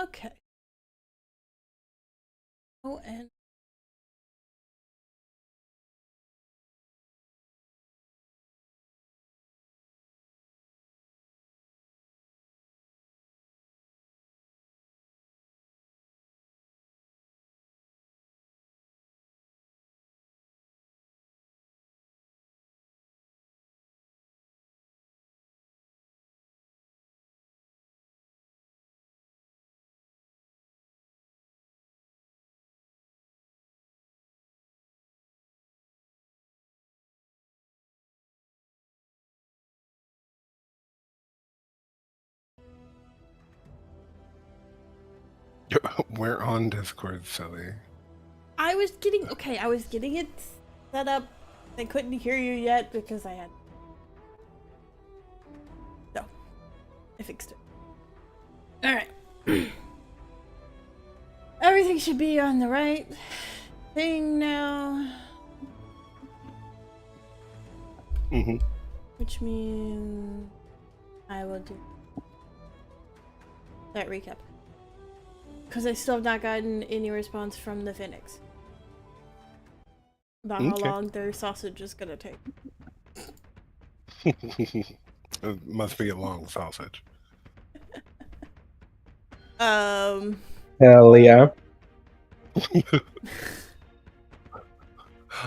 Okay. Oh, and We're on Discord, Silly. I was getting it set up. I couldn't hear you yet because I had. No, I fixed it. All right. Everything should be on the right thing now. Which means I will do that recap. Because I still have not gotten any response from the Phoenix about how long their sausage is gonna take. It must be a long sausage. Hell yeah.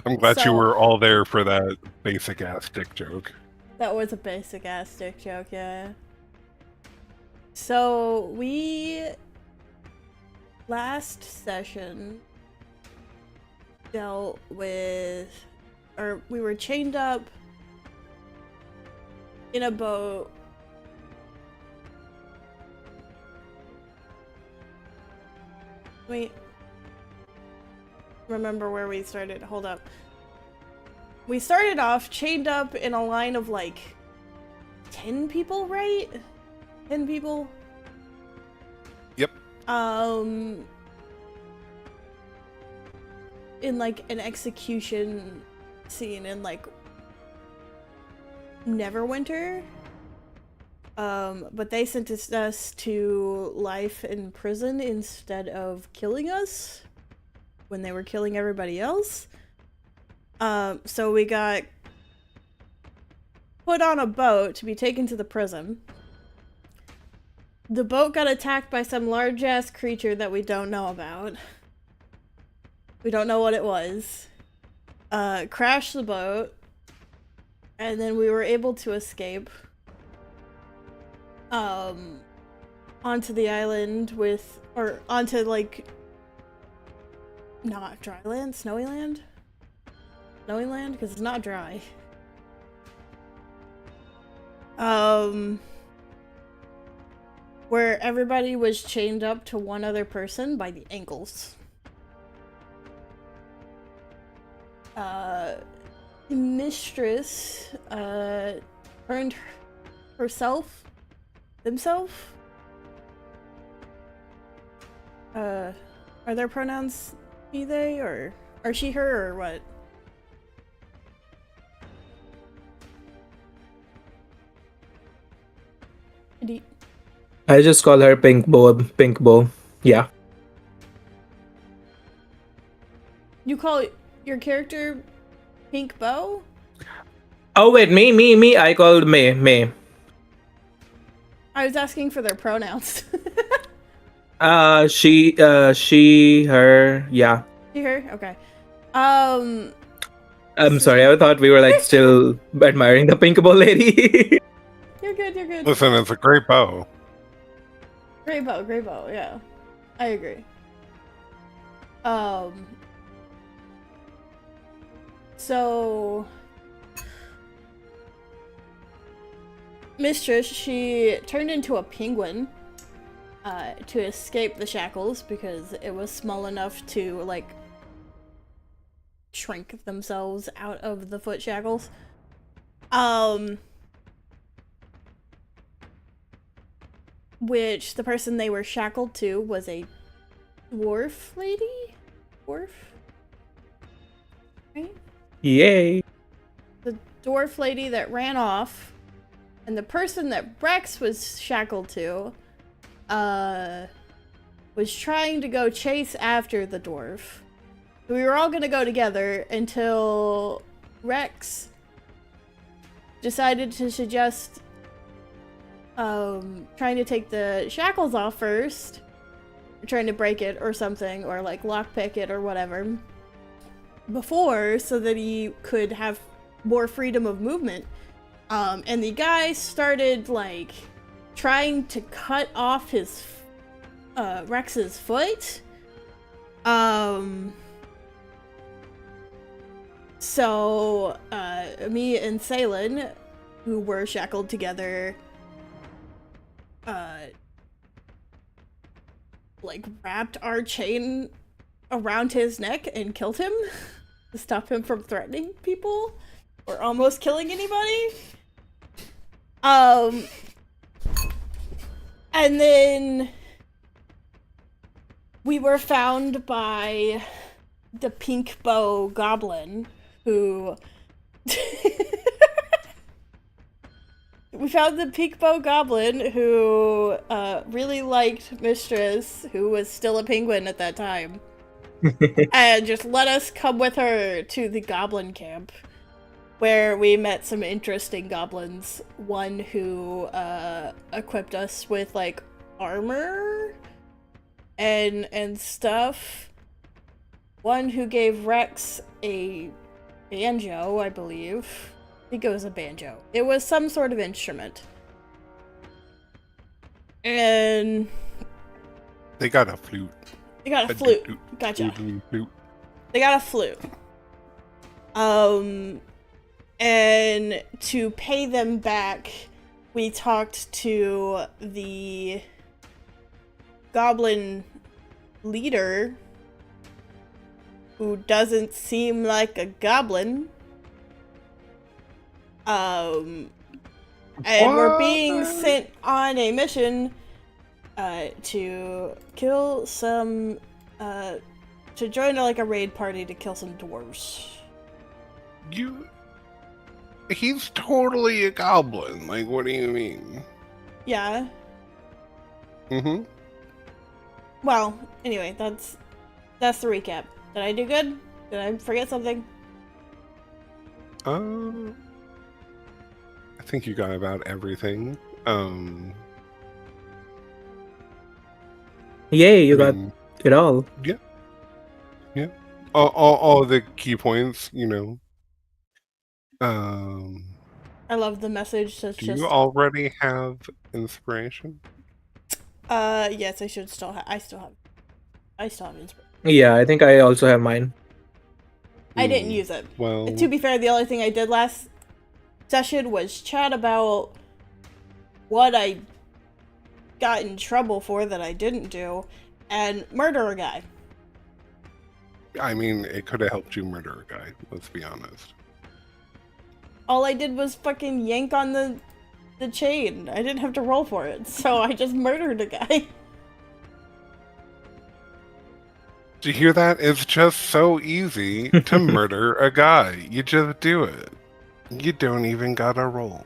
I'm glad you were all there for that basic ass dick joke. That was a basic ass dick joke, yeah. So we last session dealt with, or we were chained up in a boat. Wait. Remember where we started. Hold up. We started off chained up in a line of like 10 people, right? 10 people? Yep. In like an execution scene in like Neverwinter. But they sentenced us to life in prison instead of killing us when they were killing everybody else. So we got put on a boat to be taken to the prison. The boat got attacked by some large-ass creature that we don't know about. We don't know what it was. Crashed the boat. And then we were able to escape. Onto the island with, or onto like, not dry land, snowy land? Snowy land? Because it's not dry. Where everybody was chained up to one other person by the ankles. Mistress, turned themselves? Are their pronouns he, they, or she, her, or what? Indeed. I just call her Pink Bow. Yeah. You call your character Pink Bow? Oh wait, me. I called May. I was asking for their pronouns. She, her, yeah. She, her? Okay. I'm sorry, I thought we were like still admiring the Pink Bow lady. You're good. Listen, it's a great bow. Great bow, yeah. I agree. So Mistress, she turned into a penguin to escape the shackles because it was small enough to like shrink themselves out of the foot shackles. Which the person they were shackled to was a dwarf lady? Dwarf? Right? Yay. The dwarf lady that ran off, and the person that Rex was shackled to, was trying to go chase after the dwarf. We were all gonna go together until Rex decided to suggest trying to take the shackles off first, or trying to break it or something, or like lockpick it or whatever, before, so that he could have more freedom of movement. And the guy started like trying to cut off his Rex's foot. So me and Salen, who were shackled together, like wrapped our chain around his neck and killed him to stop him from threatening people or almost killing anybody. And then we were found by the pink bow goblin who we found the pink bow goblin who really liked Mistress, who was still a penguin at that time, and just let us come with her to the goblin camp, where we met some interesting goblins. One who equipped us with like armor and stuff. One who gave Rex a banjo, I believe. I think it was a banjo. It was some sort of instrument. And They got a flute. they got a flute. Gotcha. Flute. They got a flute. And to pay them back, we talked to the goblin leader, who doesn't seem like a goblin. And we're being sent on a mission to kill some to join like a raid party to kill some dwarves. He's totally a goblin. Like, what do you mean? Yeah. Mm-hmm. Well, anyway, that's the recap. Did I do good? Did I forget something? I think you got about everything. Yay, you got it all. Yeah. Yeah. All the key points, you know. I love the message that's Do just... you already have inspiration? Yes, I should still have... I still have inspiration. Yeah, I think I also have mine. I didn't use it. Well, To be fair, the only thing I did last session was chat about what I got in trouble for that I didn't do, and murder a guy. I mean, it could have helped you murder a guy, let's be honest. All I did was fucking yank on the chain. I didn't have to roll for it, so I just murdered a guy. Do you hear that? It's just so easy to murder a guy. You just do it. You don't even gotta roll.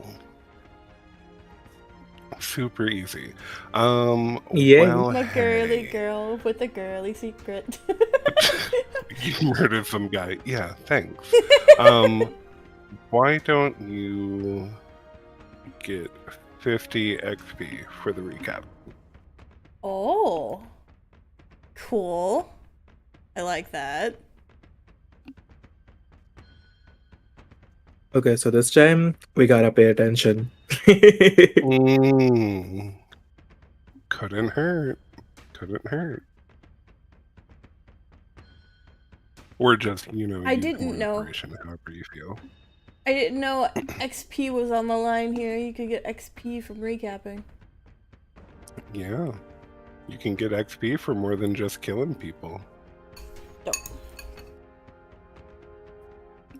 Super easy. Yeah. Well, I'm a girly hey. girl with a girly secret. You murdered some guy. Yeah, thanks. Why don't you get 50 XP for the recap? Oh. Cool. I like that. Okay, so this time we gotta pay attention. Couldn't hurt. Couldn't hurt. Or just, you know, I use didn't more know. inspiration however you feel. I didn't know XP was on the line here. You could get XP from recapping. Yeah. You can get XP for more than just killing people. Dope.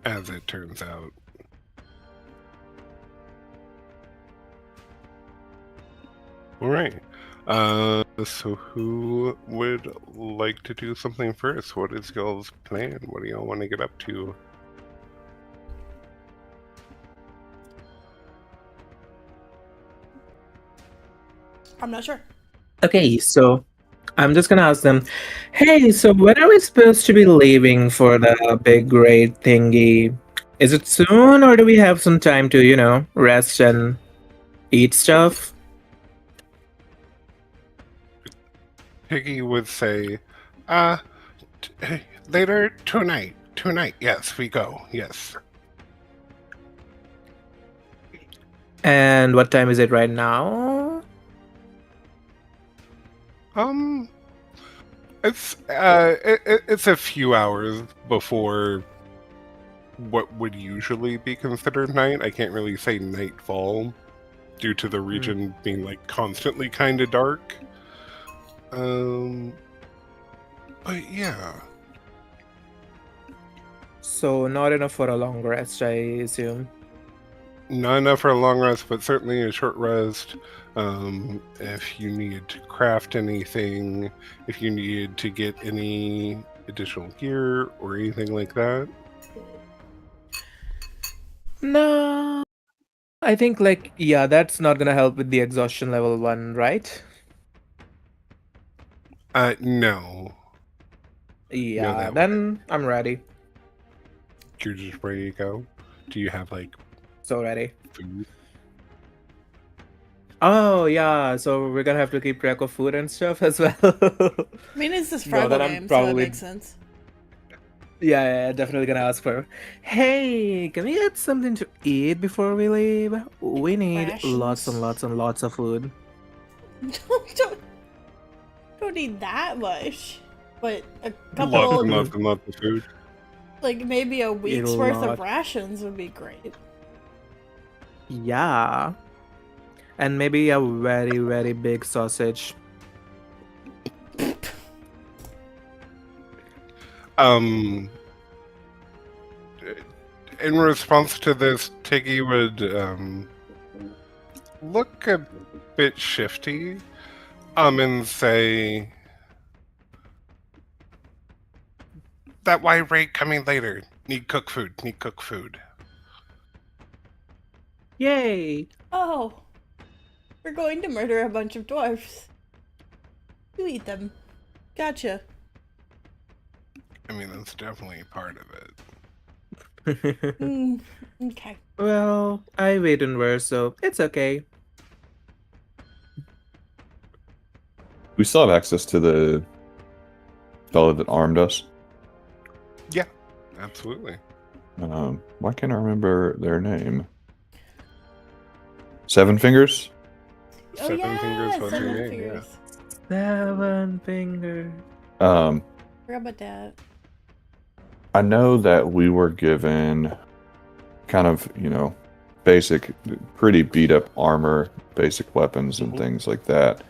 As it turns out. Alright. So who would like to do something first? What is y'all's plan? What do y'all want to get up to? I'm not sure. Okay, so I'm just gonna ask them, hey, so when are we supposed to be leaving for the big raid thingy? Is it soon, or do we have some time to, rest and eat stuff? Piggy would say, uh, later tonight. Tonight, yes, we go. Yes. And what time is it right now? It's a few hours before what would usually be considered night. I can't really say nightfall due to the region being like constantly kind of dark. But yeah. So not enough for a long rest, I assume. Not enough for a long rest, but certainly a short rest. If you need to craft anything, if you need to get any additional gear or anything like that. No. I think, that's not gonna help with the exhaustion level 1, right? No. Yeah, that then I'm ready. You're just ready to go? Do you have, So ready. food? Oh, yeah, so we're gonna have to keep track of food and stuff as well. I mean, it's a survival then I'm game, so it probably- makes sense. Yeah, definitely gonna ask for, hey, can we get something to eat before we leave? We need lots and Rations? lots and lots of food. don't need that much, but a couple, Lots and lots and lots of food. like maybe a week's A worth lot. of rations would be great. Yeah. And maybe a very, very big sausage. In response to this, Tiggy would look a bit shifty, and say, "That why raid coming later? Need cook food. Need cook food." Yay! Oh, we're going to murder a bunch of dwarfs. You eat them. Gotcha. I mean, that's definitely part of it. Okay. Well, I wait and wear, so it's okay. We still have access to the fellow that armed us. Yeah, absolutely. Why can't I remember their name? Seven Fingers? Oh Seven yeah, Fingers was her Seven name, Fingers. 7 fingers. Um, Forgot about that. I know that we were given kind of, basic, pretty beat up armor, basic weapons, and things like that.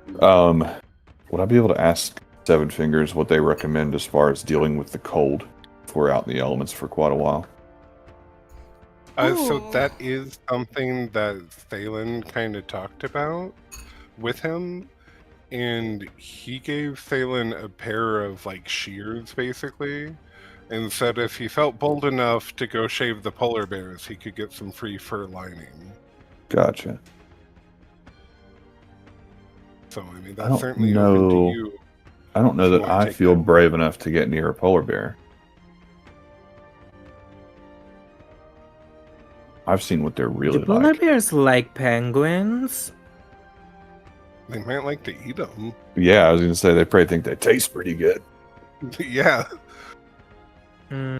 Would I be able to ask Seven Fingers what they recommend as far as dealing with the cold if we're out in the elements for quite a while? So Ooh. that is something that Thalen kind of talked about with him, and he gave Thalen a pair of shears, basically, and said if he felt bold enough to go shave the polar bears, he could get some free fur lining. Gotcha. So I mean, I that's don't certainly know. open to you. I don't know If you that wanna I take feel that. brave enough to get near a polar bear. I've seen what they're really Do polar like. bears like penguins? They might like to eat them. Yeah, I was gonna say they probably think they taste pretty good. Yeah. Hmm.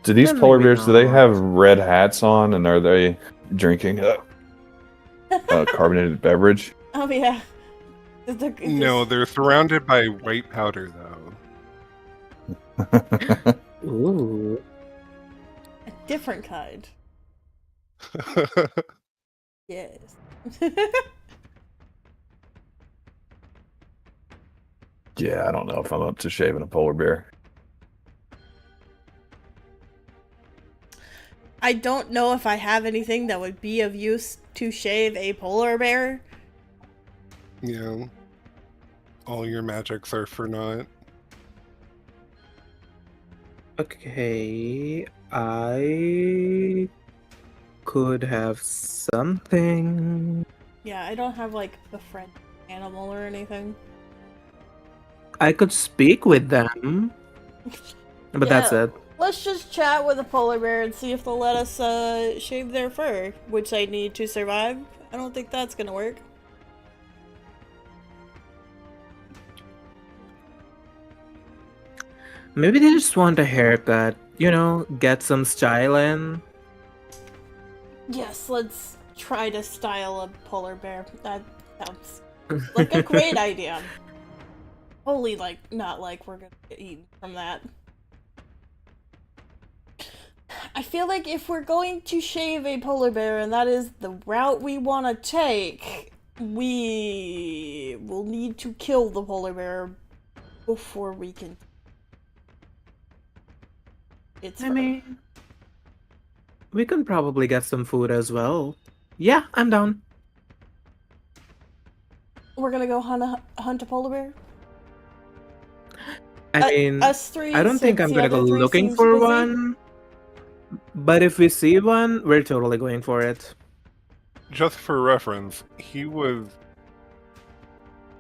Do these Then polar maybe bears? Do they not. have red hats on, and are they drinking carbonated beverage? Oh yeah. Is there- is No, this- they're surrounded by white powder, though. Ooh. a different kind. Yes. Yeah, I don't know if I'm up to shaving a polar bear. I don't know if I have anything that would be of use to shave a polar bear. All your magics are for naught. Okay, I could have something. Yeah, I don't have like a friend animal or anything. I could speak with them, but that's Yeah. it. Let's just chat with a polar bear and see if they'll let us shave their fur, which I need to survive. I don't think that's gonna work. Maybe they just want a haircut, get some style in. Yes, let's try to style a polar bear. That sounds like a great idea. Only not like we're gonna get eaten from that. I feel like if we're going to shave a polar bear and that is the route we want to take, we will need to kill the polar bear before we can. I mean, we can probably get some food as well. Yeah, I'm down. We're gonna go hunt a polar bear? I mean, us three, I don't think since I'm the gonna go other three looking seems for busy? one. But if we see one, we're totally going for it. Just for reference, he was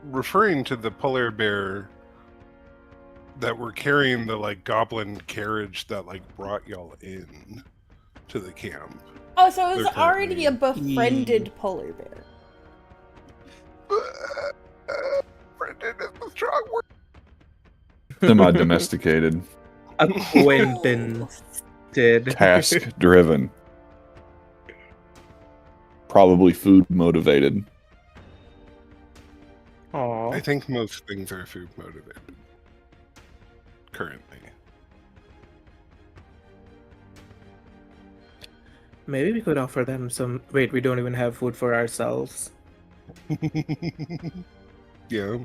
referring to the polar bear that were carrying the goblin carriage that brought y'all in to the camp. Oh, so it was They're already a currently- befriended polar bear. Brendan is a strong word. Semi-domesticated, Acquaintance. task-driven, probably food-motivated. Aww. I think most things are food motivated. Currently. Maybe we could offer them some. Wait, we don't even have food for ourselves. Yeah.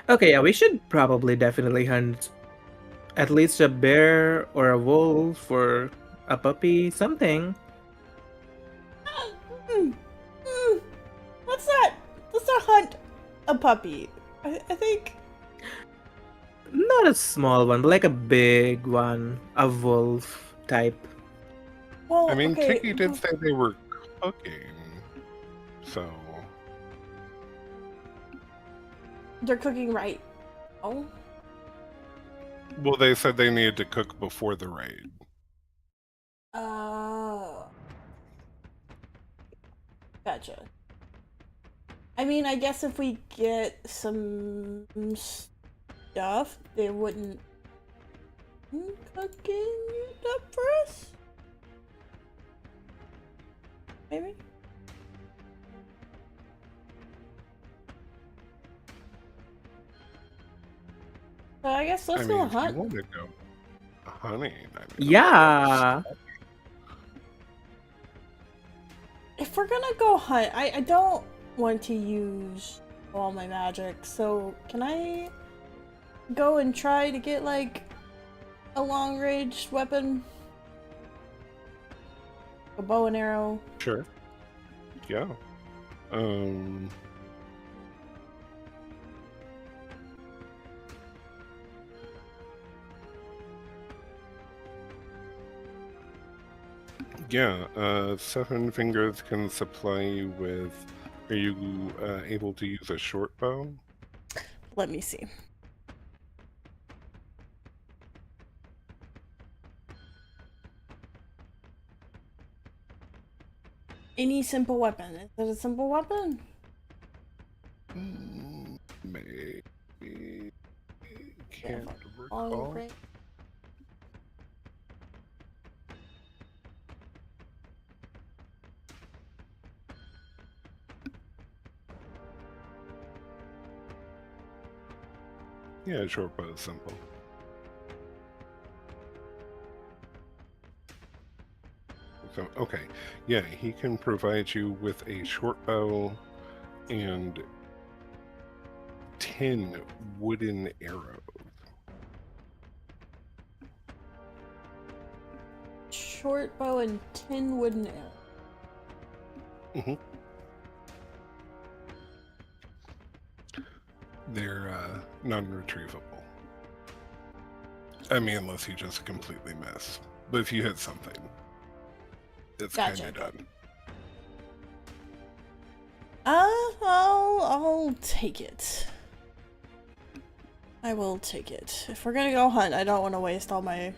Okay, yeah, we should probably definitely hunt at least a bear or a wolf or a puppy, something. Let's not hunt a puppy. I think. Not a small one, but like a big one, a wolf type. Well, I mean, okay. Tiki did say they were cooking, so They're cooking right. Oh. well, they said they needed to cook before the raid. Gotcha. I mean, I guess if we get some stuff, they wouldn't cooking it up for us? Maybe? So I guess let's go if you hunt. want to go hunting, Yeah. If we're gonna go hunt, I don't want to use all my magic, so can I go and try to get a long-range weapon? A bow and arrow? Sure. Yeah. Yeah, Seven Fingers can supply you with... Are you able to use a short bow? Let me see. Any simple weapon. Is it a simple weapon? Maybe... Can't Long recall. range. Yeah, short bow is simple. So, okay. Yeah, he can provide you with a short bow and 10 wooden arrows. Short bow and 10 wooden arrows. Mm-hmm. They're non-retrievable. I mean, unless you just completely miss. But if you hit something, it's Gotcha. kind of done. I'll take it. I will take it. If we're gonna go hunt, I don't want to waste all my...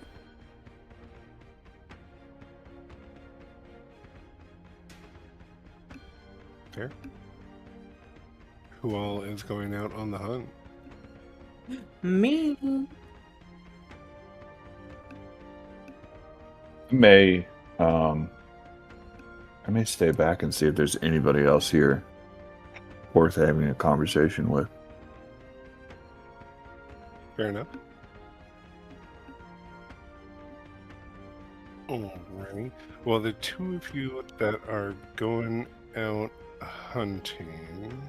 Fair. Who all is going out on the hunt? Me. I may stay back and see if there's anybody else here worth having a conversation with. Fair enough. Alrighty. Well, the two of you that are going out hunting...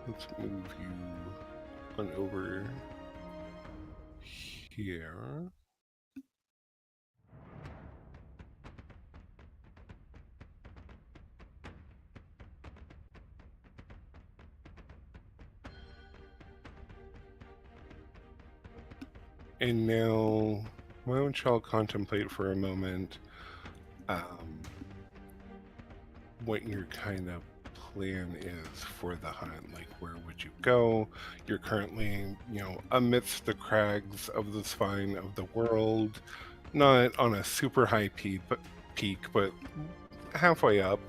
Let's move you on over here. And now, why don't y'all contemplate for a moment what your kind of plan is for the hunt. Like, where would you go? You're currently, amidst the crags of the spine of the world, not on a super high peak, but halfway up.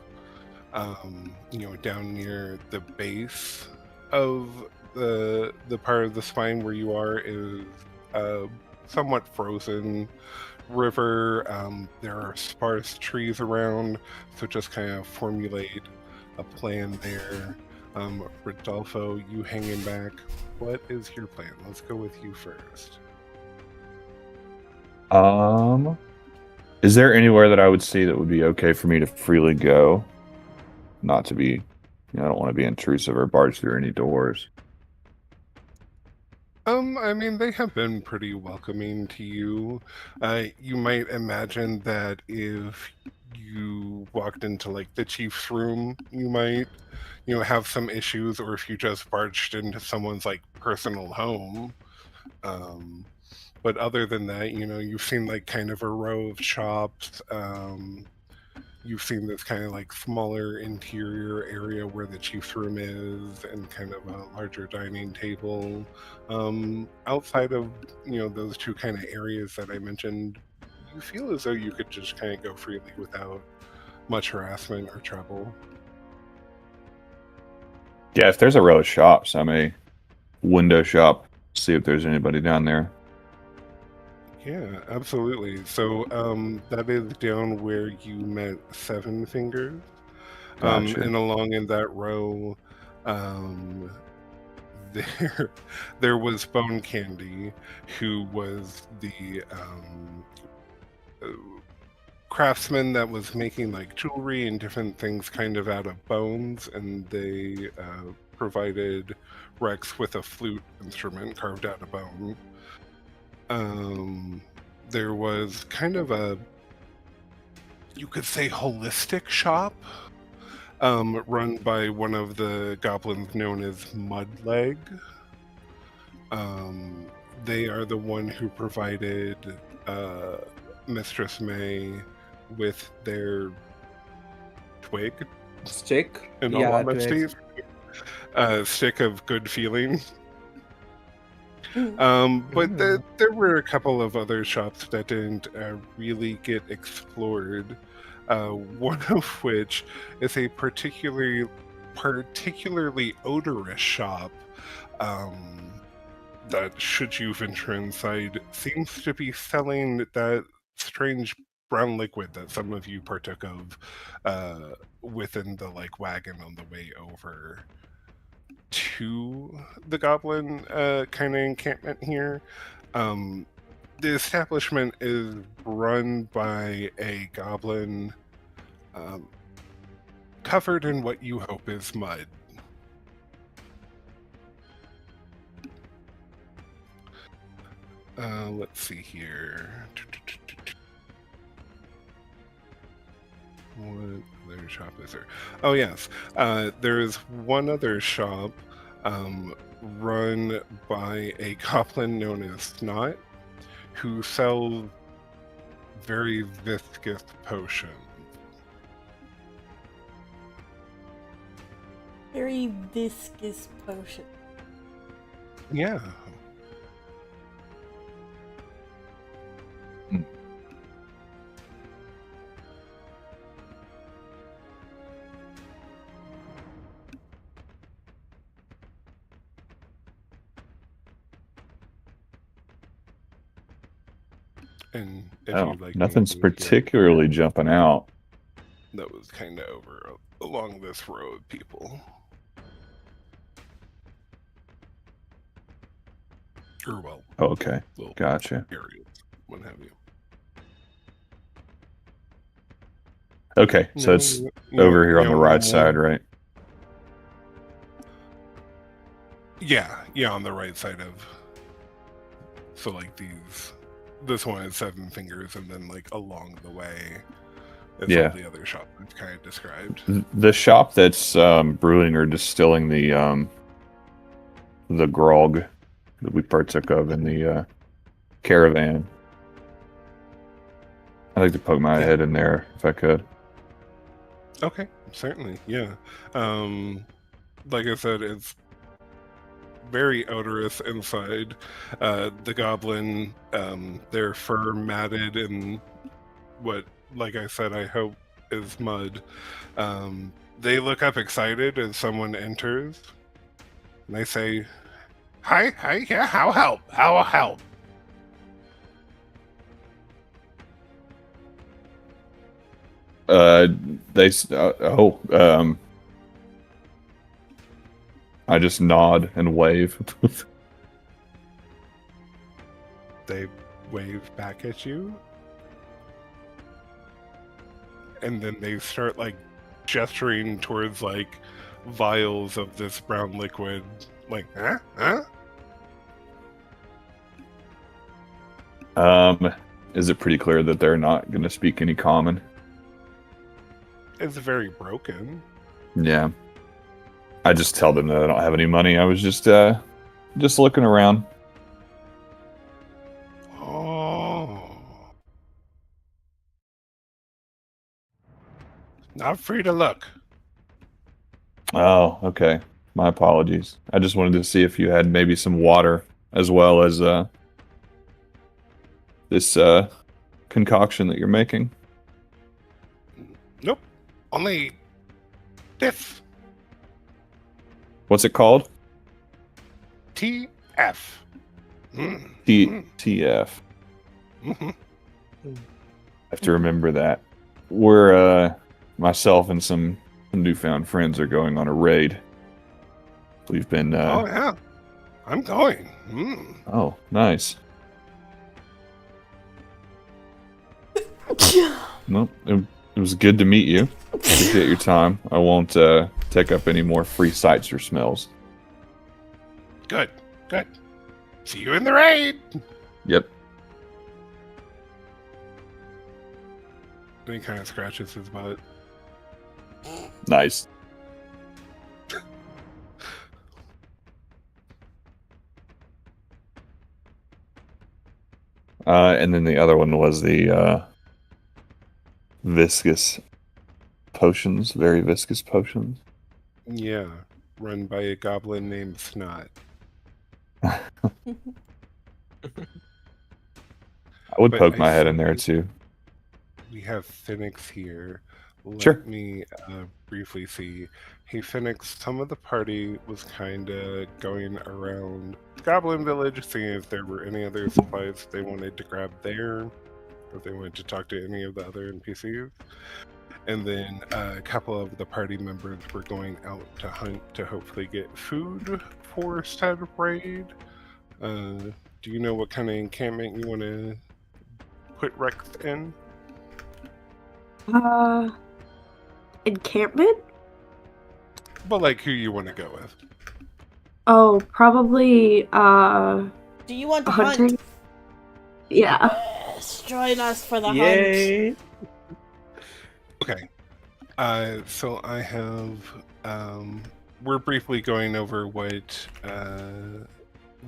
Down near the base of the part of the spine where you are is somewhat frozen river. There are sparse trees around, so just kind of formulate a plan there. Rodolfo, you hanging back. What is your plan? Let's go with you first. Is there anywhere that I would see that would be okay for me to freely go? Not to be, I don't want to be intrusive or barge through any doors. I mean, they have been pretty welcoming to you. You might imagine that if you walked into, like, the chief's room, you might, have some issues, or if you just barged into someone's, like, personal home. But other than that, you've seen, like, kind of a row of shops. You've seen this kind of like smaller interior area where the chief's room is, and kind of a larger dining table. Outside of, those two kind of areas that I mentioned, you feel as though you could just kind of go freely without much harassment or trouble. Yeah, if there's a row of shops, I may window shop, see if there's anybody down there. Yeah, absolutely. So that is down where you met Seven Fingers. Gotcha. And along in that row, there was Bone Candy, who was the craftsman that was making like jewelry and different things kind of out of bones, and they provided Rex with a flute instrument carved out of bone. There was kind of a, you could say, holistic shop run by one of the goblins known as Mudleg. They are the one who provided Mistress May with their twig. Stick? In all honesty. Stick of good feeling. But there were a couple of other shops that didn't really get explored. One of which is a particularly odorous shop that, should you venture inside, seems to be selling that strange brown liquid that some of you partook of within the wagon on the way over to the goblin kind of encampment here. The establishment is run by a goblin covered in what you hope is mud. Let's see here. What other shop is there? Oh yes, there is one other shop run by a goblin known as Snot, who sells very viscous potions. very viscous potion. Yeah. And if Oh, you'd like nothing's me to particularly jumping out. that was kind of over along this row of people. Or well, Oh, okay, little gotcha. areas, what have you. Okay, so it's over here on the right side, right? Yeah, on the right side of. So like this one has 7 fingers, and then like along the way, it's all the other shops I've kind of described. The shop that's brewing or distilling the grog that we partook of in the caravan. I'd like to poke my head in there if I could. Okay, certainly, yeah. Like I said, it's very odorous inside. The goblin, their fur matted and what, like I said, I hope is mud. They look up excited as someone enters, and they say, "Hi, yeah, how help? I just nod and wave. They wave back at you, and then they start like gesturing towards like vials of this brown liquid, like, huh? Is it pretty clear that they're not going to speak any common? It's very broken. Yeah. I just tell them that I don't have any money. I was just looking around. Oh. Not free to look. Oh, okay. My apologies. I just wanted to see if you had maybe some water as well as this concoction that you're making. Nope. Only this. What's it called? TF. TF. Mm-hmm. I have to remember that. We're myself and some newfound friends are going on a raid. We've been Oh yeah. I'm going. Oh, nice. Well, it was good to meet you. Appreciate your time. I won't take up any more free sights or smells. Good. See you in the raid. Yep. And he kind of scratches his butt. Nice. And then the other one was the viscous potions, very viscous potions. Yeah, run by a goblin named Snot. I would But poke I my head in see there too. We have Phoenix here. Sure. Let me briefly see. Hey, Phoenix, some of the party was kind of going around Goblin Village, seeing if there were any other supplies they wanted to grab there, or if they wanted to talk to any of the other NPCs. And then a couple of the party members were going out to hunt to hopefully get food for said raid. Do you know what kind of encampment you want to put Rex in? Encampment? But like who you want to go with? Oh, probably, Do you want to hunting? hunt? Yeah. Yes, join us for the Yay! hunt. Okay. So I have, we're briefly going over what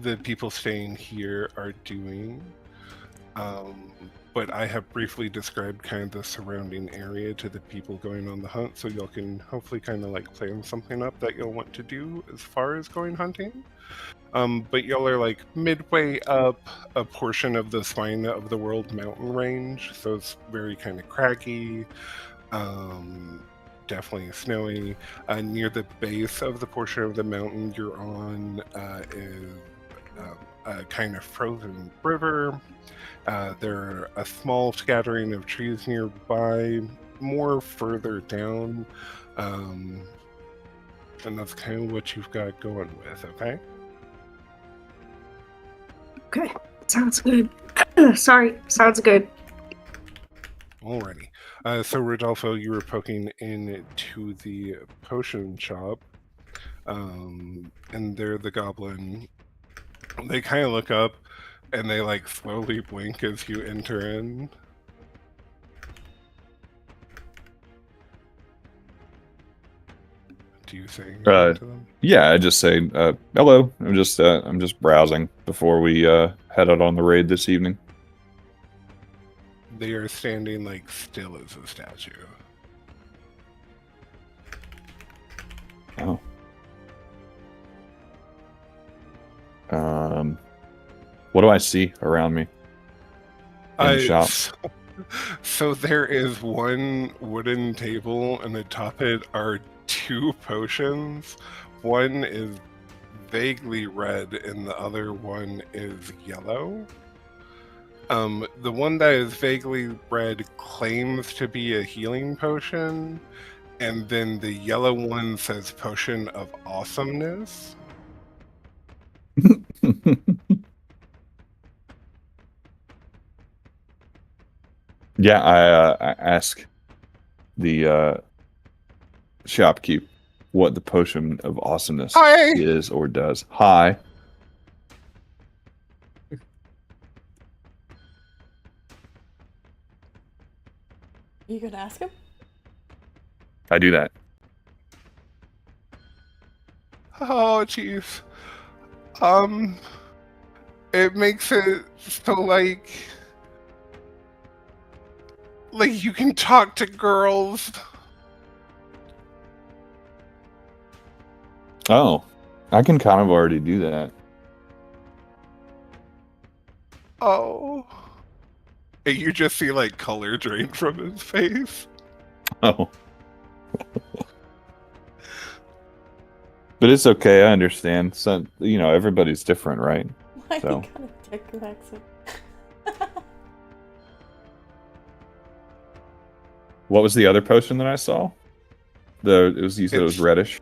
the people staying here are doing. but I have briefly described kind of the surrounding area to the people going on the hunt, so y'all can hopefully kind of like plan something up that you'll want to do as far as going hunting. But y'all are like midway up a portion of the spine of the world mountain range, so it's very kind of craggy, definitely snowy. Near the base of the portion of the mountain you're on is a kind of frozen river. There are a small scattering of trees nearby, more further down, and that's kind of what you've got going with, okay? Okay, sounds good. Sorry, sounds good. Alrighty. So Rodolfo, you were poking into the potion shop, and there the goblin, they kind of look up and they like slowly blink as you enter in. Do you say anything to them? Yeah, I just say hello. I'm just browsing before we head out on the raid this evening. They are standing like still as a statue. Oh. What do I see around me in the shop? So there is one wooden table, and atop it are 2 potions. One is vaguely red, and the other one is yellow. The one that is vaguely red claims to be a healing potion, and then the yellow one says Potion of Awesomeness. Yeah, I ask the shopkeep what the Potion of Awesomeness Hi! is or does. Hi. You gonna ask him? I do that. Oh, jeez. It makes it so like you can talk to girls. Oh, I can kind of already do that. Oh. And you just see like color drain from his face. Oh. But it's okay, I understand. So, everybody's different, right? Why So. you gotta dick Maxim? What was the other potion that I saw? You said it was reddish.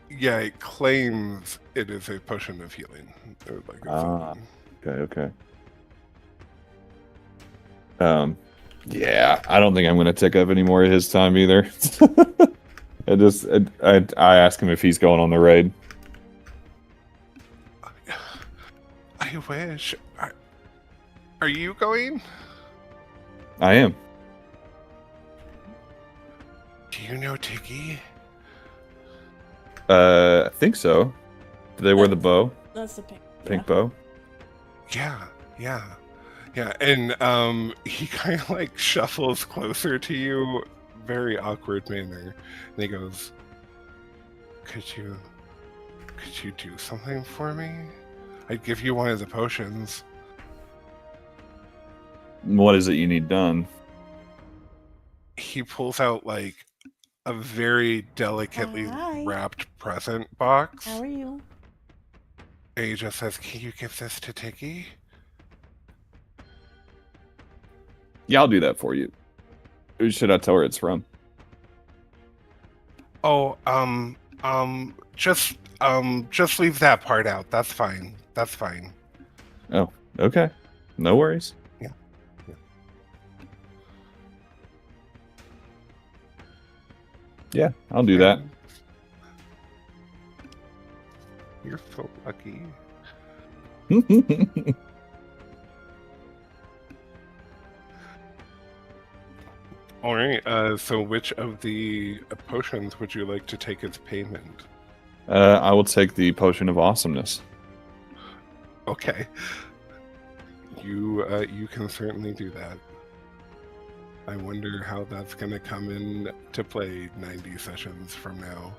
Yeah, it claims it is a potion of healing. Or like Okay. Yeah, I don't think I'm going to take up any more of his time either. I ask him if he's going on the raid. I wish. Are you going? I am. Do you know Tiggy? I think so. Do they wear the bow? That's the pink Bow? Yeah. And he kind of like shuffles closer to you, very awkward manner. And he goes, Could you do something for me? I'd give you one of the potions. What is it you need done? He pulls out like a very delicately Hi. wrapped present box. How are you? And he just says, Can you give this to Tiggy? Yeah, I'll do that for you. Who should I tell her it's from? Oh, just leave that part out. That's fine. Oh, okay. No worries. Yeah. Yeah, I'll do that. You're so lucky. All right. So, which of the potions would you like to take as payment? I will take the Potion of Awesomeness. Okay. You can certainly do that. I wonder how that's going to come in to play 90 sessions from now.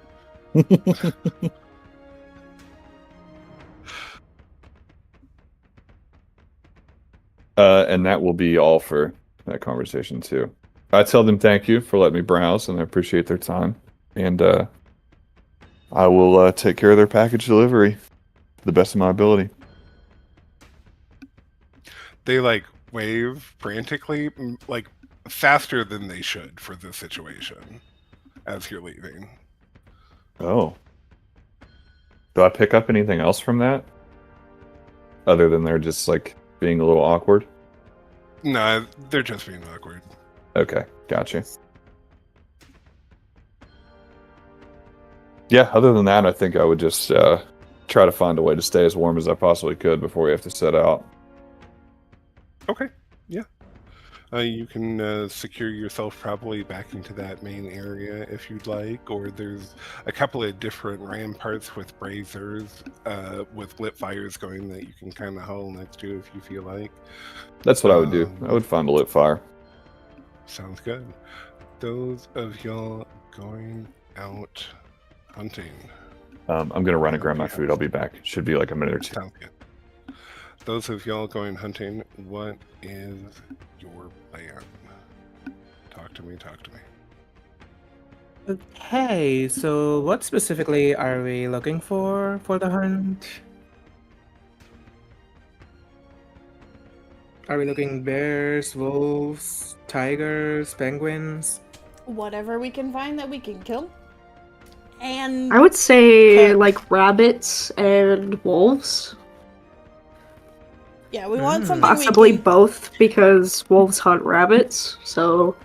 And that will be all for that conversation too. I tell them thank you for letting me browse, and I appreciate their time. And I will take care of their package delivery to the best of my ability. They like wave frantically, like faster than they should for this situation as you're leaving. Oh. Do I pick up anything else from that? Other than they're just like being a little awkward? No, they're just being awkward. Okay, gotcha. Yeah, other than that, I think I would just try to find a way to stay as warm as I possibly could before we have to set out. Okay, yeah. You can secure yourself probably back into that main area if you'd like, or there's a couple of different ramparts with braziers with lit fires going that you can kind of huddle next to if you feel like. That's what I would do. I would find a lit fire. Sounds good. Those of y'all going out hunting. I'm going to run and grab my food. I'll be back. Should be like a minute or two. Sounds good. Those of y'all going hunting, what is your plan? Talk to me, talk to me. Okay, so what specifically are we looking for the hunt? Are we looking bears, wolves, tigers, penguins? Whatever we can find that we can kill. And I would say cook. like rabbits and wolves. Yeah, we want something Possibly we can... both, because wolves hunt rabbits, so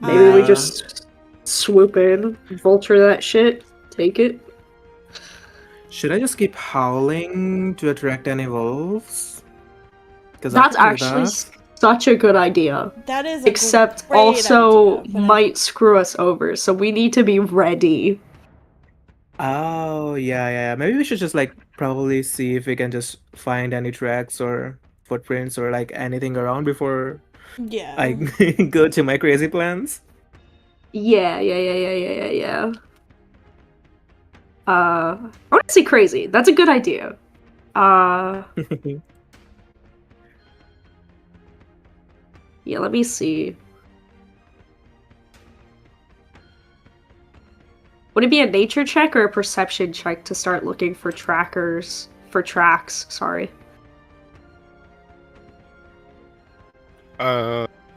maybe we just swoop in, vulture that shit, take it. Should I just keep howling to attract any wolves? 'Cause That's I can do actually that. such a good idea. That is a Except great also idea, but might screw us over, so we need to be ready. Oh, yeah. Maybe we should just like probably see if we can just find any tracks or footprints or like anything around before yeah. I go to my crazy plans. Yeah. Honestly, crazy. That's a good idea. Yeah, let me see. Would it be a nature check or a perception check to start looking for tracks, sorry.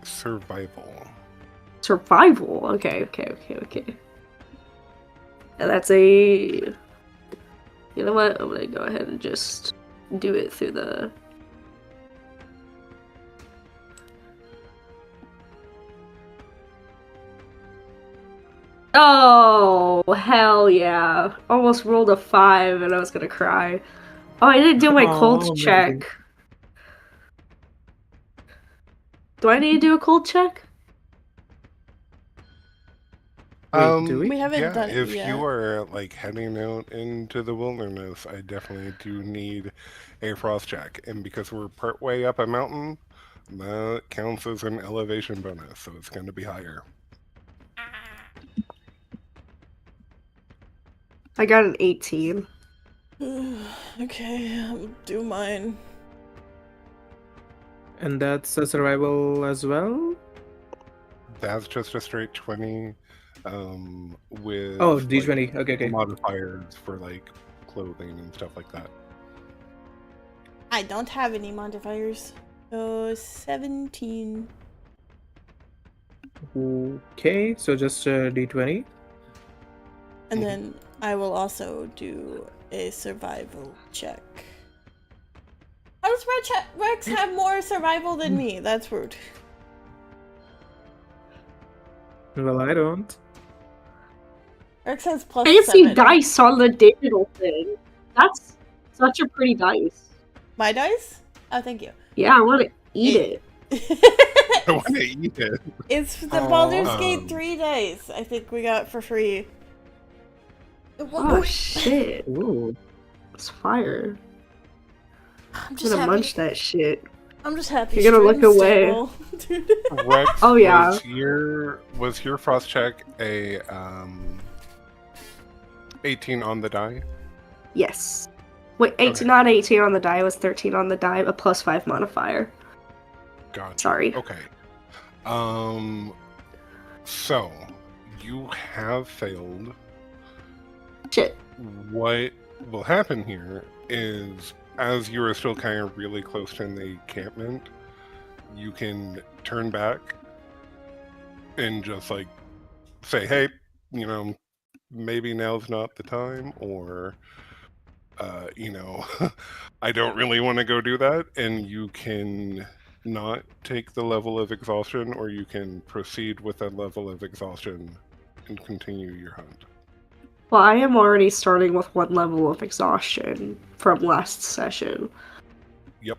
Survival. Survival. Okay. And that's a... You know what? I'm gonna go ahead and just do it through the... Oh, hell yeah. Almost rolled a 5 and I was gonna cry. Oh, I didn't do my cold check. Amazing. Do I need to do a cold check? Wait, do we? We haven't Yeah, done it if yet. you are like heading out into the wilderness, I definitely do need a frost check. And because we're part way up a mountain, that counts as an elevation bonus, so it's going to be higher. I got an 18. Okay, I'll do mine. And that's a survival as well? That's just a straight 20 with Oh, like, D20. Okay. modifiers for like clothing and stuff like that. I don't have any modifiers. So 17. Okay, so just a D20. And then I will also do a survival check. How does Rex have more survival than me? That's rude. Well, I don't. Rex has plus I can see 7. dice on the digital thing. That's such a pretty dice. My dice? Oh, thank you. Yeah, I want to eat it. I want to eat it. It's the Baldur's Gate Um, 3 dice I think we got for free. Oh shit, Ooh. it's fire. I'm just gonna happy. munch that shit. I'm just happy. You're gonna look Straight and away. stable. Rex, Oh, yeah. was your frost check a 18 on the die? Yes. Wait, 18, Okay. not 18 on the die. It was 13 on the die, a +5 modifier. Gotcha. Sorry. Okay. So you have failed. Shit. What will happen here is, as you are still kind of really close to the encampment, you can turn back and just like say, hey, you know, maybe now's not the time, or you know, I don't really want to go do that, and you can not take the level of exhaustion, or you can proceed with that level of exhaustion and continue your hunt. Well, I am already starting with 1 level of exhaustion from last session. Yep.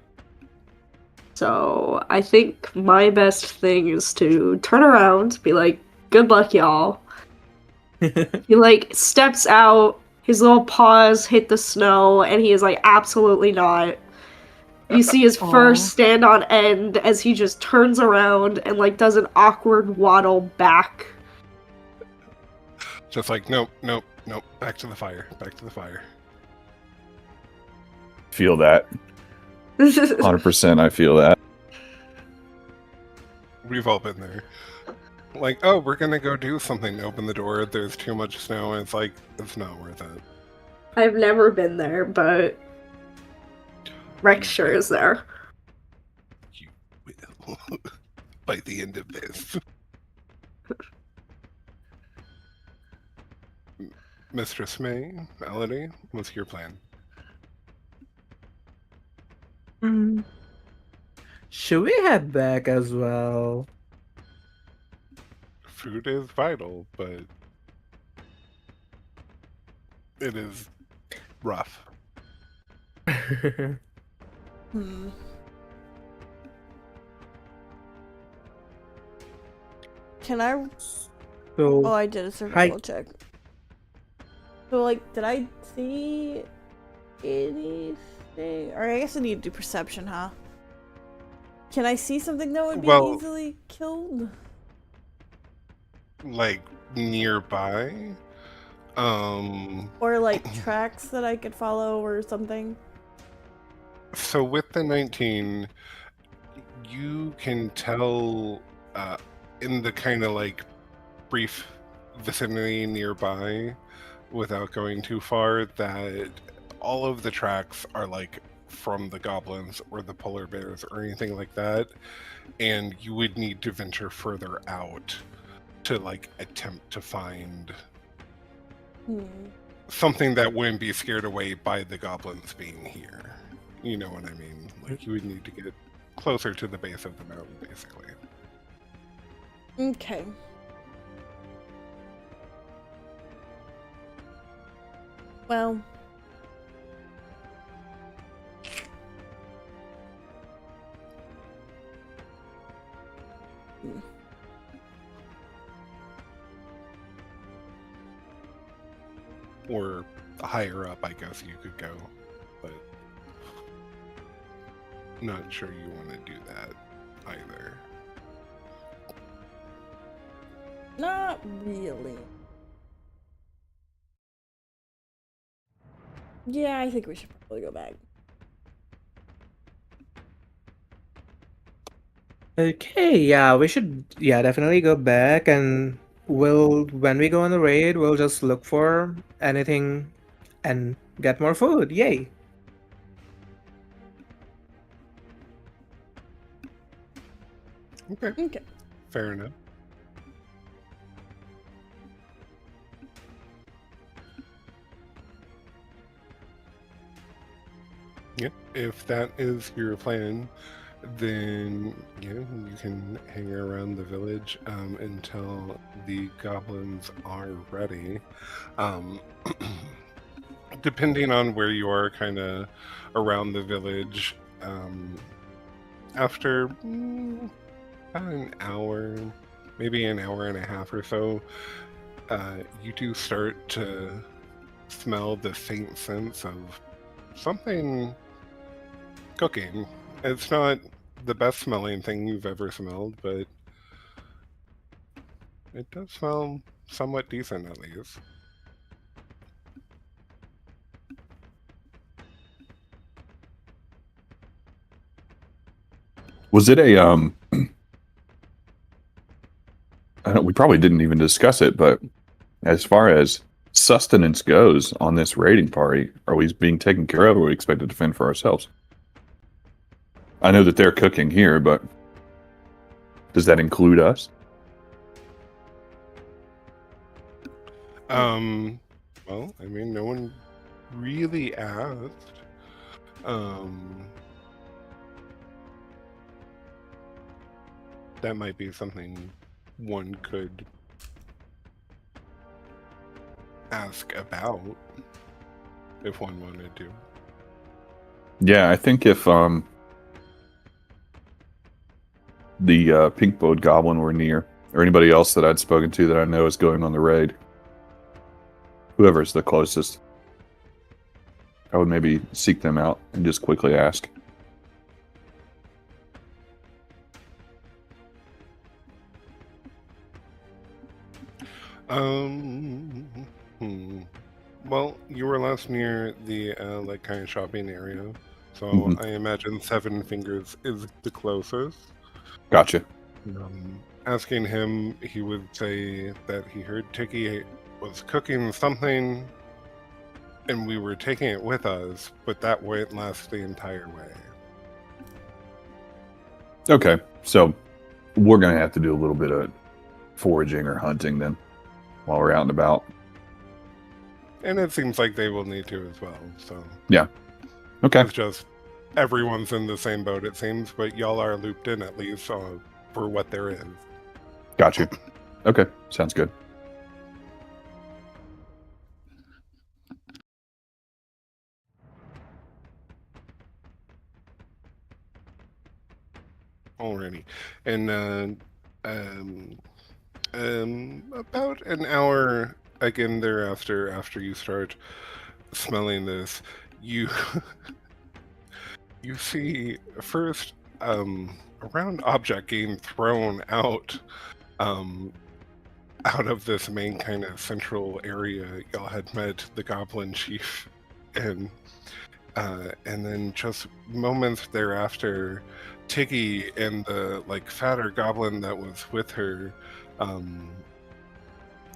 So I think my best thing is to turn around, be like, good luck, y'all. He, like, steps out, his little paws hit the snow, and he is like, absolutely not. You see his fur Aw. stand on end as he just turns around and, like, does an awkward waddle back. Just like, nope, nope, nope, back to the fire, back to the fire. Feel that. 100%. I feel that. We've all been there. Like, oh, we're gonna go do something. Open the door, there's too much snow, and it's like, it's not worth it. I've never been there, but Rex sure is there. You will. By the end of this. Mistress May, Melody, what's your plan? Should we head back as well? Food is vital, but it is rough. Hmm. Can I? Oh, So, I did a survival check. So, like, did I see anything? Or I guess I need to do perception, huh? Can I see something that would be Well- easily killed? Like, nearby? Or, like, tracks that I could follow or something? So with the 19, you can tell in the kind of like brief vicinity nearby, without going too far, that all of the tracks are like from the goblins or the polar bears or anything like that, and you would need to venture further out to like attempt to find something that wouldn't be scared away by the goblins being here. You know what I mean? Like, you would need to get closer to the base of the mountain, basically. Okay. Well. Or higher up, I guess you could go, but not sure you want to do that either. Not really. Yeah, I think we should probably go back. okay, yeah, we should, definitely go back, and when we go on the raid, we'll just look for anything and get more food. Yay! Okay, Okay. fair enough. Yep, if that is your plan, then you can hang around the village until the goblins are ready. Depending on where you are, kind of around the village, after about an hour, maybe an hour and a half or so, you do start to smell the faint sense of something cooking. It's not the best smelling thing you've ever smelled, but it does smell somewhat decent at least. Was it a I don't, we probably didn't even discuss it, but as far as sustenance goes on this raiding party, are we being taken care of, or are we expected to fend for ourselves? I know that they're cooking here, but does that include us? Well, I mean, no one really asked. That might be something one could ask about if one wanted to. Yeah, I think if the pink-bowed goblin were near, or anybody else that I'd spoken to that I know is going on the raid, whoever's the closest, I would maybe seek them out and just quickly ask. Well, you were last near the like kind of shopping area, so Mhm. I imagine Seven Fingers is the closest. Gotcha. Asking him, he would say that he heard Tiki was cooking something, and we were taking it with us, but that wouldn't last the entire way. Okay, so we're gonna have to do a little bit of foraging or hunting then, while we're out and about. And it seems like they will need to as well, so... Yeah. Okay. It's just, everyone's in the same boat, it seems, but y'all are looped in at least for what there is. Got you. Okay, sounds good. Alrighty. And about an hour again thereafter, after you start smelling this, you you see first a round object getting thrown out out of this main kind of central area. Y'all had met the goblin chief, and then just moments thereafter, Tiggy and the like fatter goblin that was with her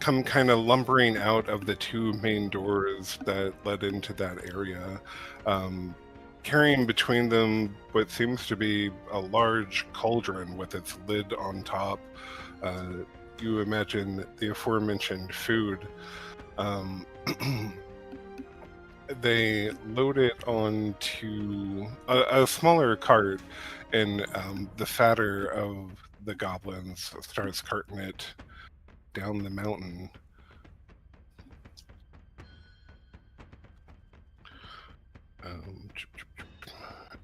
come kind of lumbering out of the two main doors that led into that area, carrying between them what seems to be a large cauldron with its lid on top. You imagine the aforementioned food. They load it onto a smaller cart, and the fatter of the goblins starts carting it down the mountain.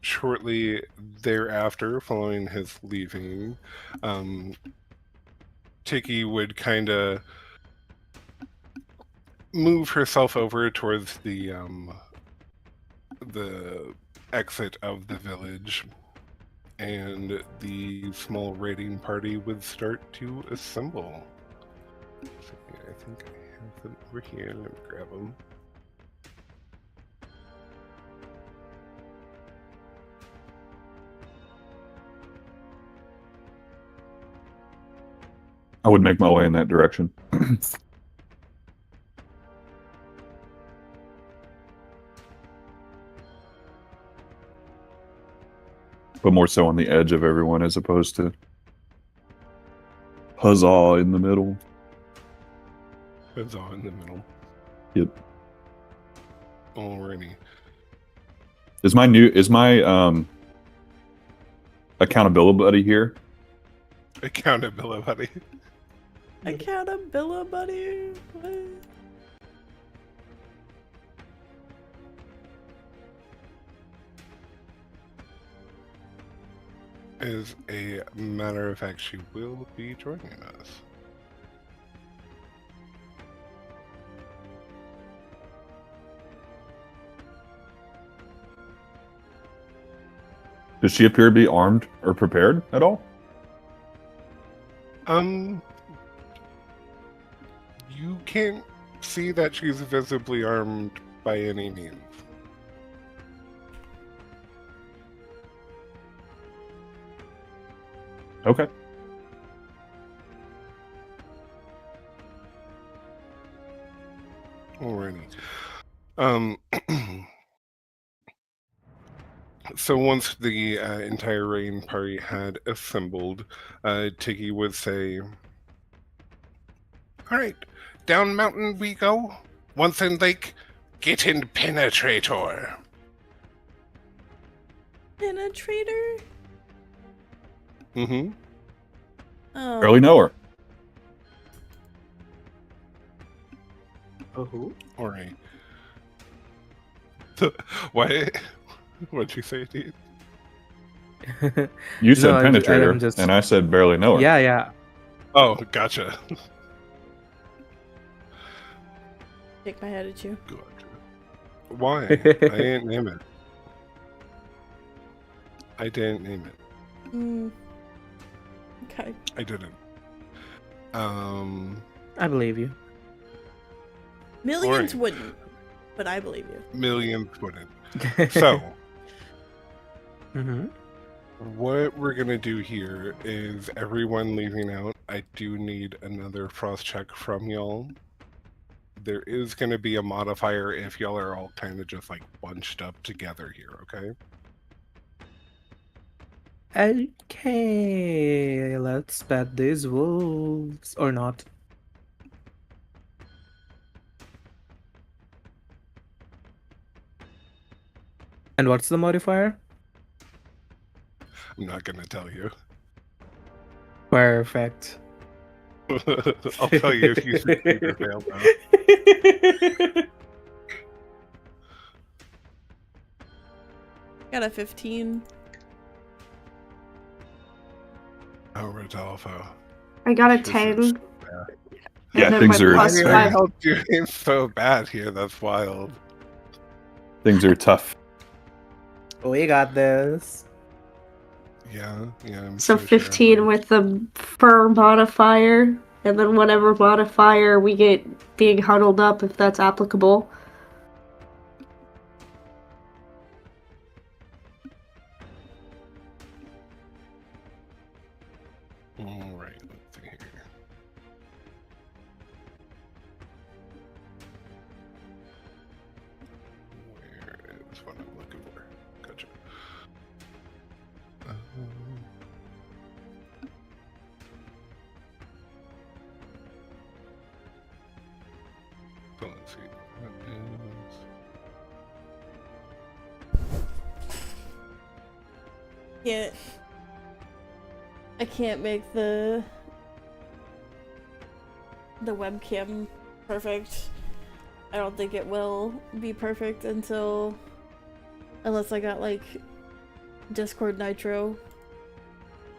Shortly thereafter, following his leaving, Tiki would kind of move herself over towards the exit of the village, and the small raiding party would start to assemble. I think I have them over here. Let me grab them. I would make my way in that direction. But more so on the edge of everyone as opposed to huzzah in the middle. It's all in the middle. Yep. Alrighty. Is my accountability buddy here? Accountability. Accountability. What? As a matter of fact, she will be joining us. Does she appear to be armed or prepared at all? You can't see that she's visibly armed by any means. Okay. Alrighty. So once the entire rain party had assembled, Tiggy would say, "All right, down mountain we go. Once in lake, get in penetrator." Penetrator? Mm-hmm. Oh. Barely know her. Oh. All right. What? What'd you say, dude? You said No, penetrator, I'm just- and I said barely know her. Yeah, yeah. Oh, gotcha. Shake my head at you. Gotcha. Why? I didn't name it. I didn't name it. Okay. I didn't. I believe you. Millions Alright. wouldn't, but I believe you. Millions wouldn't. So, Mm-hmm. what we're gonna do here is everyone leaving out. I do need another frost check from y'all. There is gonna be a modifier if y'all are all kind of just like bunched up together here, okay? Okay, let's bet these wolves or not. And what's the modifier? I'm not gonna tell you. Perfect. I'll tell you if you succeed or fail though. Got a 15. Oh, Rodolfo. I got a This is 10. so bad. Yeah, And then things my are- plus Why are five. y'all doing so bad here? That's wild. Things are tough. We got this. Yeah, I'm So sure 15 I'm- with the fur modifier, and then whatever modifier we get being huddled up if that's applicable. Alright, let's see here. Where is what I'm looking for? Gotcha. So let's see. What is... I can't make the webcam perfect. I don't think it will be perfect unless I got like Discord Nitro,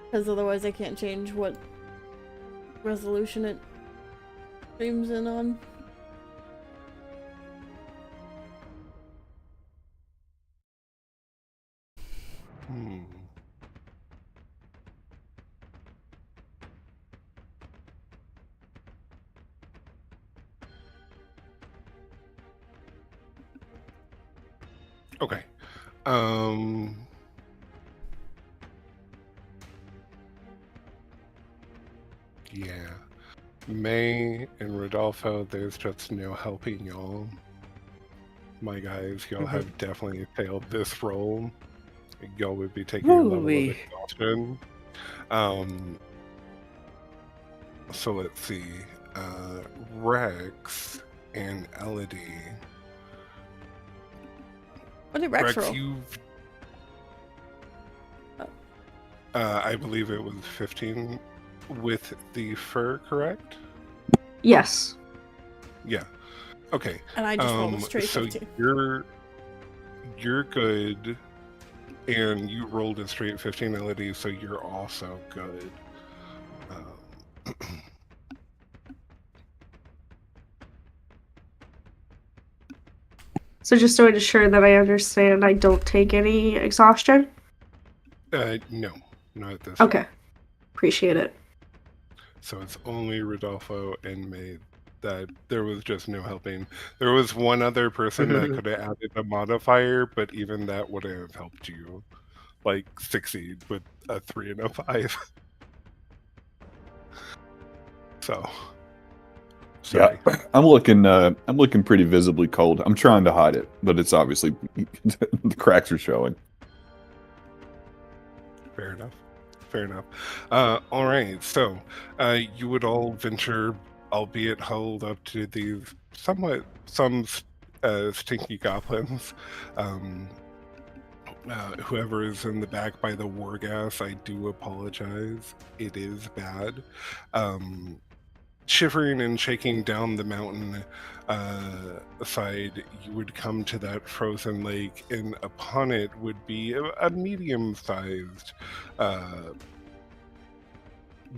because otherwise I can't change what resolution it streams in on. Okay. Yeah. May and Rodolfo, there's just no helping y'all. My guys, y'all have definitely failed this role. Y'all would be taking a level of Ooh-wee. exhaustion. So let's see. Rex and Elodie. What did Rex roll? you've... I believe it was 15 with the fur, correct? Yes. Yeah. Okay. And I just rolled a straight So 15. you're good, and you rolled a straight 15, Elodie, so you're also good. So just to ensure that I understand, I don't take any exhaustion. No, not at this Okay. point. Appreciate it. So it's only Rodolfo and May that there was just no helping. There was one other person that could have added a modifier, but even that wouldn't have helped you like succeed with a 3 and a 5. So sorry. Yeah, I'm looking pretty visibly cold. I'm trying to hide it, but it's obviously the cracks are showing. Fair enough. Fair enough. All right. So you would all venture, albeit huddled up to these some stinky goblins. Whoever is in the back by the war gas, I do apologize. It is bad. Shivering and shaking down the mountain side, you would come to that frozen lake, and upon it would be a medium-sized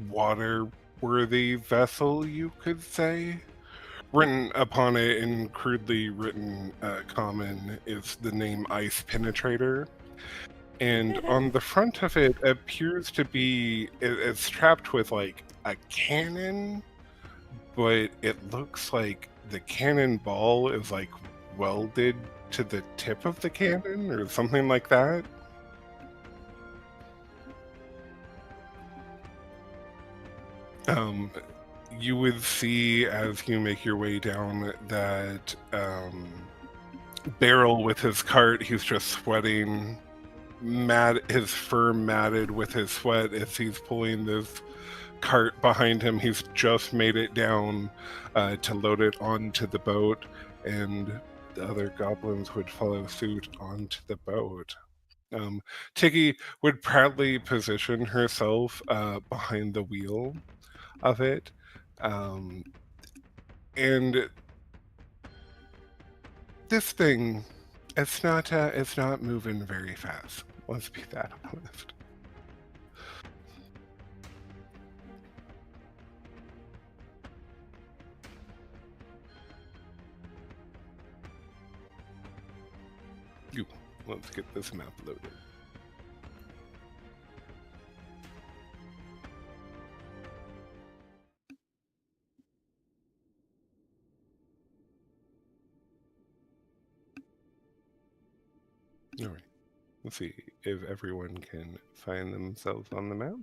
water-worthy vessel, you could say. Written upon it in crudely written common is the name Ice Penetrator. And on the front of it appears to be, it's strapped with like a cannon, but it looks like the cannonball is like welded to the tip of the cannon or something like that. You would see as you make your way down that Beryl with his cart, he's just sweating, his fur matted with his sweat as he's pulling this cart behind him. He's just made it down to load it onto the boat, and the other goblins would follow suit onto the boat. Tiggy would proudly position herself behind the wheel of it, and this thing, it's not moving very fast. Let's be that honest. Let's get this map loaded. All right. Let's see if everyone can find themselves on the map.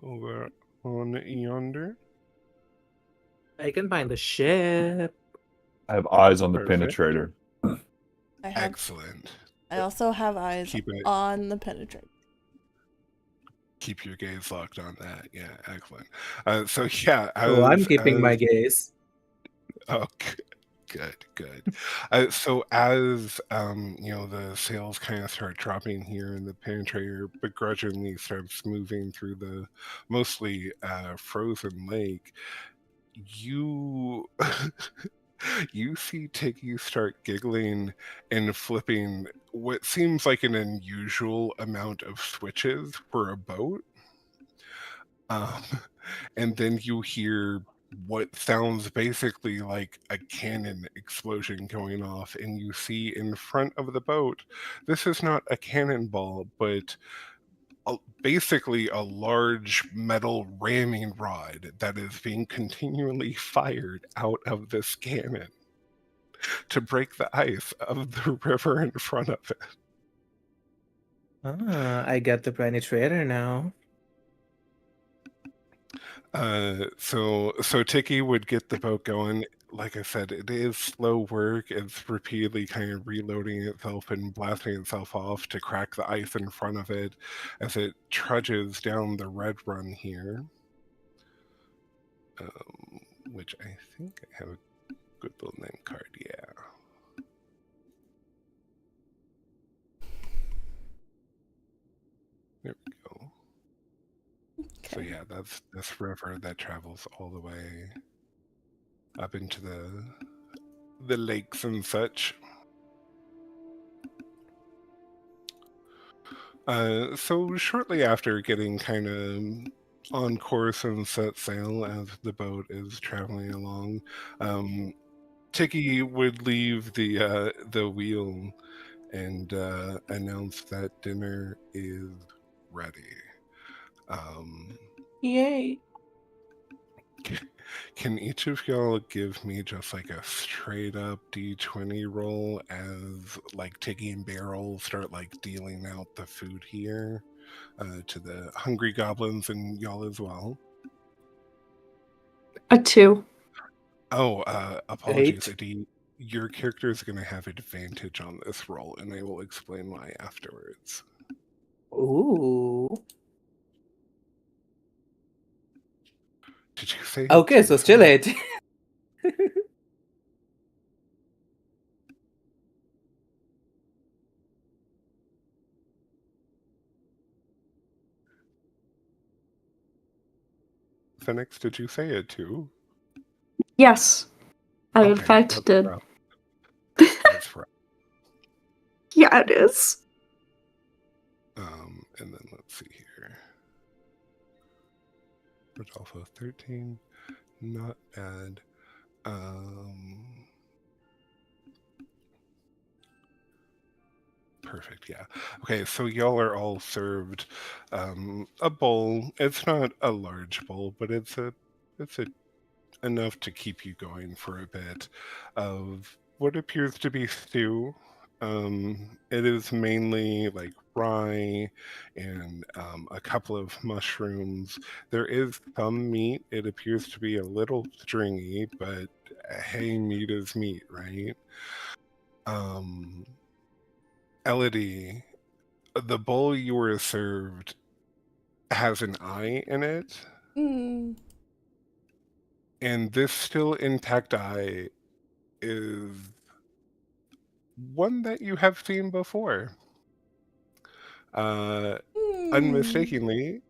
Over on yonder. I can find the ship. I have eyes on the Perfect. penetrator. Excellent. I also have eyes Keep it. on the penetrator. Keep your gaze locked on that. Yeah, excellent. So yeah, Oh, I'm keeping my gaze. Oh, good. So as the sails kind of start dropping here, and the penetrator begrudgingly starts moving through the mostly frozen lake, you you see Tiggy start giggling and flipping what seems like an unusual amount of switches for a boat. And then you hear what sounds basically like a cannon explosion going off, and you see in front of the boat, this is not a cannonball, but basically a large metal ramming rod that is being continually fired out of this cannon to break the ice of the river in front of it. I got the penetrator now. So Tiki would get the boat going. Like I said, it is slow work. It's repeatedly kind of reloading itself and blasting itself off to crack the ice in front of it as it trudges down the red run here. Which I think I have a good little name card, yeah. There we go. So yeah, that's this river that travels all the way up into the lakes and such. So shortly after getting kind of on course and set sail as the boat is traveling along, Tiki would leave the wheel and announce that dinner is ready. Yay. Can each of y'all give me just like a straight up D20 roll as like taking barrel, start like dealing out the food here to the hungry goblins and y'all as well? A 2. Oh, apologies, 8. Adi. Your character is going to have advantage on this roll, and I will explain why afterwards. Ooh. Did you say? Okay, so still 8. Phoenix, did you say it too? Yes, I in Okay, fact that's did. rough. That's right. Yeah, it is. And then let's see here. Rodolfo 13, not bad. Perfect, yeah. Okay, so y'all are all served a bowl. It's not a large bowl, but it's enough to keep you going for a bit of what appears to be stew. It is mainly like rye and a couple of mushrooms. There is some meat. It appears to be a little stringy, but hey, meat is meat, right? Elodie, the bowl you were served has an eye in it. Mm. And this still intact eye is one that you have seen before. Unmistakably,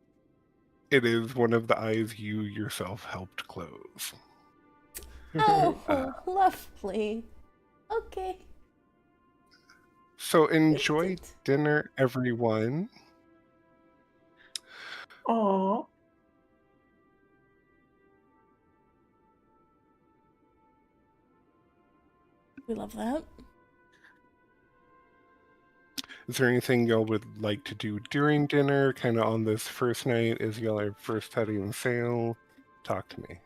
it is one of the eyes you yourself helped close. Oh, lovely. Okay. So enjoy dinner, everyone. Aww. We love that. Is there anything y'all would like to do during dinner, kind of on this first night as y'all are first heading sail? Talk to me.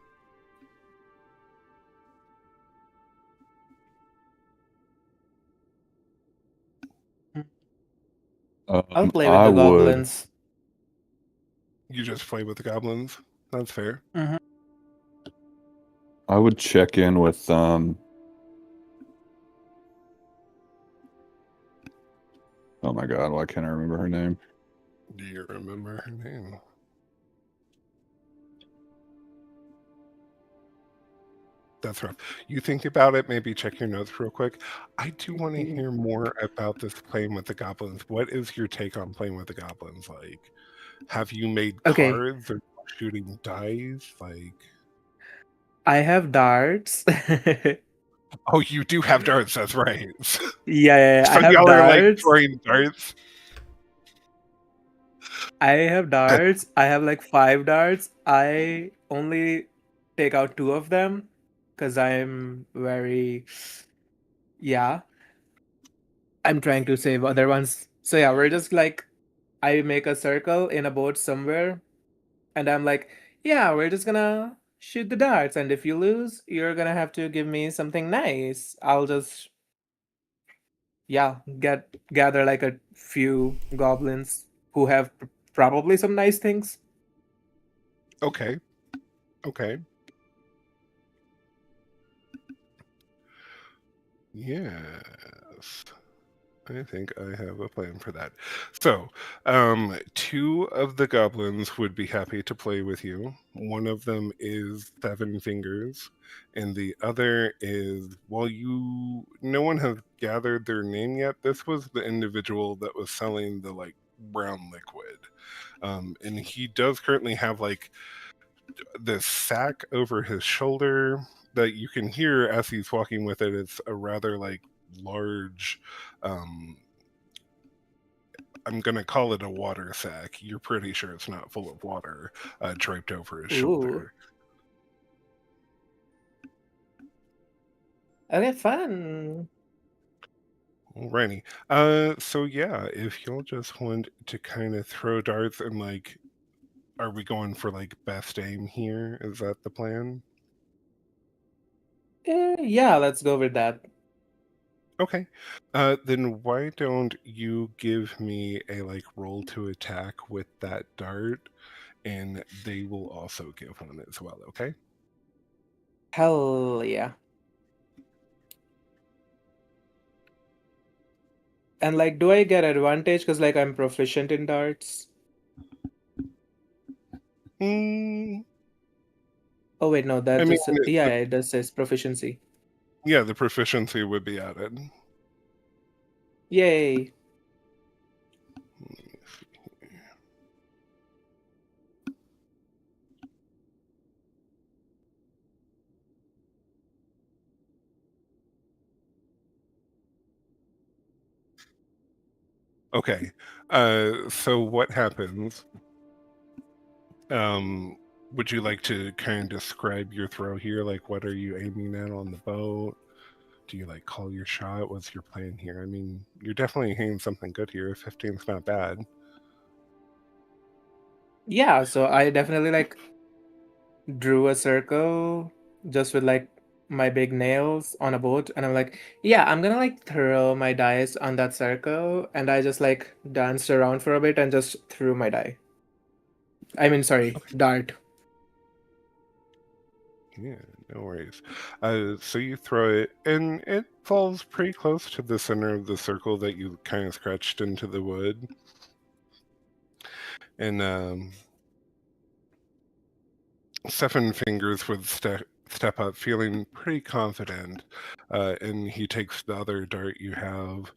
I'll play with I the would. goblins. You just play with the goblins? That's fair. I would check in with oh my god, why can't I remember her name? Do you remember her name? That's rough. You think about it, maybe check your notes real quick. I do want to hear more about this playing with the goblins. What is your take on playing with the goblins like? Have you made Okay. cards or shooting dice? Like, I have darts. oh, you do have darts. That's right. Yeah, I So have y'all are like darts. throwing darts. I have darts. I have like 5 darts. I only take out 2 of them because I'm very, yeah, I'm trying to save other ones. So yeah, we're just like, I make a circle in a boat somewhere, and I'm like, yeah, we're just gonna shoot the darts, and if you lose, you're gonna have to give me something nice. I'll just, yeah, gather like a few goblins who have probably some nice things. Okay. Okay. Yes. I think I have a plan for that. So, 2 of the goblins would be happy to play with you. One of them is Seven Fingers, and the other is, while no one has gathered their name yet, this was the individual that was selling the like brown liquid. And he does currently have like this sack over his shoulder that you can hear as he's walking with it. It's a rather like large, I'm going to call it a water sack. You're pretty sure it's not full of water, draped over his shoulder. Okay, fun. Alrighty. So yeah, if you'll just want to kind of throw darts and like, are we going for like best aim here? Is that the plan? Yeah, let's go with that. Okay. Then why don't you give me a like roll to attack with that dart, and they will also give one as well. Okay. Hell yeah. And like, do I get advantage because like I'm proficient in darts? Mm, Oh wait, no, I that mean, just yeah, it does says proficiency. yeah, the proficiency would be added. Yay. Okay. So what happens? Would you like to kind of describe your throw here? Like, what are you aiming at on the boat? Do you like call your shot? What's your plan here? I mean, you're definitely hitting something good here. 15's not bad. Yeah, so I definitely like drew a circle just with like my big nails on a boat, and I'm like, yeah, I'm gonna like throw my dice on that circle, and I just like danced around for a bit and just threw my die. I mean, sorry, dart. Yeah, no worries. So you throw it, and it falls pretty close to the center of the circle that you kind of scratched into the wood. And Seven Fingers would step up, feeling pretty confident, and he takes the other dart you have,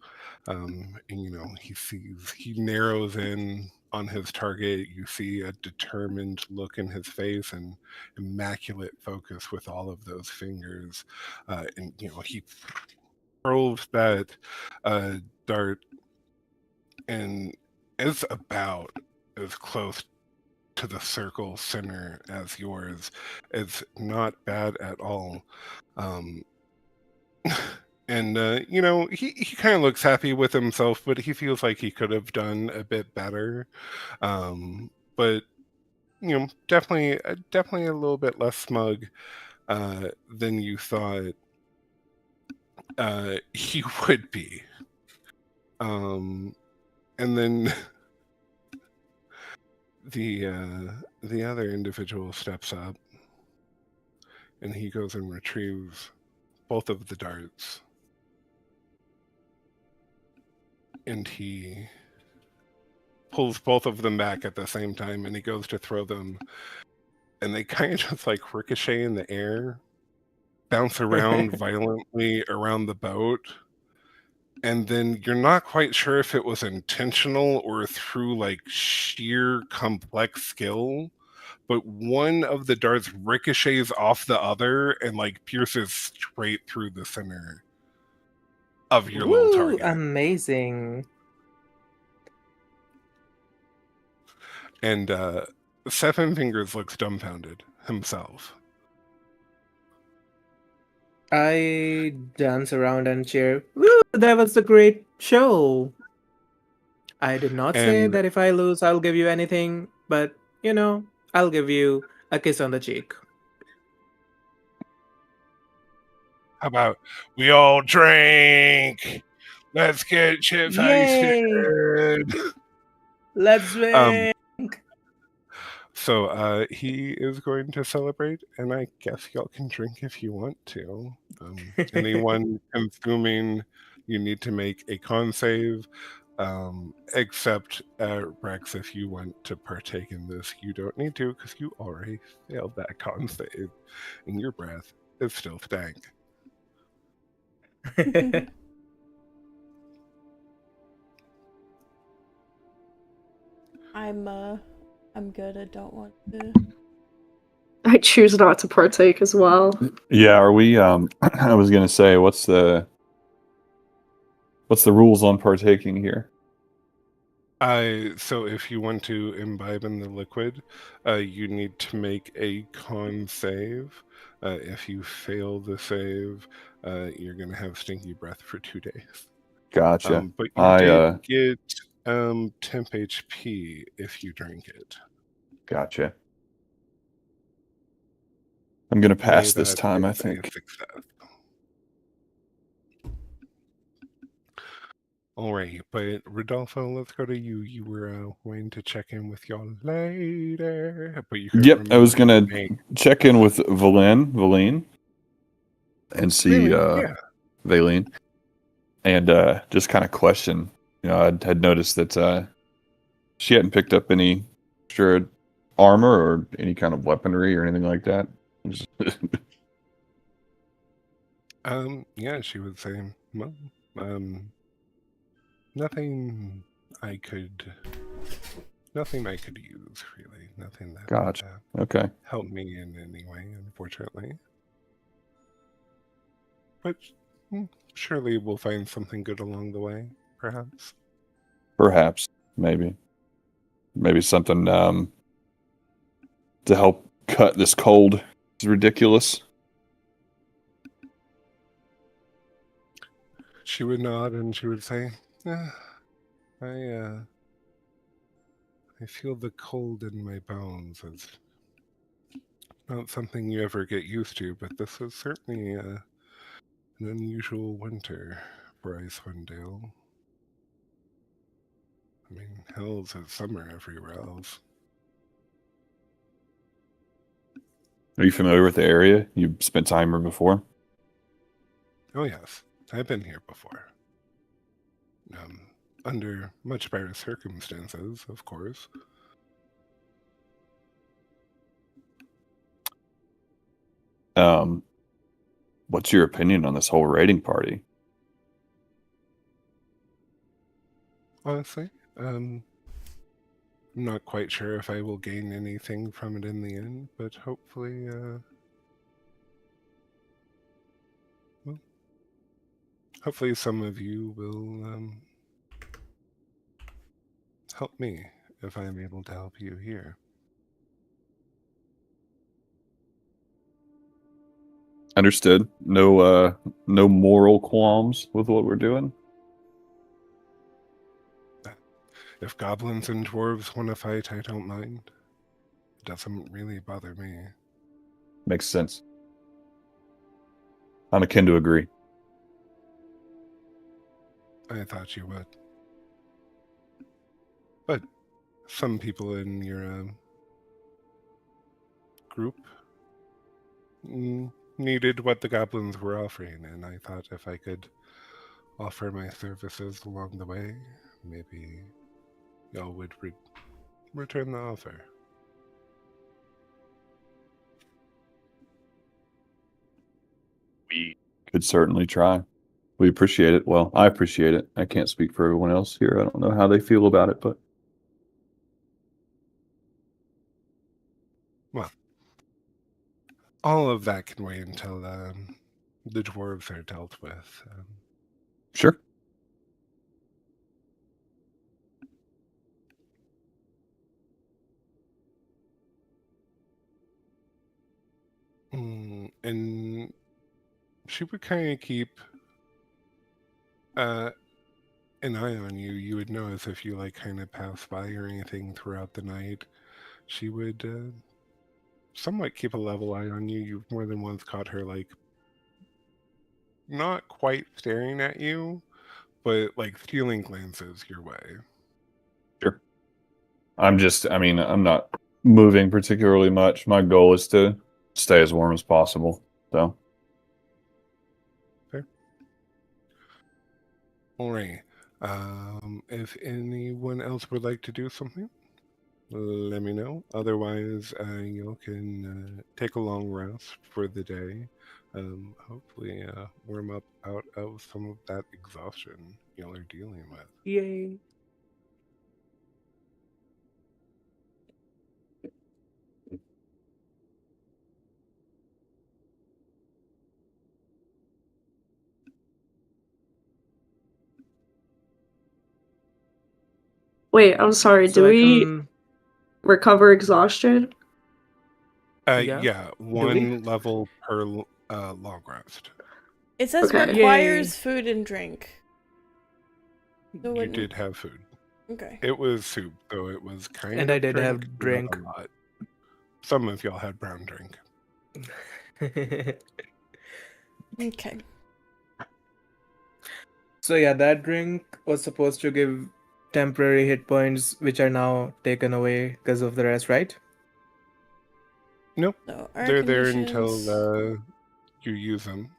and he narrows in on his target. You see a determined look in his face and immaculate focus with all of those fingers, and he hurls that dart, and is about as close to the circle center as yours. It's not bad at all. Um, and he kind of looks happy with himself, but he feels like he could have done a bit better. But definitely a little bit less smug than you thought he would be. And then the other individual steps up, and he goes and retrieves both of the darts, and he pulls both of them back at the same time, and he goes to throw them, and they kind of just like ricochet in the air, bounce around violently around the boat, and then you're not quite sure if it was intentional or through like sheer complex skill, but one of the darts ricochets off the other and like pierces straight through the center of your little Woo, target. amazing. And Seven Fingers looks dumbfounded himself. I dance around and cheer. Woo, that was a great show. I did not say And that if I lose, I'll give you anything, but I'll give you a kiss on the cheek. how about we all drink? Let's get shit Yay! faced. Let's win! So he is going to celebrate, and I guess y'all can drink if you want to. Anyone consuming, you need to make a con save. Except Rex, if you want to partake in this, you don't need to because you already failed that con save, and your breath is still stank. I'm good. I don't want to. I choose not to partake as well. Yeah, are we? I was gonna say, what's the rules on partaking here? So if you want to imbibe in the liquid, you need to make a con save. If you fail the save, you're going to have stinky breath for 2 days. Gotcha. But you I did get temp HP if you drink it. gotcha. I'm gonna May pass this that time, I is a think. success. All right, but Rodolfo, let's go to you. You were going to check in with y'all later, but you couldn't Yep, I was remember gonna her name. check in with Valine, and see Really? Yeah. Valine, and just kind of question. You know, I had noticed that she hadn't picked up any extra armor or any kind of weaponry or anything like that. Yeah, she would say, well, nothing I could use, really. Nothing that Gotcha. would Okay. help me in any way, unfortunately. But surely we'll find something good along the way, perhaps. Perhaps, maybe something to help cut this cold. It's ridiculous. She would nod and she would say, I feel the cold in my bones. It's not something you ever get used to, but this is certainly an unusual winter for Icewind Dale. I mean, hell's it's summer everywhere else. Are you familiar with the area? You spent time here before? Oh yes, I've been here before. Under much better circumstances, of course. What's your opinion on this whole raiding party? Honestly, I'm not quite sure if I will gain anything from it in the end, but hopefully, well, hopefully some of you will help me if I'm able to help you here. Understood. No moral qualms with what we're doing. If goblins and dwarves want to fight, I don't mind. It doesn't really bother me. Makes sense. I'm akin to agree. I thought you would. But some people in your group needed what the goblins were offering, and I thought if I could offer my services along the way, maybe y'all would return the offer. We could certainly try. We appreciate it. Well, I appreciate it. I can't speak for everyone else here. I don't know how they feel about it, but Well, all of that can wait until the dwarves are dealt with. sure. And she would kind of keep an eye on you. You would notice if you like kind of pass by or anything throughout the night. She would somewhat keep a level eye on you. You've more than once caught her like not quite staring at you, but like stealing glances your way. Sure. I'm not moving particularly much. My goal is to stay as warm as possible. So, Okay. All right. If anyone else would like to do something, let me know. Otherwise, you can take a long rest for the day. Hopefully, warm up out of some of that exhaustion y'all are dealing with. Yay. Wait, I'm sorry. So Do I we can- recover exhaustion? Yeah, one level per long rest. It says Okay. requires food and drink. So You wouldn't- did have food. Okay. It was soup, though it was kind And of I did drink, have drink. not a lot. Some of y'all had brown drink. Okay. So yeah, that drink was supposed to give temporary hit points, which are now taken away because of the rest, right? Nope, So our they're there conditions. until you use them.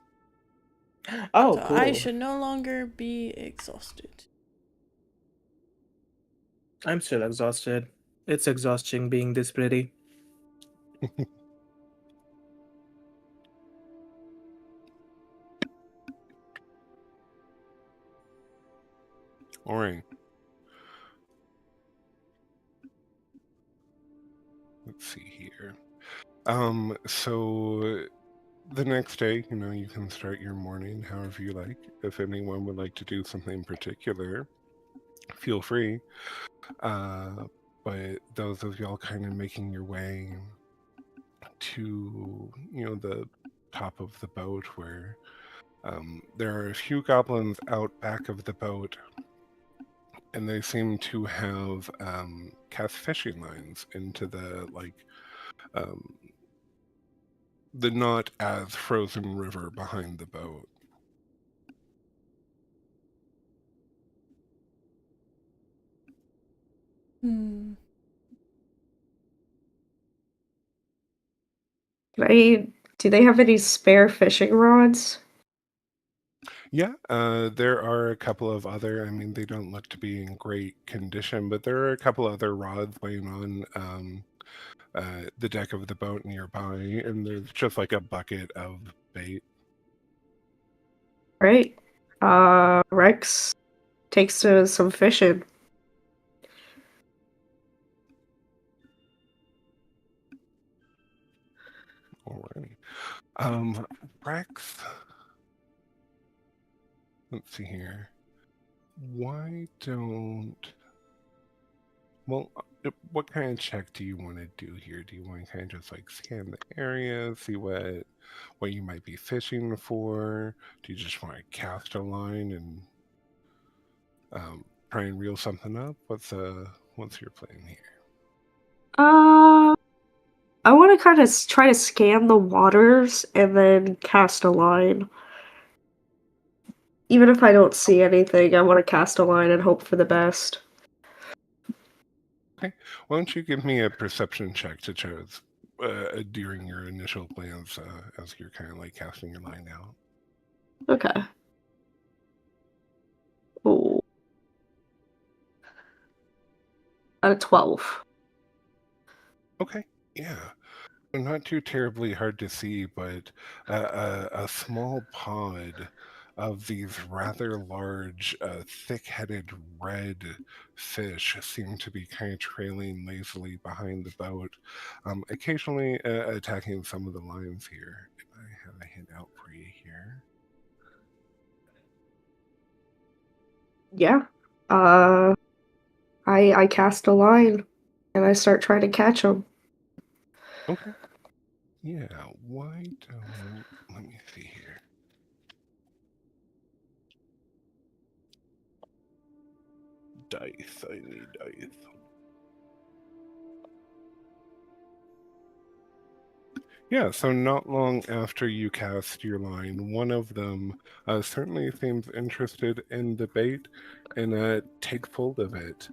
Oh, So cool. I should no longer be exhausted. I'm still exhausted. It's exhausting being this pretty. All right. Let's see here. So the next day, you can start your morning however you like. If anyone would like to do something particular, feel free. But those of y'all kind of making your way to, the top of the boat where there are a few goblins out back of the boat, and they seem to have cast fishing lines into the not as frozen river behind the boat. Hmm. Do they have any spare fishing rods? Yeah, there are a couple of other, they don't look to be in great condition, but there are a couple other rods laying on the deck of the boat nearby, and there's just like a bucket of bait. Right. Rex takes some fishing. Alrighty. Rex, let's see here. Why don't... Well, what kind of check do you want to do here? Do you want to kind of just like scan the area, see what you might be fishing for? Do you just want to cast a line and try and reel something up? What's your plan here? I want to kind of try to scan the waters and then cast a line. Even if I don't see anything, I want to cast a line and hope for the best. Okay. Why don't you give me a perception check to choose during your initial plans as you're kind of like casting your line out. Okay. Oh. 12. Okay. Yeah. Not too terribly hard to see, but a small pod of these rather large, thick-headed red fish seem to be kind of trailing lazily behind the boat, occasionally attacking some of the lines here. And I have a handout for you here. Yeah. I cast a line and I start trying to catch them. Okay. Yeah, why don't... Let me see here. Dice. I need dice. Yeah, so not long after you cast your line, one of them certainly seems interested in the bait and takes hold of it.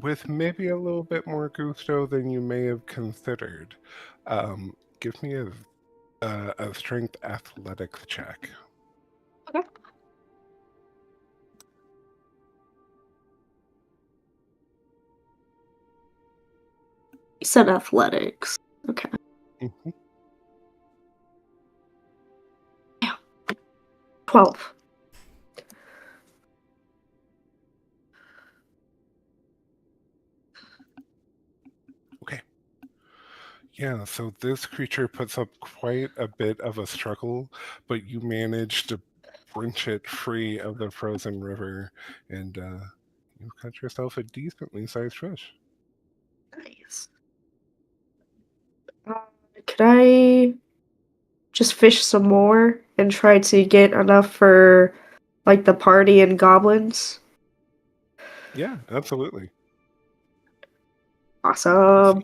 With maybe a little bit more gusto than you may have considered. Give me a strength athletics check. Okay. You said athletics. Okay. Mm-hmm. 12. Okay. Yeah, so this creature puts up quite a bit of a struggle, but you manage to wrench it free of the frozen river, and you've got yourself a decently sized fish. Nice. Could I just fish some more and try to get enough for Like the party and goblins. Yeah, absolutely. Awesome.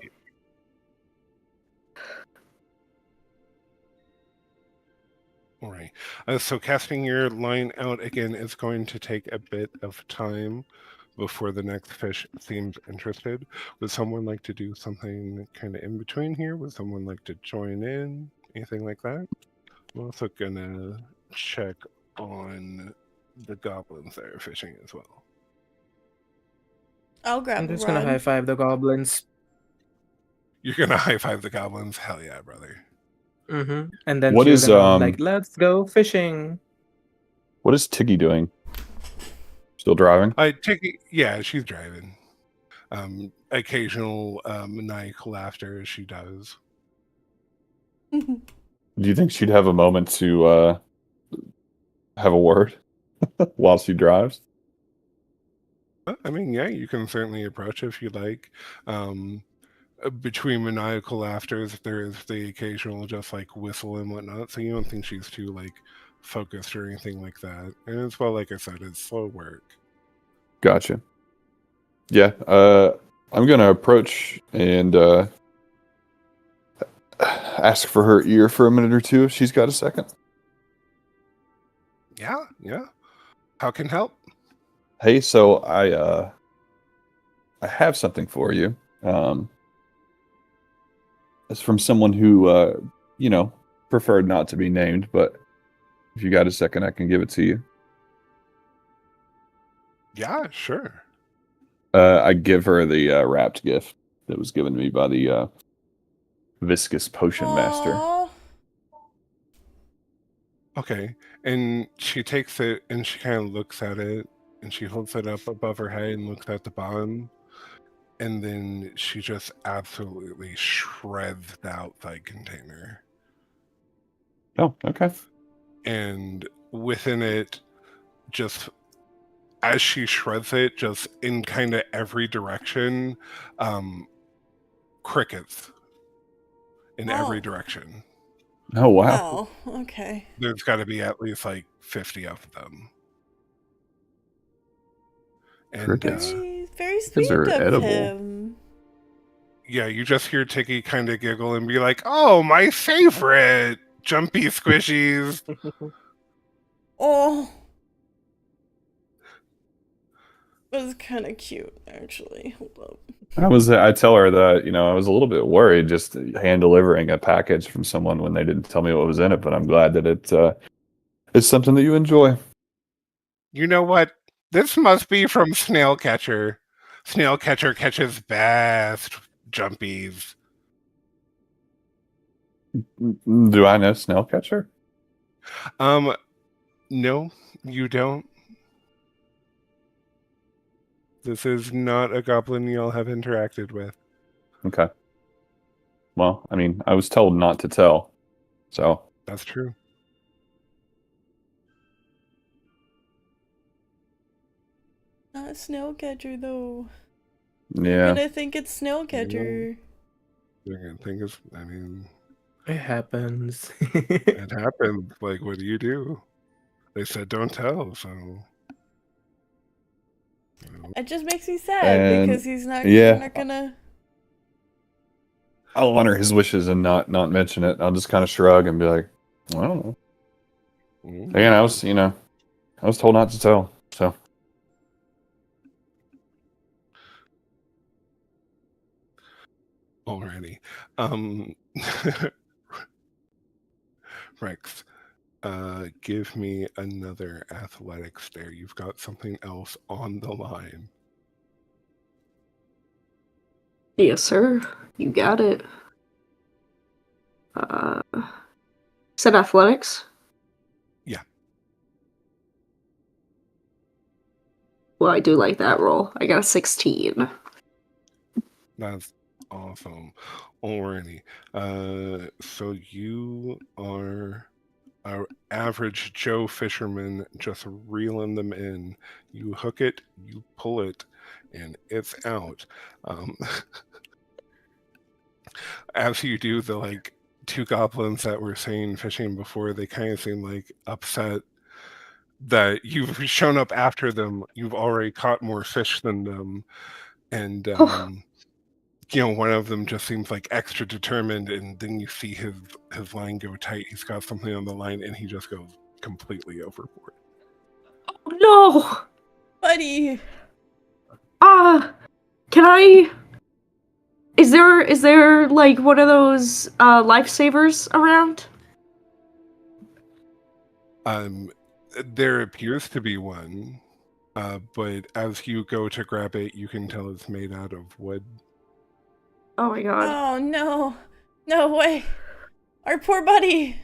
All right. So casting your line out again is going to take a bit of time before the next fish seems interested. Would someone like to do something kind of in between here? Would someone like to join in? Anything like that? I'm also gonna check on the goblins that are fishing as well. I'll grab I'm a just gonna rod. high five the goblins. You're gonna high five the goblins? Hell yeah, brother. And then What cheer is, them on, like, let's go fishing. What is Tiggy doing? Still driving? Yeah, she's driving. Occasional maniacal laughter as she does. Do you think she'd have a moment to have a word while she drives? I mean, yeah, you can certainly approach if you like. Between maniacal laughters, there is the occasional just like whistle and whatnot, so you don't think she's too like focused or anything like that. And as well, like I said, it's slow work. Gotcha. Yeah, I'm gonna approach and ask for her ear for a minute or two if she's got a second. Yeah. How can help? Hey, so I have something for you. It's from someone who preferred not to be named, but if you got a second, I can give it to you. Yeah, sure. I give her the wrapped gift that was given to me by the viscous potion master. Aw. Okay. And she takes it and she kind of looks at it and she holds it up above her head and looks at the bottom. And then she just absolutely shreds the outside container. Oh, okay. And within it, just as she shreds it, just in kind of every direction, crickets in every direction. Oh, wow. Oh, okay. There's got to be at least like 50 of them. And Crickets. Very sweet are of edible. him. yeah, you just hear Tiggy kind of giggle and be like, "Oh, my favorite jumpy squishies." Oh. It was kind of cute, actually. Hold up. I tell her that, I was a little bit worried just hand delivering a package from someone when they didn't tell me what was in it, but I'm glad that it's something that you enjoy. You know what? This must be from Snail Catcher. Snail Catcher catches best jumpies. Do I know Snailcatcher? No, you don't. This is not a goblin y'all have interacted with. Okay. Well, I mean, I was told not to tell, so. That's true. Not a snail catcher, though. Yeah. You're gonna think it's snail catcher. They're gonna think it's, I mean, It happens. it happened. Like, what do? They said don't tell, so. It just makes me sad And- because he's not gonna. I'll honor his wishes and not mention it. I'll just kind of shrug and be like, I don't know. Again, I was told not to tell, so. Alrighty. Rex, give me another athletics there. You've got something else on the line. Yes, sir. You got it. Said athletics? Yeah. Well, I do like that roll. I got a 16. That's awesome. Alrighty. So you are our average Joe fisherman, just reeling them in. You hook it, you pull it, and it's out. As you do, the like two goblins that were saying fishing before, they kind of seem like upset. that you've shown up after them. You've already caught more fish than them, and one of them just seems like extra determined, and then you see his line go tight. He's got something on the line, and he just goes completely overboard. No! Buddy! Can I... Is there like one of those lifesavers around? There appears to be one, but as you go to grab it, you can tell it's made out of wood. Oh my god. Oh no. No way. Our poor buddy.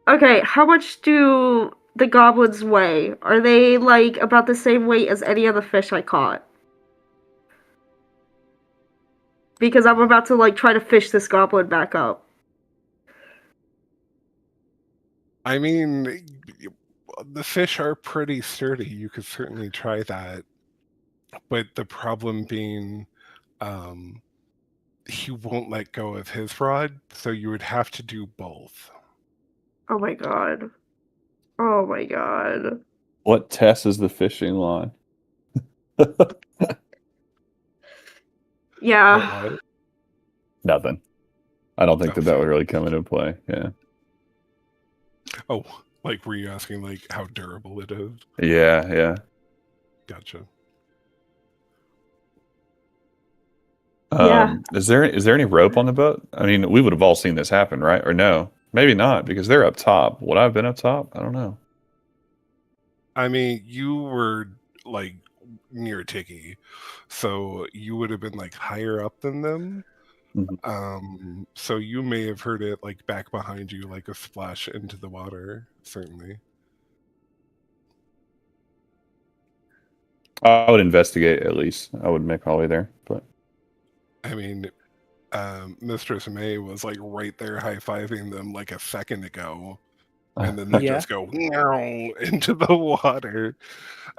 Okay, how much do the goblins weigh? Are they like about the same weight as any of the fish I caught? Because I'm about to like try to fish this goblin back up. I mean, the fish are pretty sturdy. You could certainly try that. But the problem being, he won't let go of his rod, so you would have to do both. Oh my god. Oh my god. What Tess is the fishing line? Yeah. What? Nothing. I don't think Oh, that would really come into play. Yeah. Oh, like were you asking like how durable it is? Yeah, yeah. Gotcha. Yeah. Is there any rope on the boat? I mean, we would have all seen this happen, right? Or no? Maybe not, because they're up top. Would I have been up top? I don't know. I mean, you were like near Tiggy, so you would have been like higher up than them. So you may have heard it like back behind you, like a splash into the water. Certainly. I would investigate at least. I would make my way there, but I mean, Mistress May was like right there high-fiving them like a second ago, and then they Yeah. just go "Meow" into the water.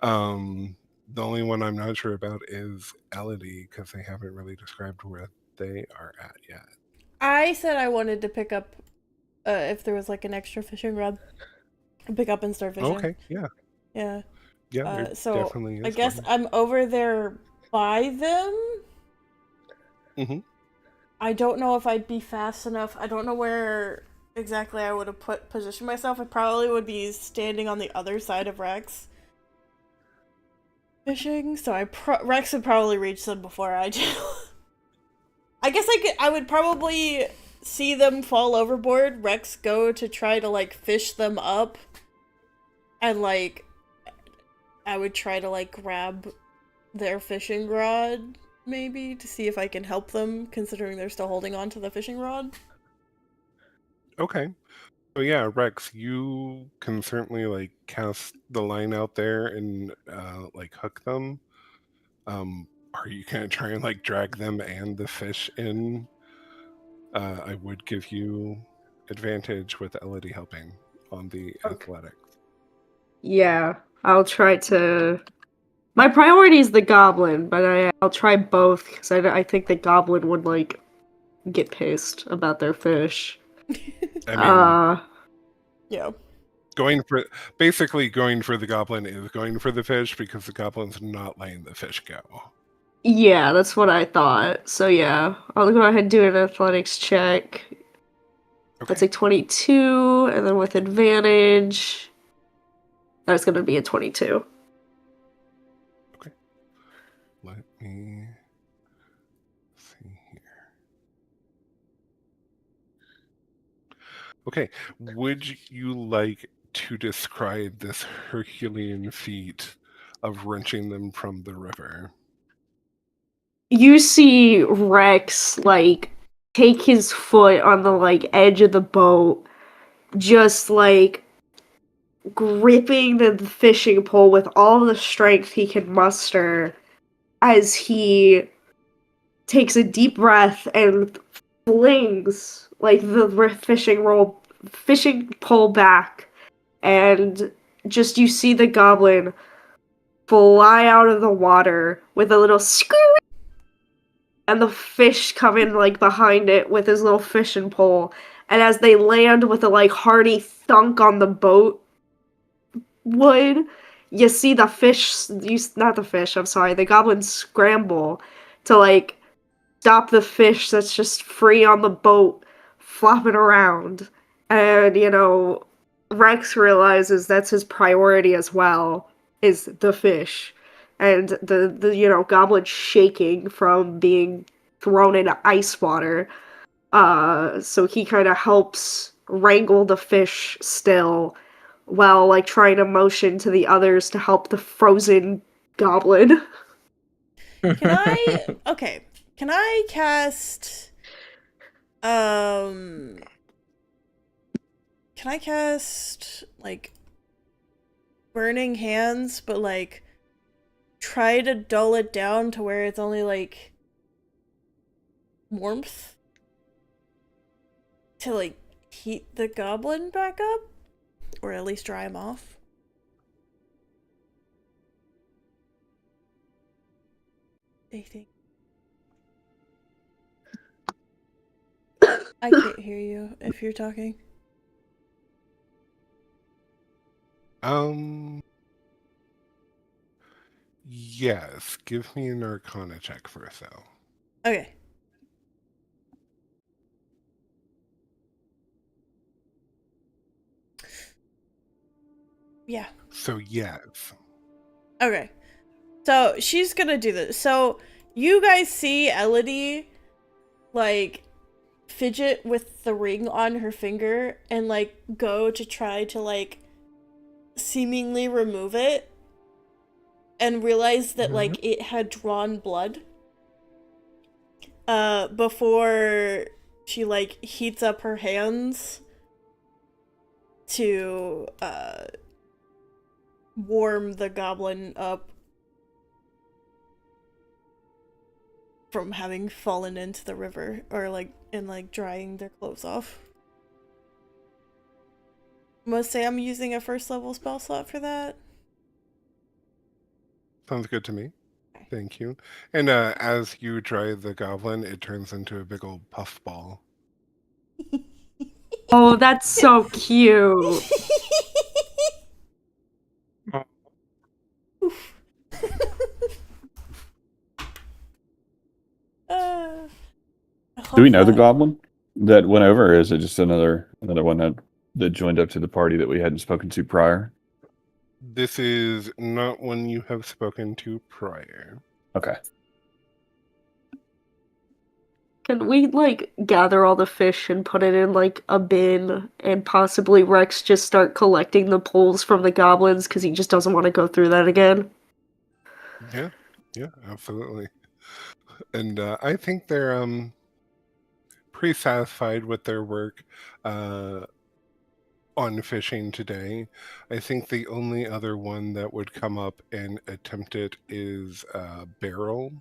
The only one I'm not sure about is Elodie, because they haven't really described where they are at yet. I said I wanted to pick up if there was like an extra fishing rod. Pick up and start fishing. Okay, yeah. Yeah. Yeah, So definitely is I guess one. I'm over there by them. Mhm. I don't know if I'd be fast enough. I don't know where exactly I would have positioned myself. I probably would be standing on the other side of Rex fishing. So Rex would probably reach them before I do. I guess I would probably see them fall overboard. Rex go to try to like fish them up, and like I would try to like grab their fishing rod, maybe, to see if I can help them, considering they're still holding on to the fishing rod. Okay. So yeah, Rex, you can certainly like cast the line out there and like hook them. Are you gonna try and like drag them and the fish in? I would give you advantage with Elodie helping on the athletics. Yeah. I'll try to... My priority is the goblin, but I'll try both, because I think the goblin would, like, get pissed about their fish. I mean, Yeah. going for the goblin is going for the fish, because the goblin's not letting the fish go. Yeah, that's what I thought. So yeah, I'll go ahead and do an athletics check. Okay. That's a 22, and then with advantage, that's going to be a 22. Let me see here. Okay, would you like to describe this Herculean feat of wrenching them from the river? You see Rex, like, take his foot on the, like, edge of the boat, just, like, gripping the fishing pole with all the strength he can muster as he takes a deep breath and flings, like, the fishing pole back, and just you see the goblin fly out of the water with a little scoot, and the fish come in like behind it with his little fishing pole, and as they land with a like hearty thunk on the boat, wood, you see the fish, not the fish, I'm sorry, the goblins scramble to, like, stop the fish that's just free on the boat, flopping around. And, you know, Rex realizes that's his priority as well, is the fish. And the you know, goblin shaking from being thrown into ice water. So he kind of helps wrangle the fish still, while, like, trying to motion to the others to help the frozen goblin. Can I... Okay. Can I cast... Can I cast, like, Burning Hands, but, like, try to dull it down to where it's only, like, warmth? To, like, heat the goblin back up? Or at least dry him off? I think. I can't hear you if you're talking. Yes. Give me an Arcana check first, though. Okay. Yeah. So yes. Okay. So she's gonna do this. So you guys see Elodie, like, fidget with the ring on her finger and, like, go to try to, like, seemingly remove it and realize that, like, it had drawn blood. Before she, like, heats up her hands to, warm the goblin up from having fallen into the river, or, like, and, like, drying their clothes off. Must say I'm using a first level spell slot for that. Sounds good to me. Okay. Thank you. And as you dry the goblin, it turns into a big old puff ball. Oh, that's so cute. Do we know the goblin that went over, or is it just another one that joined up to the party that we hadn't spoken to prior? This is not one you have spoken to prior. Okay. Can we, like, gather all the fish and put it in, like, a bin, and possibly Rex just start collecting the pulls from the goblins because he just doesn't want to go through that again? Yeah, absolutely. And I think they're pretty satisfied with their work on fishing today. I think the only other one that would come up and attempt it is Barrel.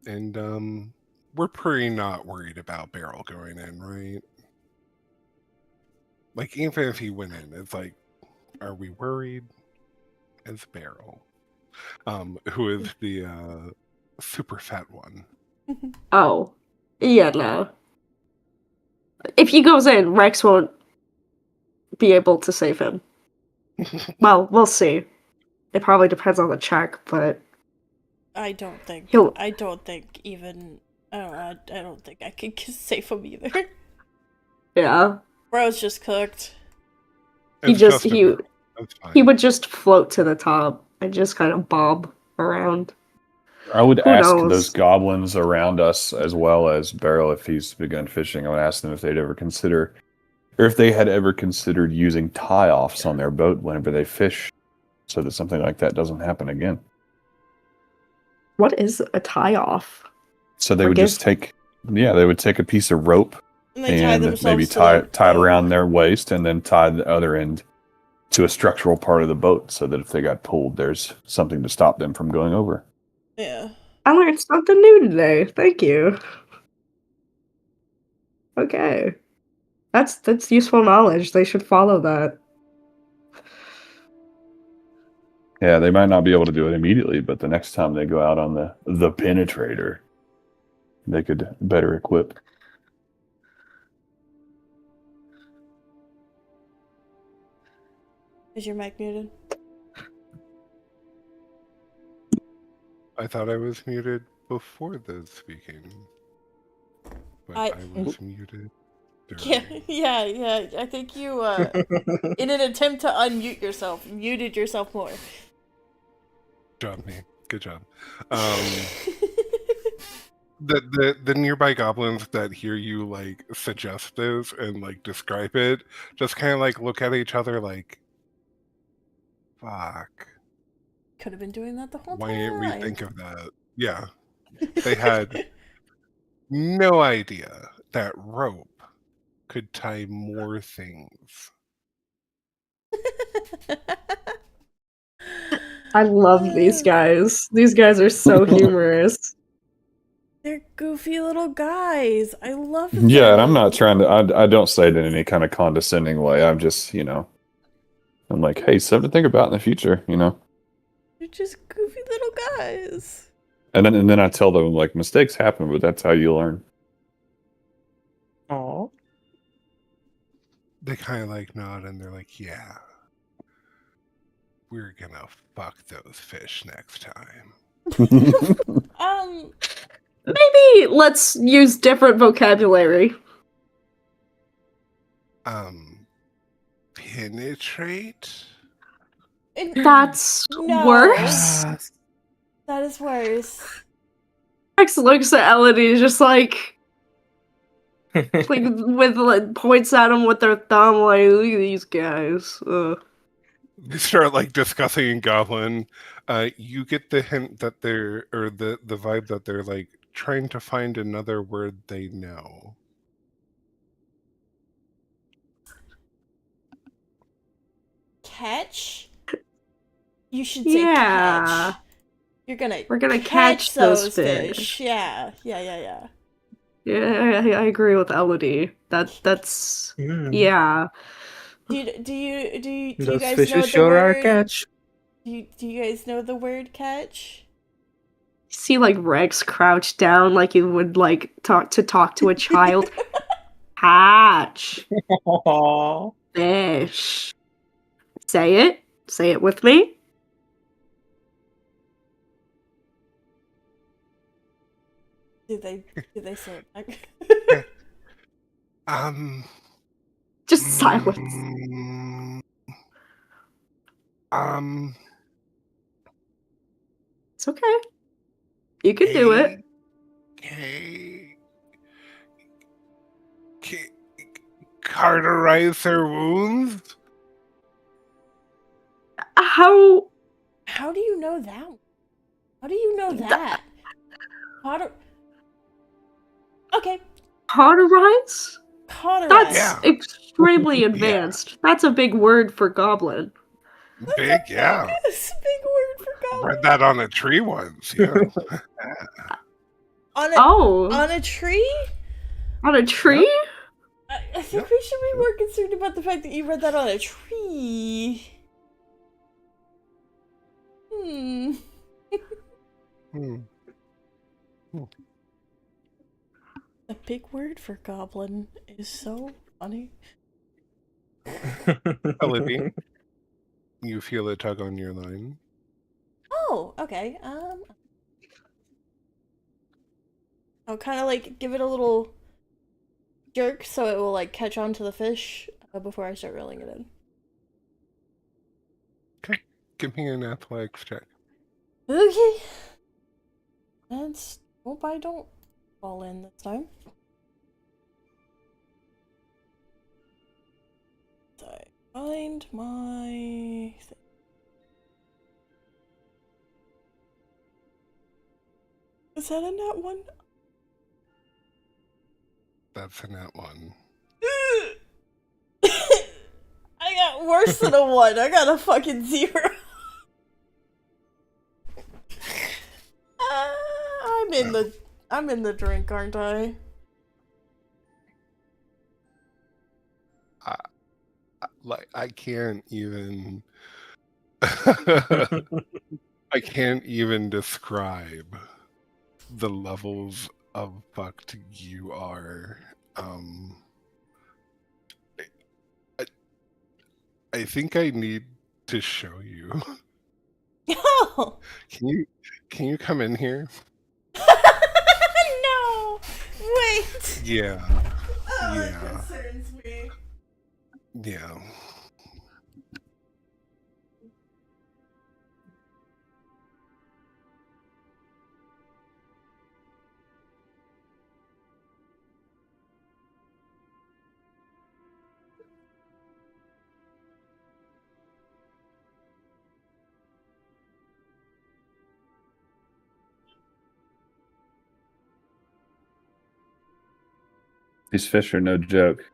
And we're pretty not worried about Barrel going in, right? Like, even if he went in, it's like, are we worried? As Barrel, who is the super fat one. Oh. Yeah, no. If he goes in, Rex won't be able to save him. Well, we'll see. It probably depends on the check, but I don't think He'll- even I don't think I could save him either. yeah. Bro's just cooked. He It's just- a he- barrel. That's fine. He would just float to the top and just kind of bob around. I would Who ask knows? those goblins around us, as well as Beryl, if he's begun fishing. I would ask them if they'd ever consider, or if they had ever considered using tie-offs on their boat whenever they fish, so that something like that doesn't happen again. What is a tie-off? So they would just take a piece of rope And they tie and themselves maybe to tie the it boat. around their waist, and then tie the other end to a structural part of the boat, so that if they got pulled, there's something to stop them from going over. Yeah. I learned something new today. Thank you. Okay. That's useful knowledge. They should follow that. Yeah, they might not be able to do it immediately, but the next time they go out on the penetrator, they could better equip. Is your mic muted? I thought I was muted before the speaking. But I was muted during. Yeah. I think you, in an attempt to unmute yourself, muted yourself more. Job, me. Good job. The nearby goblins that hear you like suggest this and like describe it just kind of like look at each other like, fuck. Could have been doing that the whole time. Why didn't we think of that? Yeah. They had no idea that rope could tie more things. I love these guys. These guys are so humorous. They're goofy little guys. I love them. Yeah, and I'm not trying to. I don't say it in any kind of condescending way. I'm just, I'm like, hey, something to think about in the future, They're just goofy little guys. And then I tell them like mistakes happen, but that's how you learn. Aw. They kind of like nod and they're like, yeah, we're gonna fuck those fish next time. Maybe let's use different vocabulary. Penetrate? That's worse. That is worse. Rex looks at Elodie just like points at him with their thumb like, look at these guys. They start like discussing in Goblin. You get the hint that they're, or the vibe that they're like trying to find another word they know. Catch? You should say Yeah. catch. We're gonna catch those fish. fish. Yeah. Yeah, I agree with Elodie. That's yeah. Do you Those guys fishes know the sure are word? catch. Do you guys know the word catch? See like Rex crouched down like you would like talk to a child. Catch. Aw. Fish. Say it. Say it with me. Do they say it back? Just silence. It's okay. You can do it. Cauterize their wounds? How do you know that? How do you know that? Okay. Cauterize? Cauterize. That's extremely advanced. Yeah. That's a big word for goblin. Big, yeah. It's a big word for goblin. Read that on a tree once, yeah. On a tree? On a tree? Yep. I think we should be more concerned about the fact that you read that on a tree. A big word for goblin is so funny. Olivia, you feel a tug on your line. Oh, okay. I'll kind of like give it a little jerk so it will like catch on to the fish before I start reeling it in. Okay, give me an athletics check. Okay. Let's hope I don't fall in this time. So I find my thing. Is that a nat one? That's a nat one. I got worse than a 1. I got a fucking 0. I'm in the drink, aren't I? I can't even I can't even describe the levels of fucked you are. I think I need to show you. Oh! Can you come in here? No! Wait! Yeah. Oh, Yeah. that concerns me. Yeah. These fish are no joke.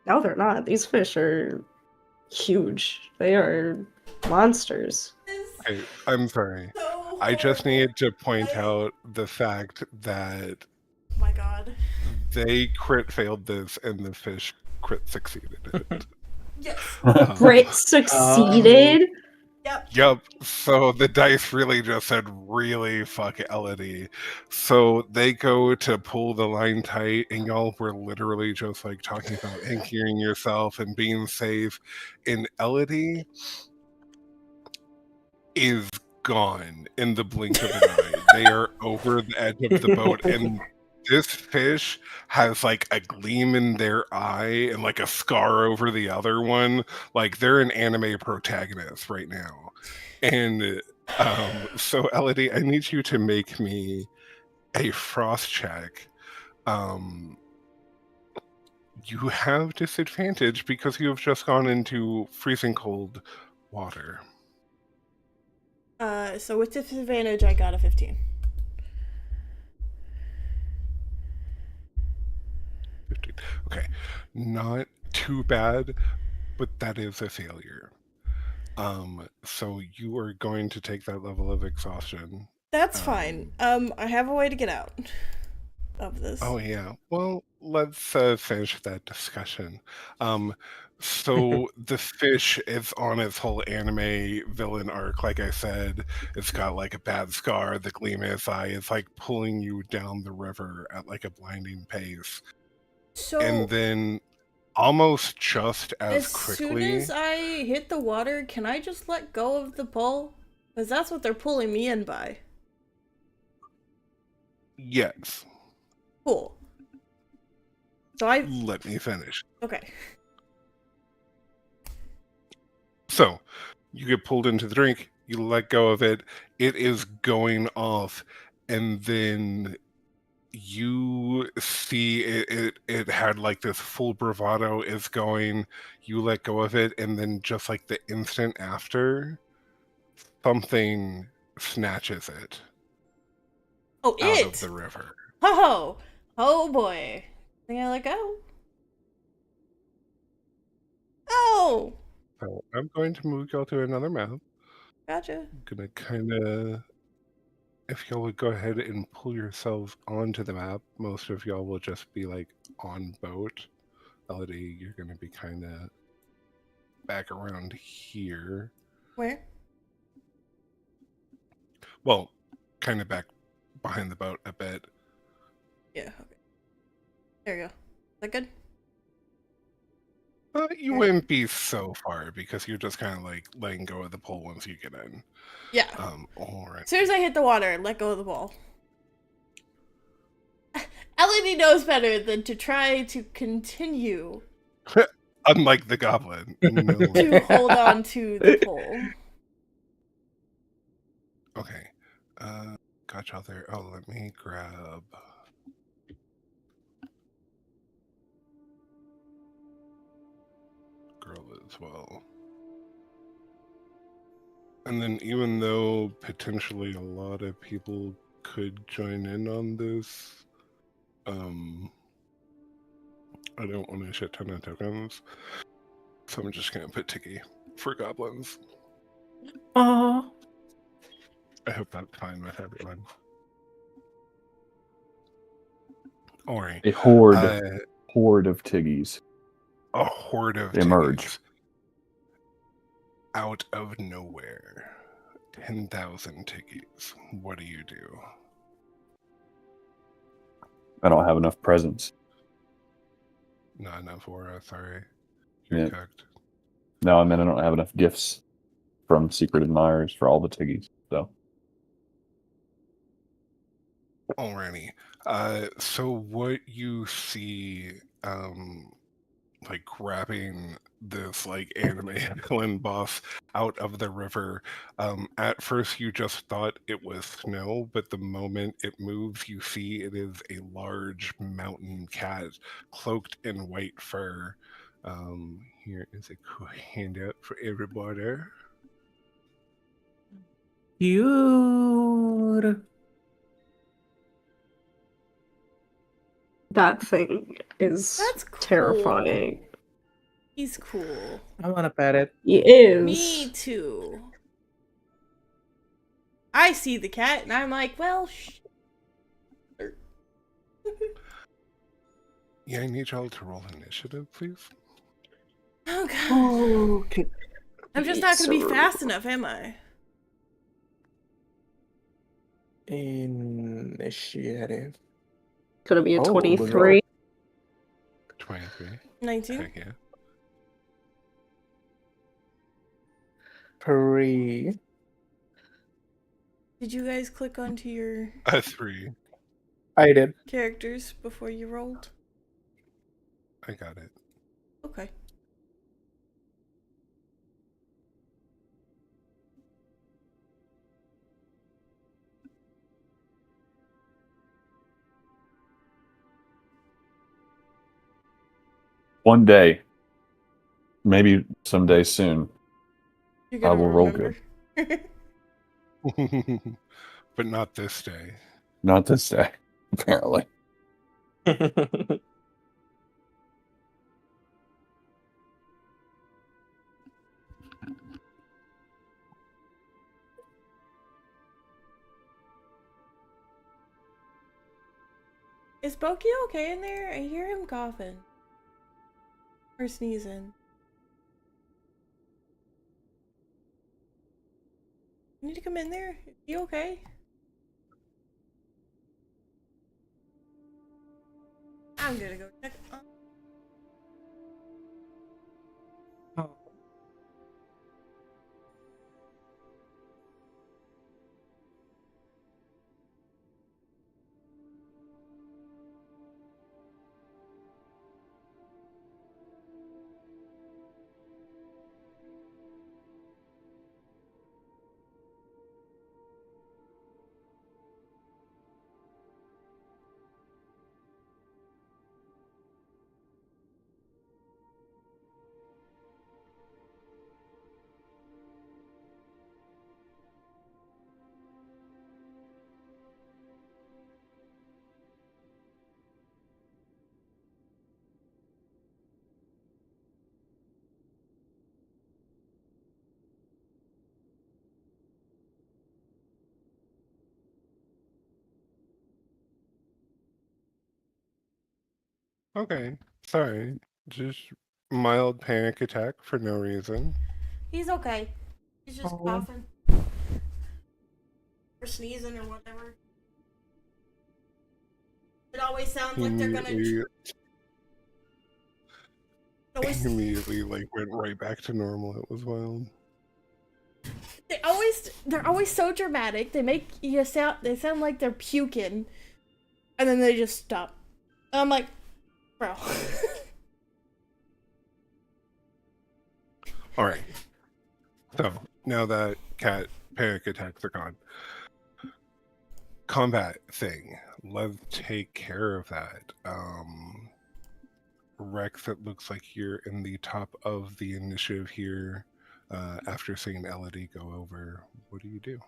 No, they're not. These fish are huge. They are monsters. Okay, I'm sorry. So I just horrible. needed to point out the fact that Oh my god. they crit failed this and the fish crit succeeded it. Yes. Brit succeeded. Yep. Yep. So the dice really just said, really fuck Elodie. So they go to pull the line tight, and y'all were literally just like talking about anchoring yourself and being safe. And Elodie is gone in the blink of an eye. They are over the edge of the boat, and this fish has like a gleam in their eye and like a scar over the other one. Like they're an anime protagonist right now. And so Elodie, I need you to make me a frost check. You have disadvantage because you have just gone into freezing cold water. So with disadvantage, I got a 15. 15. Okay, not too bad, but that is a failure. So you are going to take that level of exhaustion. That's fine. I have a way to get out of this. Oh yeah. Well, let's finish that discussion. So the fish is on its whole anime villain arc. Like I said, it's got like a bad scar. The gleam in its eye is like pulling you down the river at like a blinding pace. So And then almost just as soon quickly. as I hit the water, can I just let go of the pull? Because that's what they're pulling me in by. Yes. Cool. So I... Let me finish. Okay. So, you get pulled into the drink, you let go of it, it is going off, and then you see it had like this full bravado is going, you let go of it, and then just like the instant after, something snatches it Oh, out it! of the river. Oh! Oh boy. Think I let go? Oh! So I'm going to move y'all to another map. Gotcha. I'm gonna kind of, if y'all would go ahead and pull yourselves onto the map, most of y'all will just be like on boat. Elodie, you're gonna be kind of back around here. Where? Well, kind of back behind the boat a bit. Yeah, okay. There you go. Is that good? You wouldn't be so far because you're just kind of like letting go of the pole once you get in. Yeah. All right. As soon as I hit the water, let go of the ball. LED knows better than to try to continue Unlike the goblin. No. to hold on to the pole. Okay. Got y'all there. Oh, let me grab. Girl as well. And then even though potentially a lot of people could join in on this, I don't want a shit ton of tokens. So I'm just gonna put Tiki for goblins. Aww. I hope that's fine with everyone. Alright. A horde of Tiggies. A horde of Emerge. Tiggies. Out of nowhere. 10,000 Tiggies. What do you do? I don't have enough presents. Not enough aura, sorry. Yeah. Cooked. No, I mean I don't have enough gifts from Secret Admirers for all the Tiggies. So Alrighty. So what you see, like grabbing this like anime villain boss out of the river. At first you just thought it was snow, but the moment it moves, you see it is a large mountain cat cloaked in white fur. Here is a cool handout for everybody. Cute. That thing is That's cool. terrifying. He's cool. I want to pet it. He is. Me too. I see the cat and I'm like, well, Yeah, I need y'all to roll initiative, please. oh god. Oh, okay. I'm just not gonna be So- fast enough, am I? Initiative. Gonna be a Oh, good 23. 23. 19? Heck yeah. 3. Did you guys click onto your A 3. I did. characters before you rolled? I got it. Okay. One day, maybe someday soon, You're I gonna will roll remember. But not this day. not this day, apparently. Is Boki okay in there? I hear him coughing. Or sneezing. You need to come in there? Is he okay? I'm gonna go check. Okay. Sorry. Just mild panic attack for no reason. He's okay. He's just Oh. coughing. Or sneezing or whatever. It always sounds like they're gonna. Immediately, It always, immediately like went right back to normal. It was wild. they're always so dramatic. They make you sound. They sound like they're puking, and then they just stop. And I'm like, bro. All right. So now that cat panic attacks are gone, combat thing. Let's take care of that. Rex, it looks like you're in the top of the initiative here. After seeing Elodie go over, what do you do?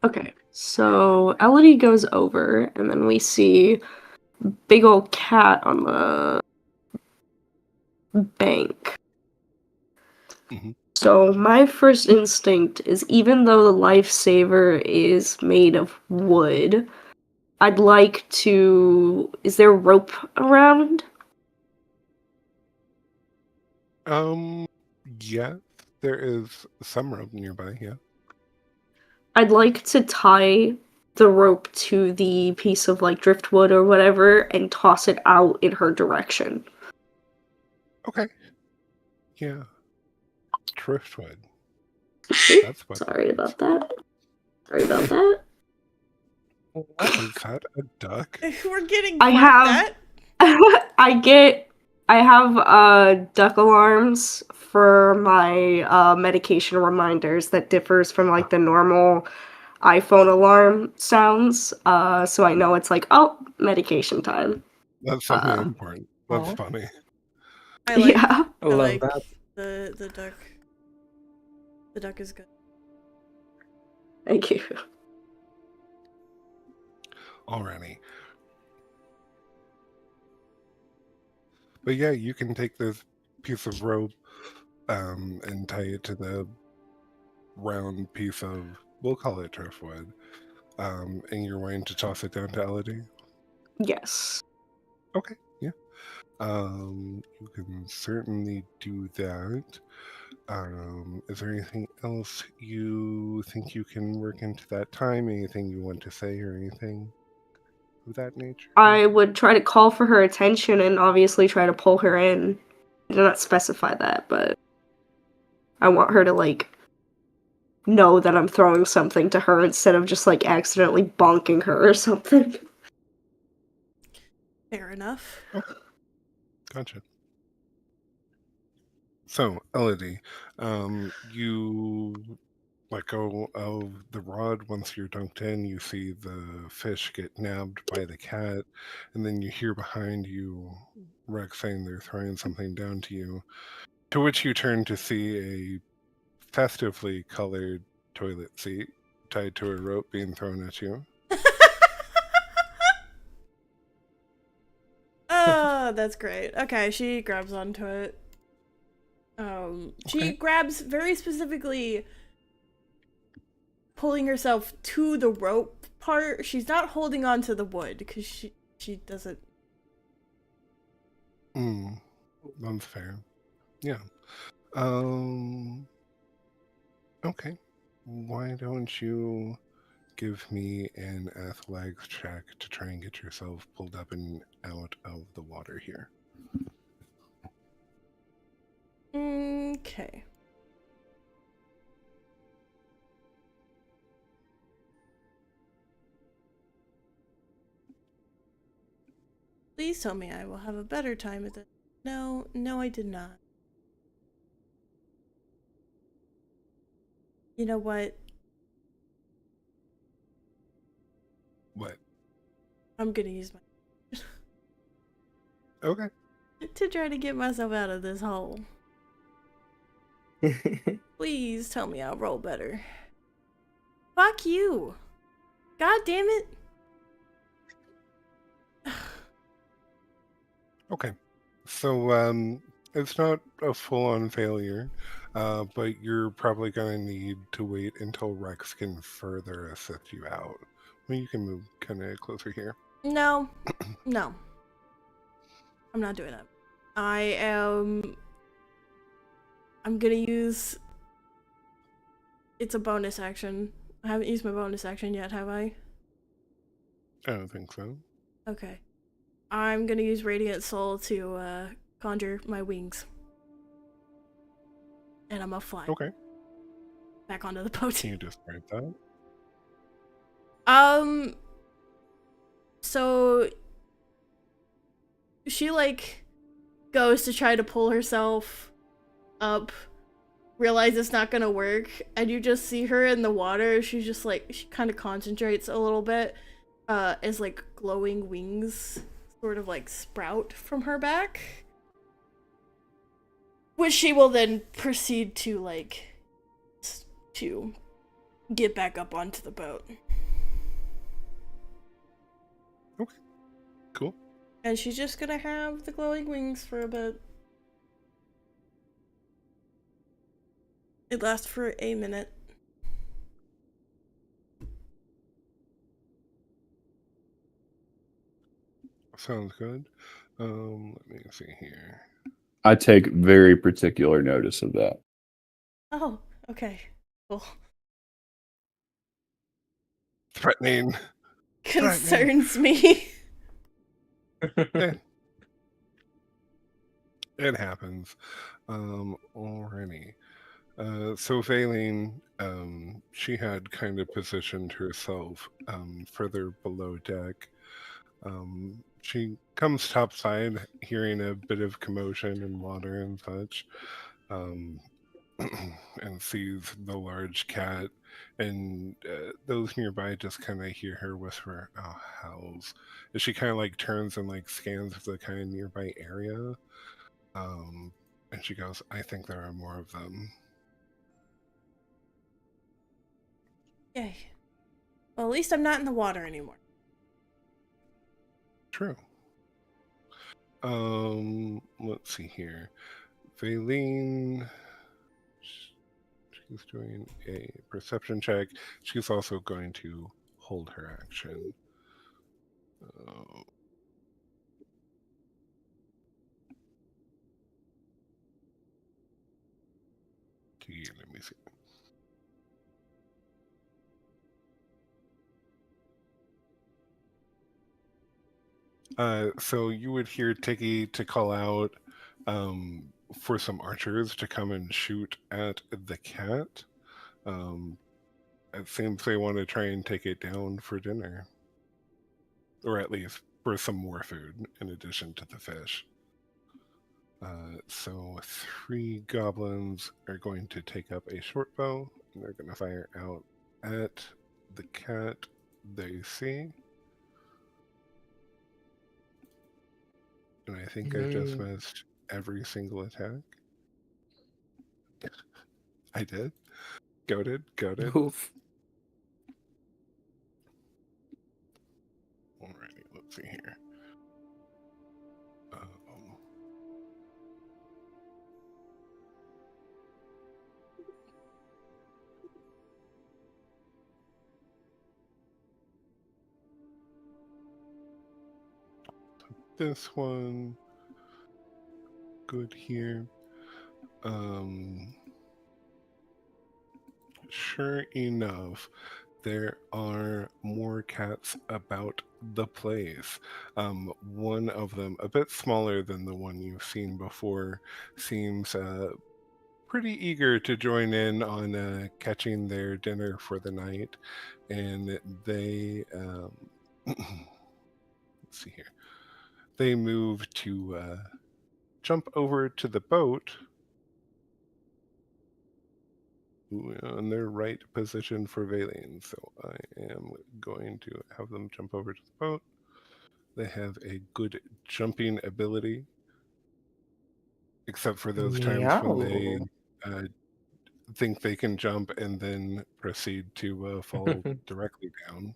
Okay, so Elodie goes over, and then we see big old cat on the bank. Mhm. So my first instinct is, even though the lifesaver is made of wood, I'd like to... Is there rope around? Yeah, there is some rope nearby, yeah. I'd like to tie the rope to the piece of like driftwood or whatever and toss it out in her direction. Okay. Yeah. Driftwood. That's what. Sorry about that. Sorry about that. Is that a duck? We're getting I have I have duck alarms for my medication reminders that differs from like the normal iPhone alarm sounds. So I know it's like, oh, medication time. That's something important. That's funny. I like, Yeah. I I love like that. the duck. The duck is good. Thank you. Alrighty. But yeah, you can take this piece of rope and tie it to the round piece of, we'll call it driftwood. And you're going to toss it down to Elodie? Yes. Okay, yeah. You can certainly do that. Is there anything else you think you can work into that time? Anything you want to say or anything of that nature? I would try to call for her attention and obviously try to pull her in. I did not specify that, but I want her to like know that I'm throwing something to her instead of just like accidentally bonking her or something. Fair enough. Okay. Gotcha. So, Elodie, you let go of the rod. Once you're dunked in, you see the fish get nabbed by the cat, and then you hear behind you Rex saying they're throwing something down to you, to which you turn to see a festively colored toilet seat tied to a rope being thrown at you. Oh, that's great. Okay, she grabs onto it. She Okay. grabs very specifically, pulling herself to the rope part. She's not holding on to the wood because she doesn't. That's fair. Yeah. Okay. Why don't you give me an athletics check to try and get yourself pulled up and out of the water here? Okay. Please tell me I will have a better time at this. No, I did not. You know what? What? I'm gonna use my Okay. to try to get myself out of this hole. Please tell me I'll roll better. Fuck you. God damn it. Okay. So, it's not a full-on failure, but you're probably going to need to wait until Rex can further assist you out. Well, you can move kind of closer here. No. No. I'm not doing that. I'm gonna use... It's a bonus action. I haven't used my bonus action yet, have I? I don't think so. Okay. I'm gonna use Radiant Soul to conjure my wings. And I'm gonna fly Okay. back onto the boat. Can you describe that? So she like goes to try to pull herself up, realizes it's not gonna work, and you just see her in the water. She's just like, she kind of concentrates a little bit, as like glowing wings sort of like sprout from her back, which she will then proceed to like to get back up onto the boat. Okay. Cool. And she's just gonna have the glowing wings for a bit. It lasts for a minute. Sounds good. Let me see here. I take very particular notice of that. Oh, okay. Cool. Threatening. concerns me. Eh, it happens. Already. So Valine, she had kind of positioned herself further below deck. She comes topside, hearing a bit of commotion and water and such, and sees the large cat, and those nearby just kind of hear her whisper, "Oh, howls!" As she kind of like turns and like scans the kind of nearby area, and she goes, "I think there are more of them." Yay. Well, at least I'm not in the water anymore. True. Let's see here. Valine, she's doing a perception check. She's also going to hold her action. Okay, let me see. So you would hear Tiggy to call out for some archers to come and shoot at the cat. It seems they want to try and take it down for dinner. Or at least for some more food in addition to the fish. So 3 goblins are going to take up a short bow, and they're going to fire out at the cat they see. And I think I just missed every single attack. I did. Goated. Oof. Alrighty, let's see here. This one, good here. Sure enough, there are more cats about the place. One of them, a bit smaller than the one you've seen before, seems pretty eager to join in on catching their dinner for the night. And they, let's see here, they move to jump over to the boat in their right position for Valine. So I am going to have them jump over to the boat. They have a good jumping ability, except for those times when they think they can jump and then proceed to fall directly down.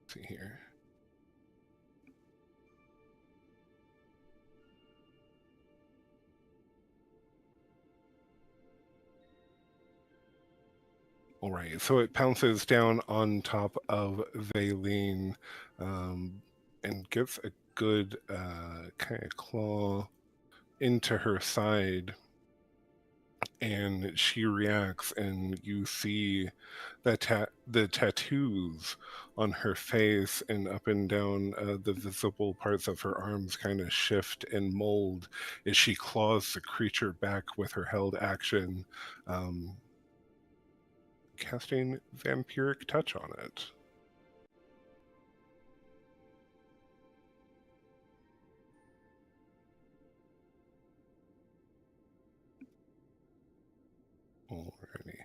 Let's see here. All right, so it pounces down on top of Valine and gets a good kind of claw into her side, and she reacts, and you see the tattoos on her face and up and down the visible parts of her arms kind of shift and mold as she claws the creature back with her held action, casting Vampiric Touch on it. Alrighty.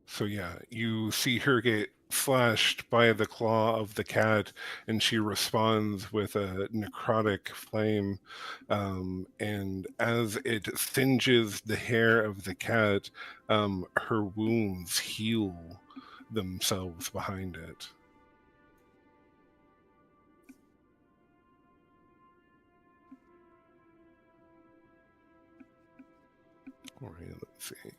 So yeah, you see her get slashed by the claw of the cat, and she responds with a necrotic flame. And as it singes the hair of the cat, her wounds heal themselves behind it. All right, let's see.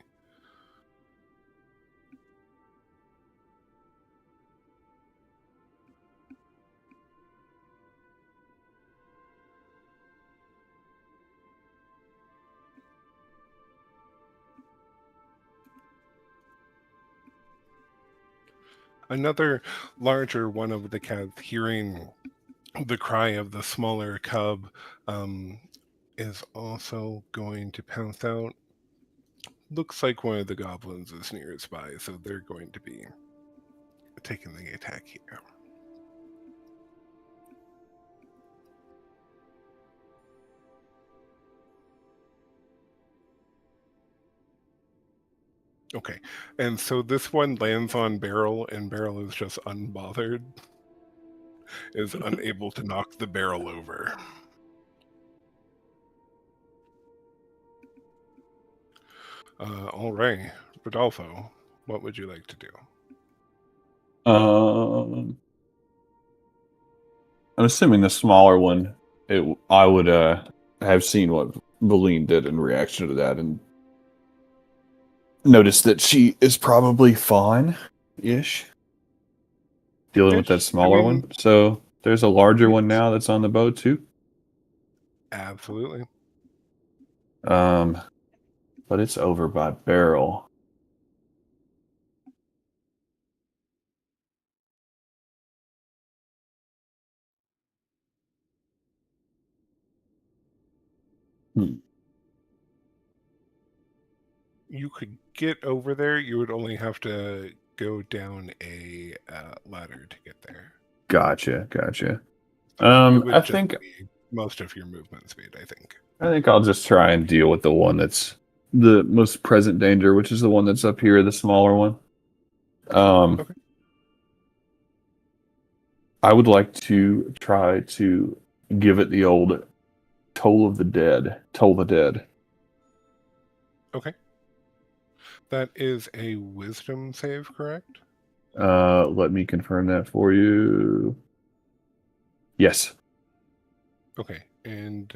Another larger one of the cats, hearing the cry of the smaller cub, is also going to pounce out. Looks like one of the goblins is nearby, so they're going to be taking the attack here. Okay, and so this one lands on Barrel, and Barrel is just unbothered, is unable to knock the barrel over. All right, Rodolfo, what would you like to do? I'm assuming the smaller one. I would have seen what Valine did in reaction to that, and notice that she is probably fine-ish dealing with that smaller one. So there's a larger one now that's on the boat too. Absolutely. But it's over by Barrel. You could get over there. You would only have to go down a ladder to get there. Gotcha. It would I just think be most of your movement speed, I think. I'll just try and deal with the one that's the most present danger, which is the one that's up here, the smaller one. Okay. I would like to try to give it the old toll the dead. Okay. That is a wisdom save, correct? Let me confirm that for you. Yes. Okay. And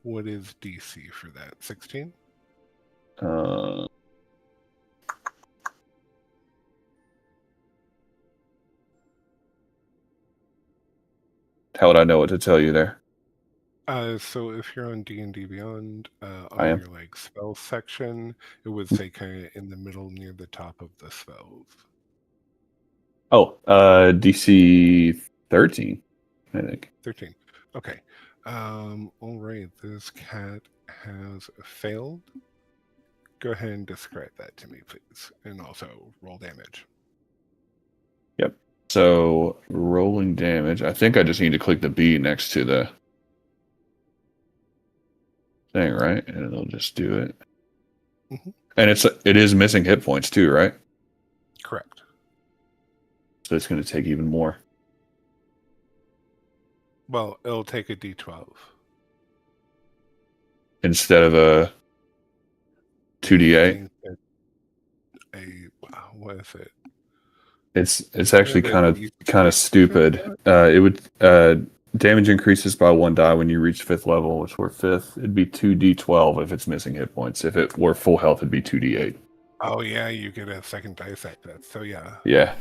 what is DC for that? 16? How would I know what to tell you there? So if you're on D&D Beyond, I am. your like spells section, it would say kind of in the middle near the top of the spells. Oh, DC 13, I think. 13. Okay. All right. This cat has failed. Go ahead and describe that to me, please, and also roll damage. Yep. So rolling damage. I think I just need to click the B next to the thing, right? And it'll just do it. Mhm. And it is missing hit points too, right? Correct. So it's going to take even more. Well, it'll take a D12 Instead of a 2d8. What is it? It's actually kind of stupid. It would damage increases by 1 die when you reach 5th level, which we're 5th. It'd be 2d12 if it's missing hit points. If it were full health, it'd be 2d8. Oh yeah, you get a second dice at that. So yeah. Yeah.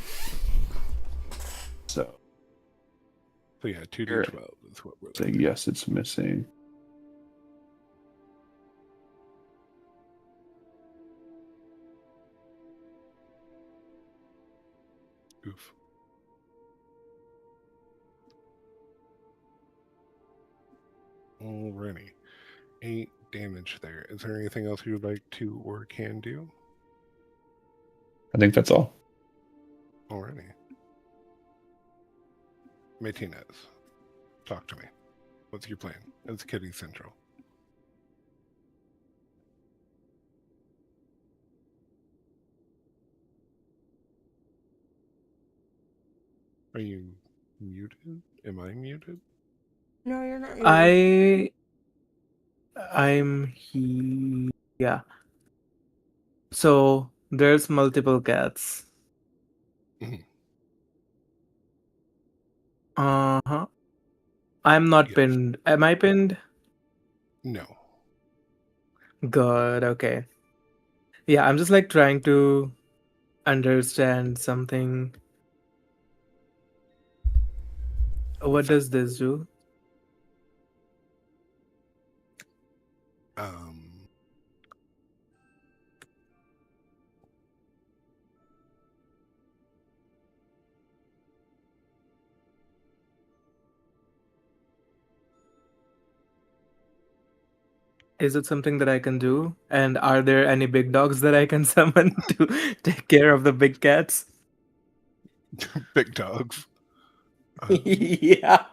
So yeah, 2d12 is what we're saying. Yes, it's missing. Oof. Alrighty. 8 damage there. Is there anything else you'd like to or can do? I think that's all. Alrighty. Martinez, talk to me. What's your plan? It's Kitty Central. Are you muted? Am I muted? No, you're not muted. I'm here. Yeah. So there's multiple cats. Mhm. Uh-huh. I'm not Yes. pinned. Am I pinned? No. Good, okay. Yeah, I'm just like trying to understand something. What does this do? Is it something that I can do? And are there any big dogs that I can summon to take care of the big cats? Big dogs. Yeah.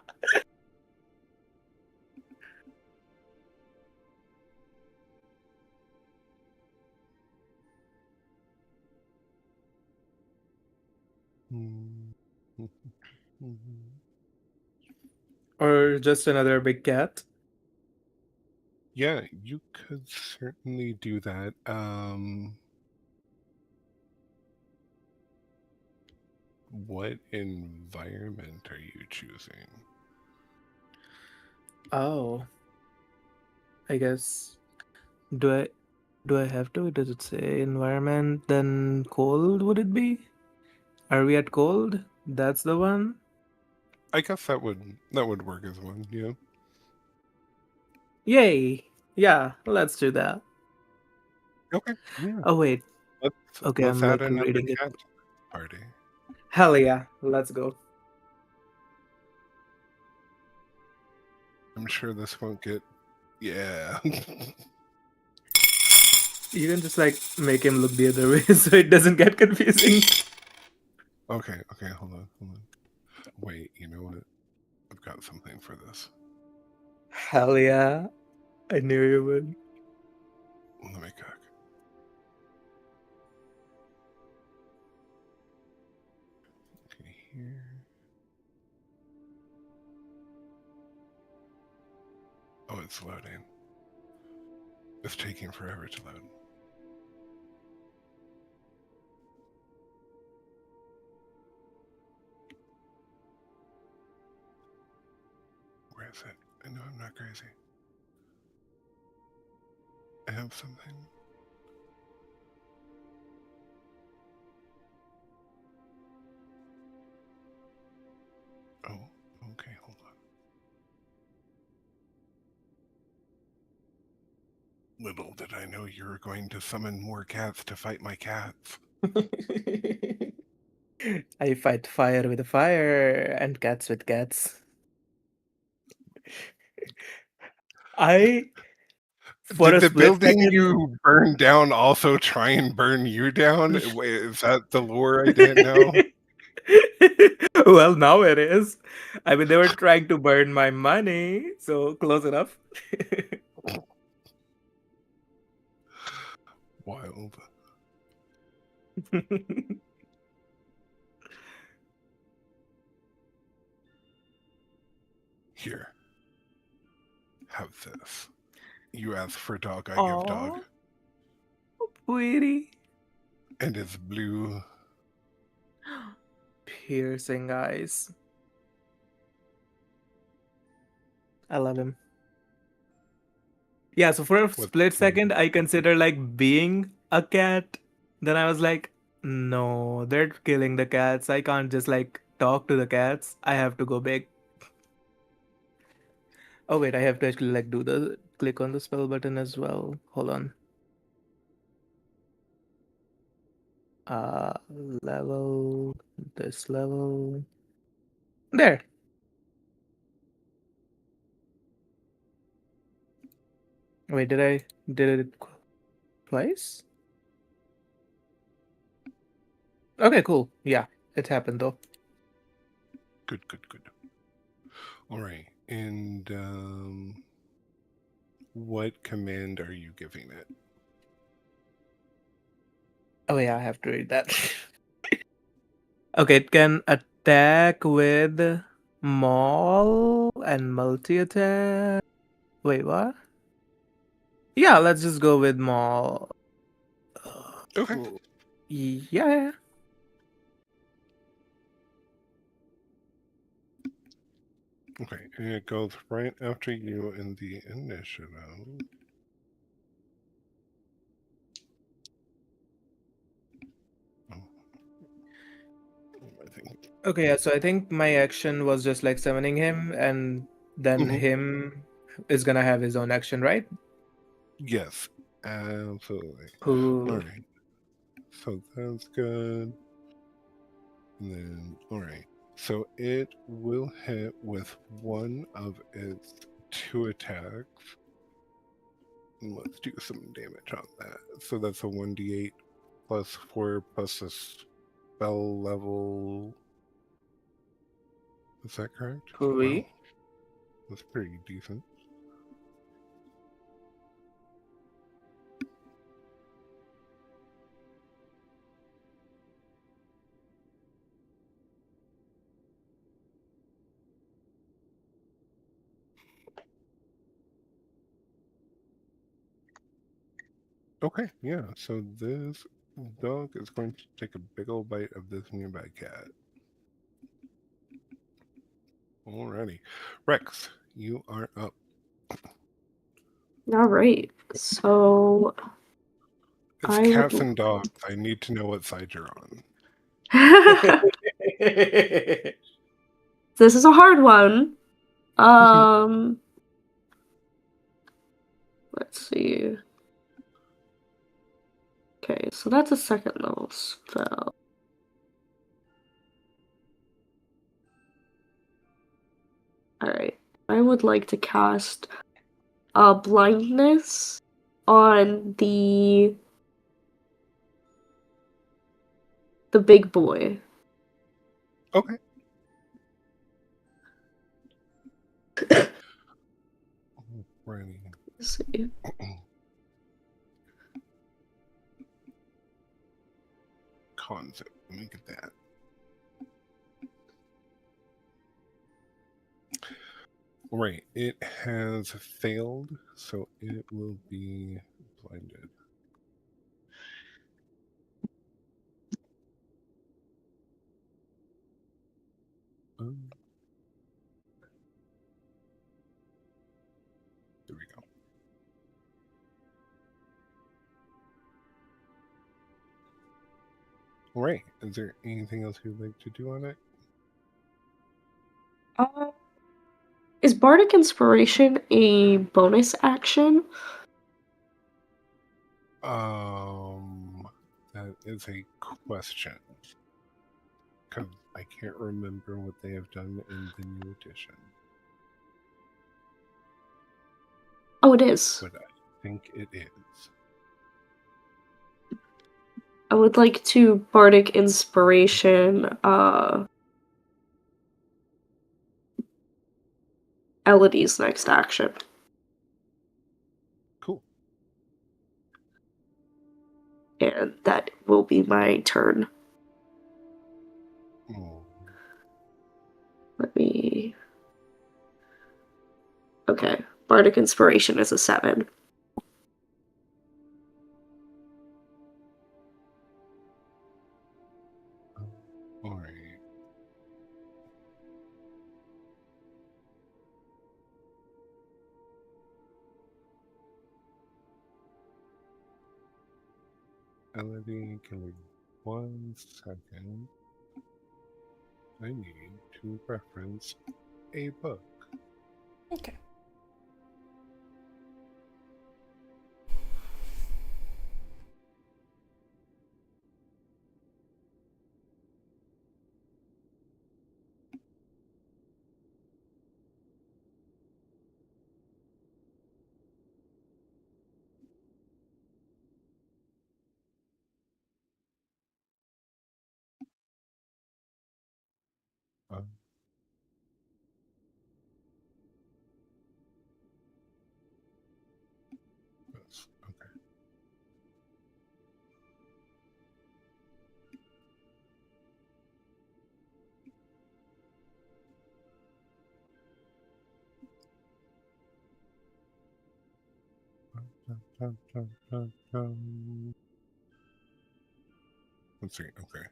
Or just another big cat? Yeah, you could certainly do that. What environment are you choosing? Oh. I guess. Do I have to? Does it say environment? Then cold would it be? Are we at cold? That's the one? I guess that would work as one, yeah. Yay! Yeah, let's do that. Okay, yeah. Oh wait. Let's Okay, let's I'm add like another reading it. cat to the party. Hell yeah, let's go. I'm sure this won't get yeah. You can just like make him look the other way so it doesn't get confusing. Okay, hold on. Wait, you know what? I've got something for this. Hell yeah. I knew you would. Let me cook. Okay, here. Oh, it's loading. It's taking forever to load. Where is it? I know I'm not crazy. I have something. Oh, okay, hold on. Little did I know you were going to summon more cats to fight my cats. I fight fire with fire and cats with cats. For Did a the split building second, you burned down also try and burn you down? Wait, is that the lore I didn't know? well, now it is. I mean, they were trying to burn my money, so close enough. Wild. Here. Have this. You ask for dog, I give dog. Aw, sweetie. And it's blue. Piercing eyes. I love him. Yeah, so for a What's split his name? second, I considered like being a cat. Then I was like, no, they're killing the cats. I can't just like talk to the cats. I have to go big. Oh wait, I have to actually like do the click on the spell button as well. Hold on. Uh level, this level. There. Wait, did it twice? Okay, cool. Yeah, it happened though. Good. All right. And what command are you giving it? Oh yeah, I have to read that. Okay, it can attack with maul and multi-attack. Wait, what? Yeah, let's just go with maul. Okay. Cool. Yeah. Okay, and it goes right after you in the initiative. Oh. I think. Okay, yeah, so I think my action was just like summoning him, and then Mhm. him is gonna have his own action, right? Yes, absolutely. Cool. All right. So that's good. And then, all right. So it will hit with one of its 2 attacks. Let's do some damage on that. So that's a 1d8 plus 4 plus a spell level. Is that correct? Hooey. Wow. That's pretty decent. Okay, yeah, so this dog is going to take a big old bite of this nearby cat. Alrighty. Rex, you are up. All right. So It's I cats would. and dogs. I need to know what side you're on. This is a hard one. Let's see. Okay, so that's a second level spell. Alright. I would like to cast blindness on the big boy. Okay. Alrighty. Let's see. Concept. Let me get that. Right. It has failed, so it will be blinded. There we go. All right. Is there anything else you'd like to do on it? Is Bardic Inspiration a bonus action? That is a question. Because I can't remember what they have done in the new edition. Oh, it is. But I think it is. I would like to Bardic Inspiration Elodie's next action. Cool. And that will be my turn. Let me... Okay. Bardic Inspiration is a 7. All right. Elodie, give me 1 second. I need to reference a book. Okay. Yes, okay. Let's see, okay.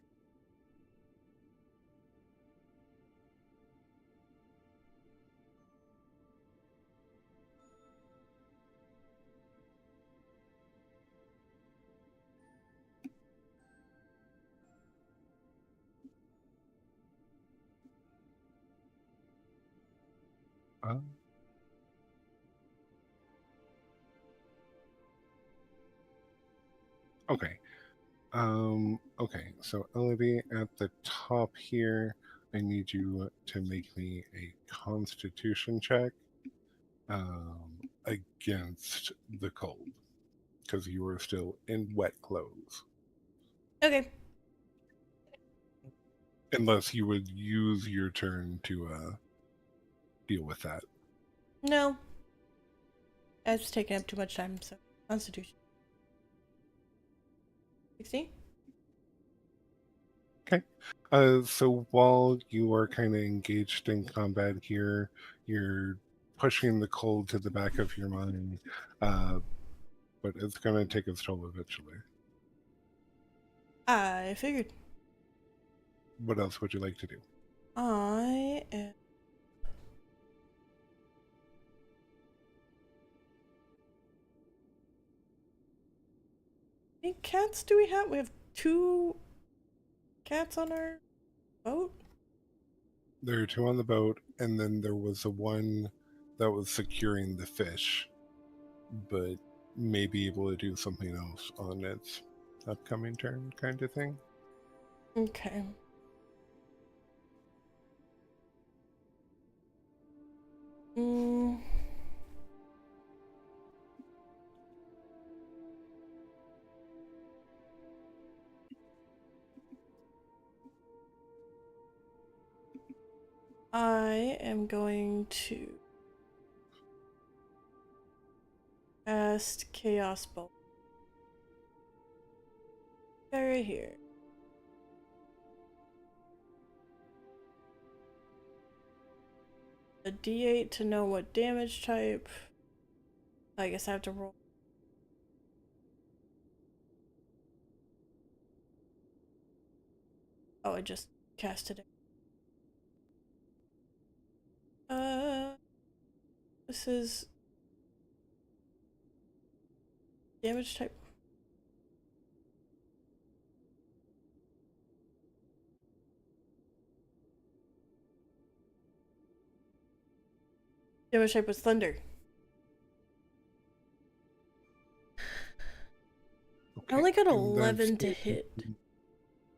Okay. Okay, so Elodie, at the top here, I need you to make me a constitution check. against the cold because you are still in wet clothes. Okay. Unless you would use your turn to deal with that. No. It's taking up too much time, so Constitution. 16? Okay. So while you are kind of engaged in combat here, you're pushing the cold to the back of your mind, but it's going to take its toll eventually. I figured. What else would you like to do? I am... How many cats do we have? We have 2 cats on our boat? There are 2 on the boat, and then there was the one that was securing the fish, but may be able to do something else on its upcoming turn, kind of thing. Okay. I am going to cast Chaos Bolt. Right here. A D8 to know what damage type. I guess I have to roll. Oh, I just casted it. This is damage type. Damage type was thunder. Okay. I only got and 11 that's to hit.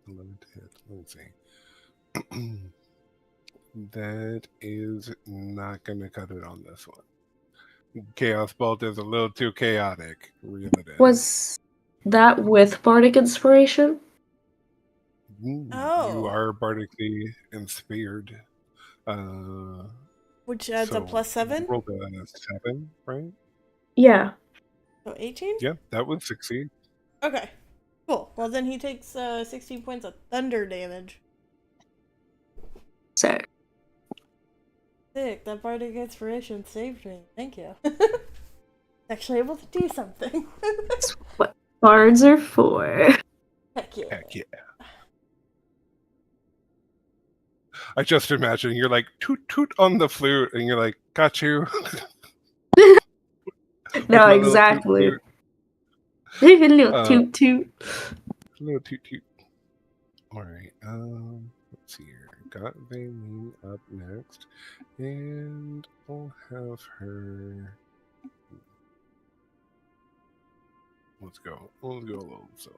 11 to hit. Let's see. That is not going to cut it on this one. Chaos Bolt is a little too chaotic. Reel it in. Was that with Bardic Inspiration? Ooh, Oh. You are bardically inspired. Which adds a so +7? you rolled a 7, right? Yeah. So 18? Yeah, that would succeed. Okay. Cool. Well, then he takes 16 points of thunder damage. Sick. Sick. That bardic inspiration saved me. Thank you. Actually able to do something. That's what bards are for. Heck yeah. Heck yeah. I just imagine you're like toot toot on the flute, and you're like, got you. No, My little toot exactly. toot. Leave a little toot toot. Little toot toot. All right. Let's see here. Got Valine up next, and we'll have her. Let's go. We'll go a little silly.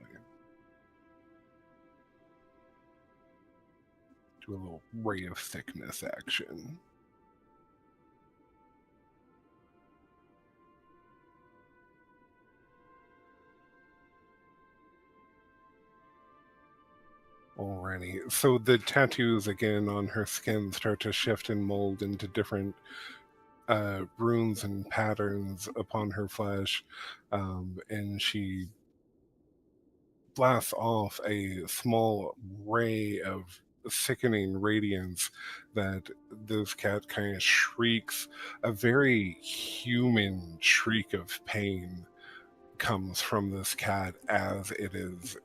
Do a little ray of thickness action. Alrighty, so the tattoos again on her skin start to shift and mold into different runes and patterns upon her flesh, and she blasts off a small ray of sickening radiance that this cat kind of shrieks. A very human shriek of pain comes from this cat as it is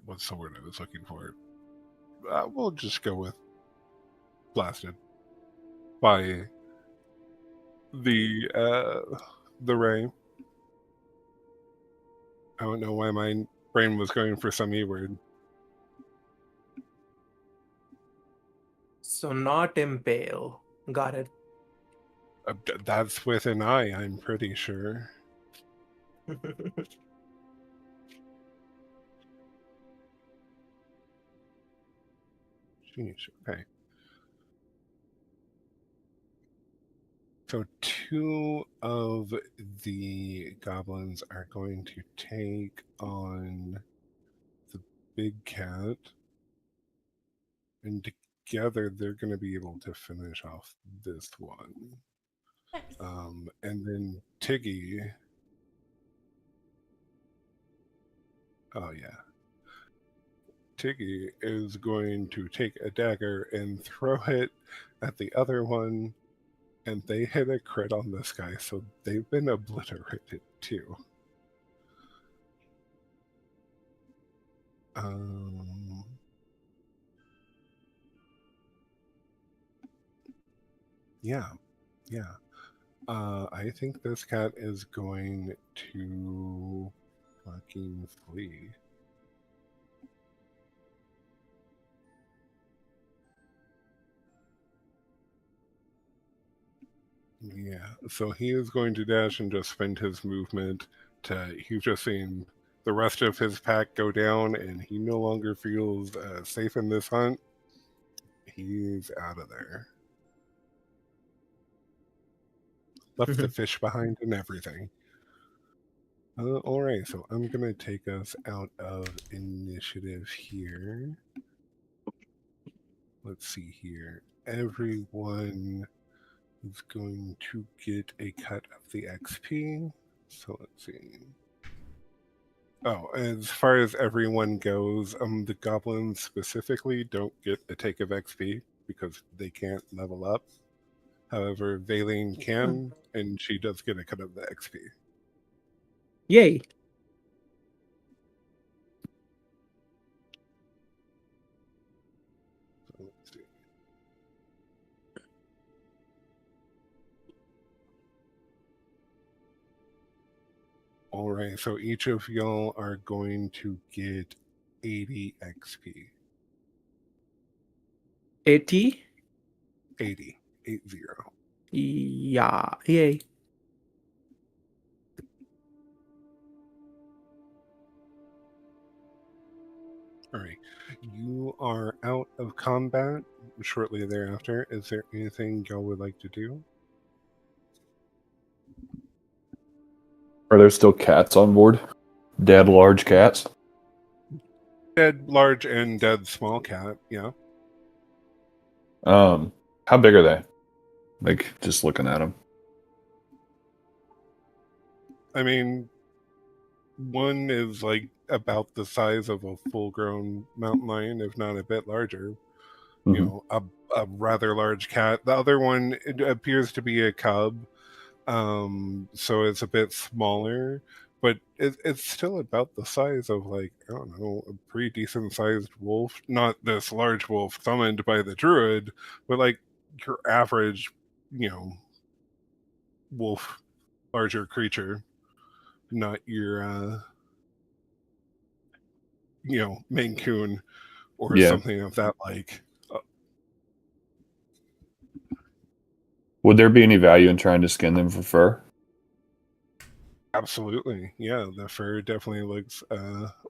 what's the word I was looking for? We'll just go with blasted by the ray. I don't know why my brain was going for some E word. So not impale. Got it. That's with an I, I'm pretty sure. Sheesh, okay. So 2 of the goblins are going to take on the big cat. And together they're going to be able to finish off this one. Nice. And then Tiggy. Oh, yeah. Tiggy is going to take a dagger and throw it at the other one. And they hit a crit on this guy, so they've been obliterated too. Yeah. I think this cat is going to fucking flee. Yeah, so he is going to dash and just spend his movement to. He's just seeing the rest of his pack go down, and he no longer feels safe in this hunt. He's out of there. Left the fish behind and everything. Alright, so I'm going to take us out of initiative here. Let's see here. Everyone is going to get a cut of the XP. So let's see. Oh, as far as everyone goes, the goblins specifically don't get a take of XP because they can't level up. However, Valine can, and she does get a cut of the XP. Yay. So let's see. All right, so each of y'all are going to get 80 XP. 80? 80. 80. Yeah. Yay. All right. You are out of combat shortly thereafter. Is there anything y'all would like to do? Are there still cats on board? Dead large cats? Dead large and dead small cat, yeah. How big are they? Like, just looking at them. I mean, one is like about the size of a full-grown mountain lion, if not a bit larger. Mm-hmm. You know, a rather large cat. The other one, it appears to be a cub, so it's a bit smaller, but it's still about the size of, like, I don't know, a pretty decent sized wolf. Not this large wolf summoned by the druid, but like your average, you know, wolf, larger creature, not your you know, Maine Coon or something of that like. Would there be any value in trying to skin them for fur? Absolutely, yeah. The fur definitely looks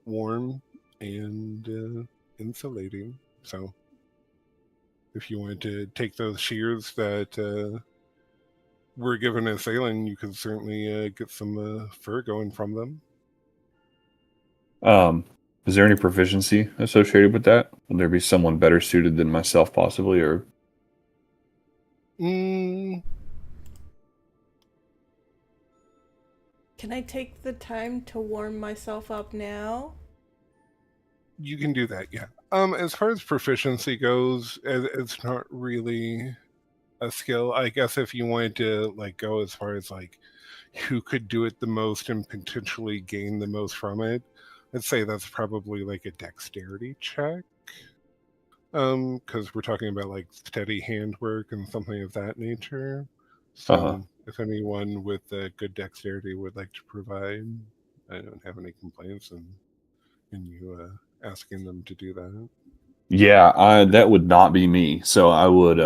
warm and insulating. So, if you wanted to take those shears that were given as Sailing, you could certainly get some fur going from them. Is there any proficiency associated with that? Would there be someone better suited than myself, possibly, or? Can I take the time to warm myself up now? You can do that, yeah. As far as proficiency goes, it's not really a skill. I guess if you wanted to like go as far as like who could do it the most and potentially gain the most from it, I'd say that's probably like a dexterity check. Because we're talking about like steady handwork and something of that nature. So if anyone with good dexterity would like to provide, I don't have any complaints in you asking them to do that. Yeah, that would not be me. So I would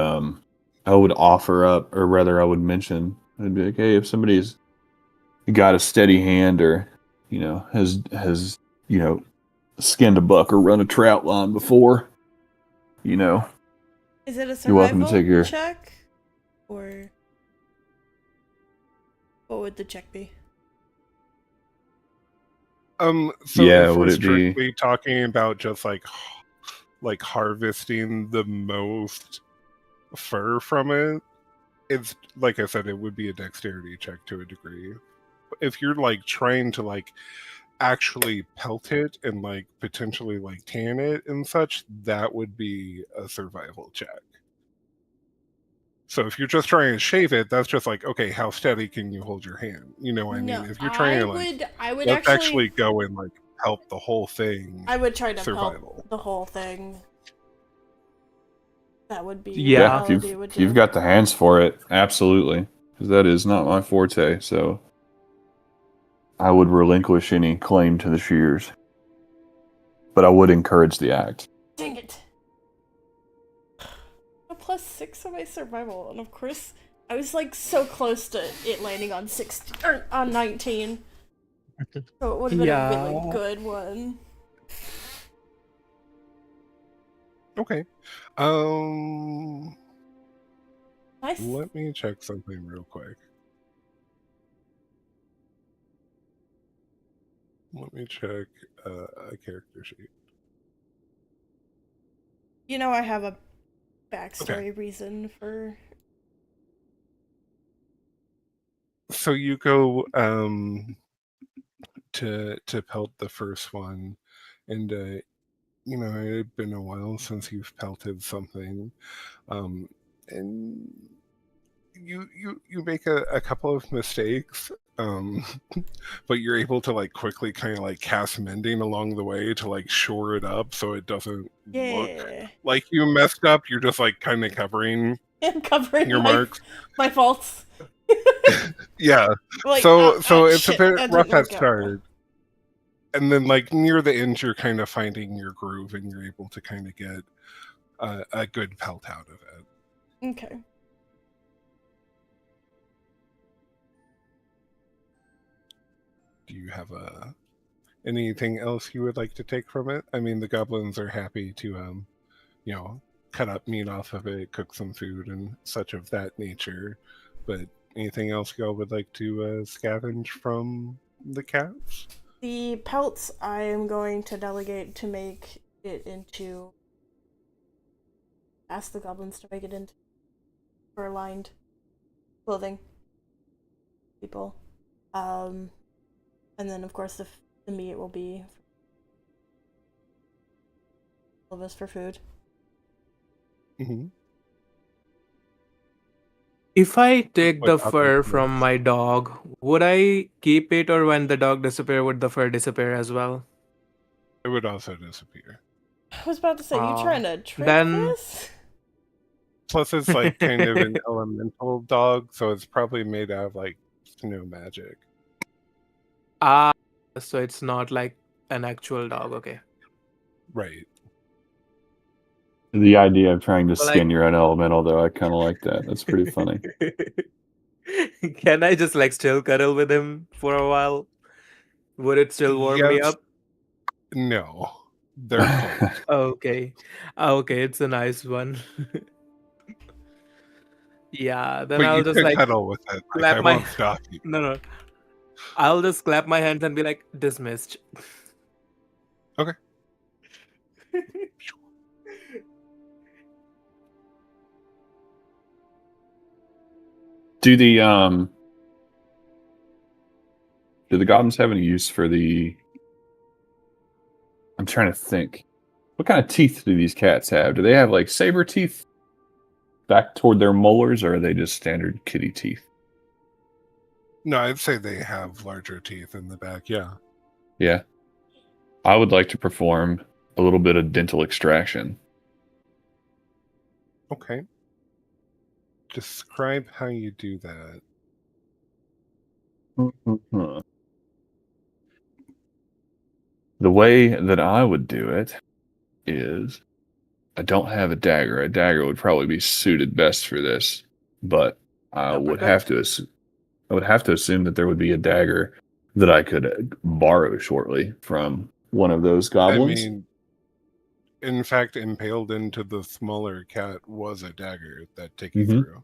offer up, or rather I would mention, I'd be like, hey, if somebody's got a steady hand or, you know, has you know, skinned a buck or run a trout line before, you know. Is it a You're welcome to survival take your check? Or What would the check be? So Yeah, if would we're it be- strictly talking about just like harvesting the most fur from it, it's like I said, it would be a dexterity check to a degree. If you're like trying to like actually pelt it and like potentially like tan it and such, that would be a survival check. So if you're just trying to shave it, that's just like, okay, how steady can you hold your hand? You know what I mean? If you're trying to like, I would let's actually go and like help the whole thing. I would try to survival. help the whole thing. That would be Yeah. what if Melody would if do. you've got the hands for it, absolutely, because that is not my forte. So I would relinquish any claim to the shears, but I would encourage the act. Dang it. A +6 on my survival, and of course, I was like so close to it landing on 16 or on 19. So it would have been a really good one. Okay. Nice. Let me check something real quick. Let me check a character sheet. You know, I have a backstory reason for. So you go to pelt the first one, and you know, it had been a while since you've pelted something, and you make a couple of mistakes, but you're able to like quickly kind of like cast mending along the way to like shore it up so it doesn't look like you messed up. You're just like kind of covering I'm covering your marks. my faults. Yeah. Like, so it's shit, a bit that rough didn't at work out. start. And then like near the end you're kind of finding your groove and you're able to kind of get a good pelt out of it. Okay. Do you have anything else you would like to take from it? I mean, the goblins are happy to you know, cut up meat off of it, cook some food and such of that nature. But anything else y'all would like to scavenge from the cats? The pelts I am going to delegate to make it into. Ask the goblins to make it into fur-lined clothing. People. And then, of course, the meat will be all of us for food. Mm-hmm. If I take the What other fur things? from my dog, would I keep it, or when the dog disappear, would the fur disappear as well? It would also disappear. I was about to say, you trying to trick then- this? Plus, it's like kind of an elemental dog, so it's probably made out of like snow magic. So it's not like an actual dog, okay. Right. The idea of trying to Well, skin your own elemental, though, I kind of like that. That's pretty funny. Can I just like still cuddle with him for a while? Would it still warm me Yes. up? No. They're cold. Okay. Okay, it's a nice one. Yeah, then But I'll you just can like cuddle with it. Like, clap I my- won't stop you. no. I'll just clap my hands and be like, dismissed. Okay. Do the goblins have any use for the? I'm trying to think. What kind of teeth do these cats have? Do they have like saber teeth back toward their molars, or are they just standard kitty teeth? No, I'd say they have larger teeth in the back. Yeah. Yeah. I would like to perform a little bit of dental extraction. Okay. Describe how you do that. The way that I would do it is I don't have a dagger. A dagger would probably be suited best for this, but I would have to assume that there would be a dagger that I could borrow shortly from one of those goblins. I mean, in fact, impaled into the smaller cat was a dagger that take you through.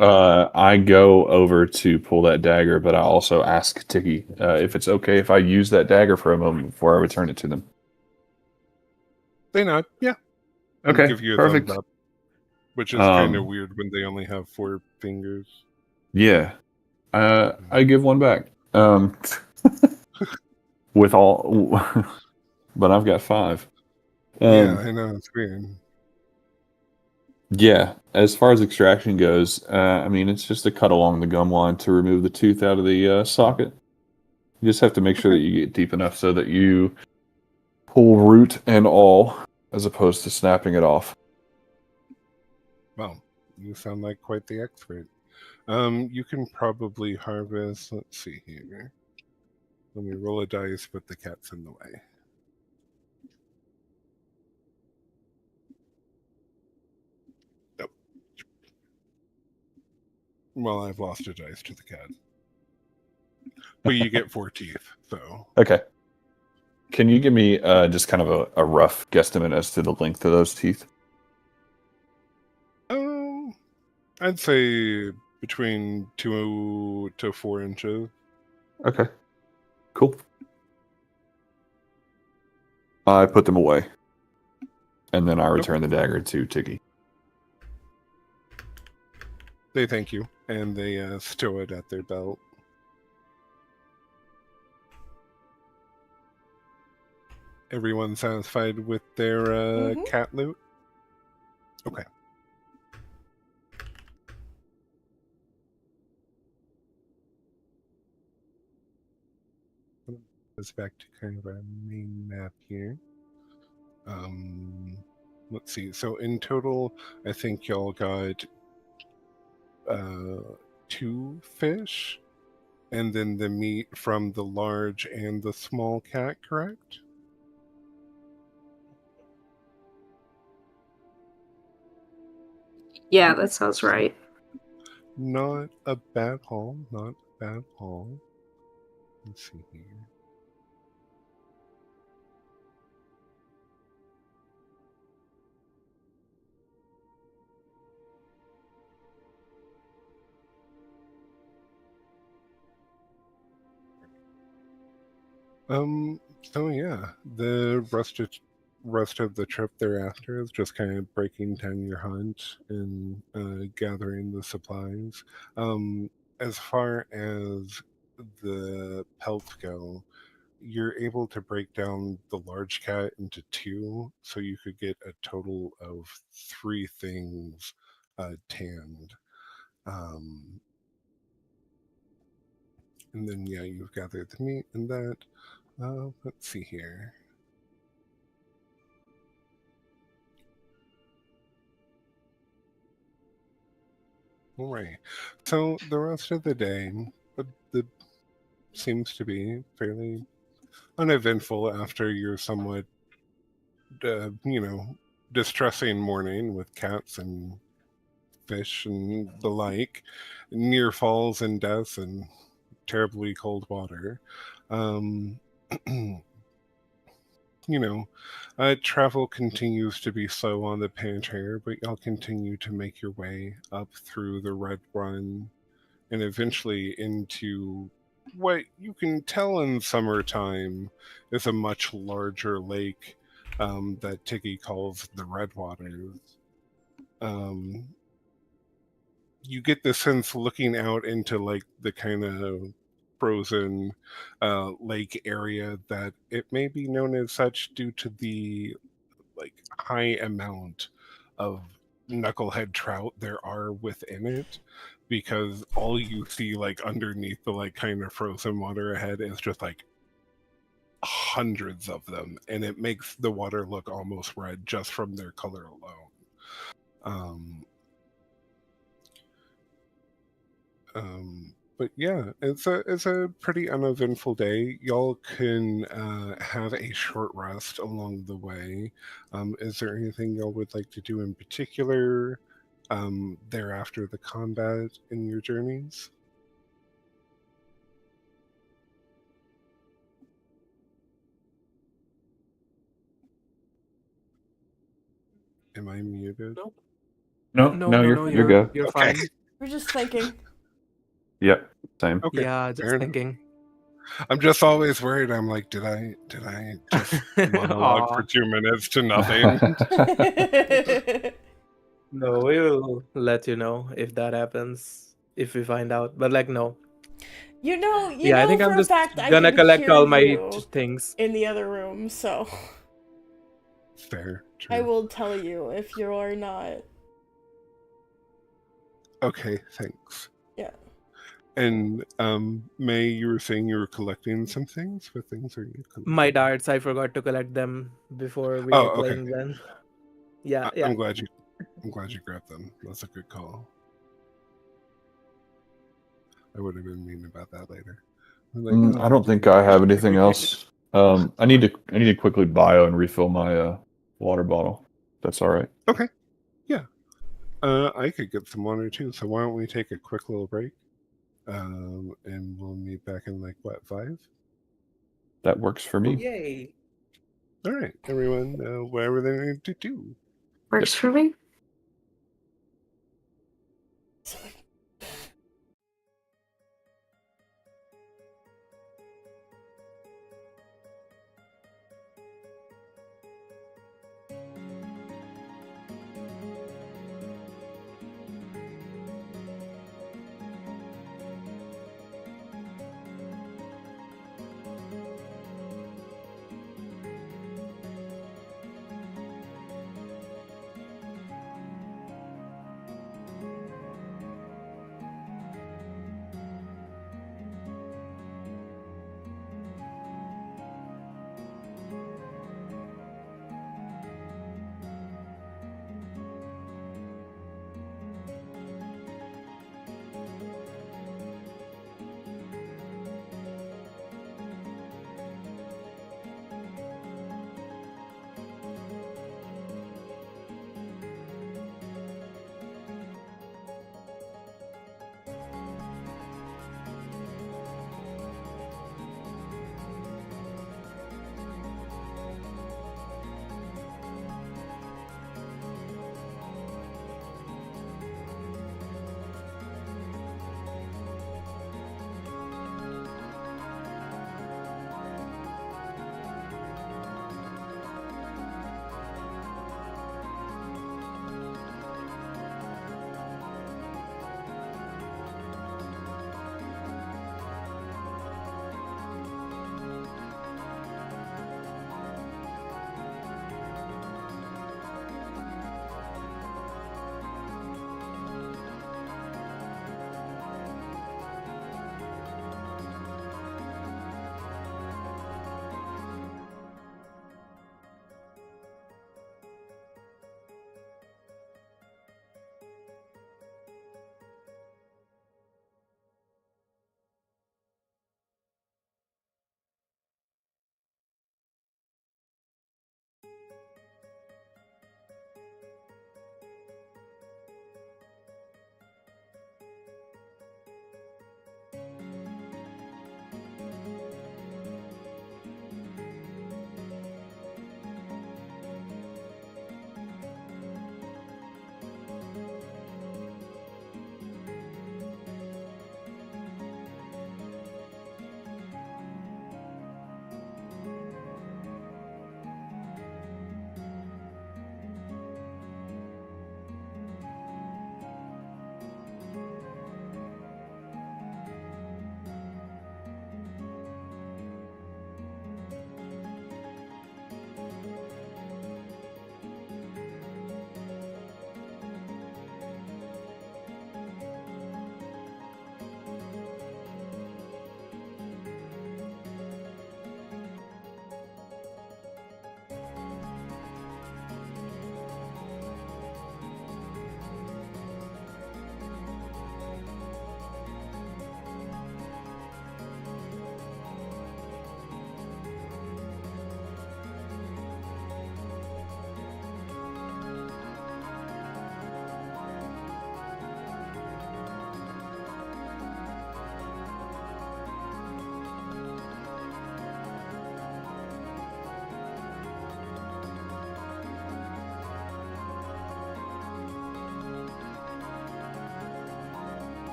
I go over to pull that dagger, but I also ask Tiki if it's okay if I use that dagger for a moment before I return it to them. They nod, yeah. And Okay, give you a perfect. thumbs up, which is kind of weird when they only have 4 fingers. Yeah, I give one back. With all, but I've got 5. Yeah, I know, it's weird. Yeah, as far as extraction goes, I mean, it's just a cut along the gum line to remove the tooth out of the socket. You just have to make sure that you get deep enough so that you pull root and all, as opposed to snapping it off. Well, you sound like quite the expert. You can probably harvest, let's see here. Let me roll a dice, but the cat's in the way. Nope. Well, I've lost a dice to the cat. But you get 4 teeth, so. Okay. Can you give me just kind of a rough guesstimate as to the length of those teeth? I'd say between 2 to 4 inches. Okay. Cool. I put them away. And then I return the dagger to Tiki. They thank you, and they stow it at their belt. Everyone satisfied with their cat loot? Okay. Let's back to kind of our main map here. Let's see. So in total, I think y'all got 2 fish, and then the meat from the large and the small cat, correct? Yeah, that sounds right. Not a bad haul. Not a bad haul. Let's see here. So yeah, the rest of the trip thereafter is just kind of breaking down your hunt and gathering the supplies. As far as the pelts go, you're able to break down the large cat into 2, so you could get a total of 3 things tanned. And then yeah, you've gathered the meat and that. Let's see here. All right. So the rest of the day seems to be fairly uneventful after your somewhat, distressing morning with cats and fish and the like, near falls and deaths and terribly cold water. Travel continues to be slow on the Panther, but y'all continue to make your way up through the Red Run and eventually into what you can tell in summertime is a much larger lake that Tiki calls the Redwaters. You get the sense looking out into like the kind of frozen lake area that it may be known as such due to the like high amount of knucklehead trout there are within it, because all you see like underneath the like kind of frozen water ahead is just like hundreds of them, and it makes the water look almost red just from their color alone. But yeah, it's a pretty uneventful day. Y'all can have a short rest along the way. Is there anything y'all would like to do in particular thereafter the combat in your journeys? Am I muted? No, you're good. You're Okay. fine. We're just thinking. Yep, same. Okay. Yeah, fair just enough. thinking. I'm just always worried. I'm like, did I just monologue for Aw. 2 minutes to nothing? No, we will let you know if that happens, if we find out. But like, no. You know Yeah, I think for I'm a just fact I gonna can collect hear all my you things. in the other room, so Fair. True. I will tell you if you are not. Okay. Thanks. Yeah. And May, you were saying you were collecting some things. What things are you collecting? My darts, I forgot to collect them before we Oh, were okay. playing then. Yeah, yeah. I'm glad you grabbed them. That's a good call. I would have been mean about that later. I'm like, I don't think I have anything else. I need to quickly bio and refill my water bottle. That's all right. Okay. Yeah. I could get some water too. So why don't we take a quick little break? And we'll meet back in like what, 5? That works for me. Yay. All right, everyone. Whatever they need to do. Works for me.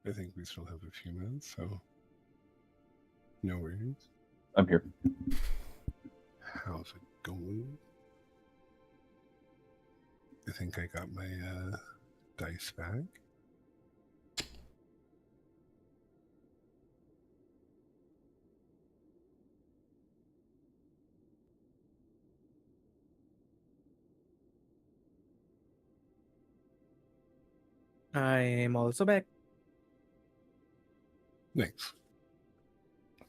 I think we still have a few minutes, so no worries. I'm here. How's it going? I think I got my dice back. I am also back. Nice.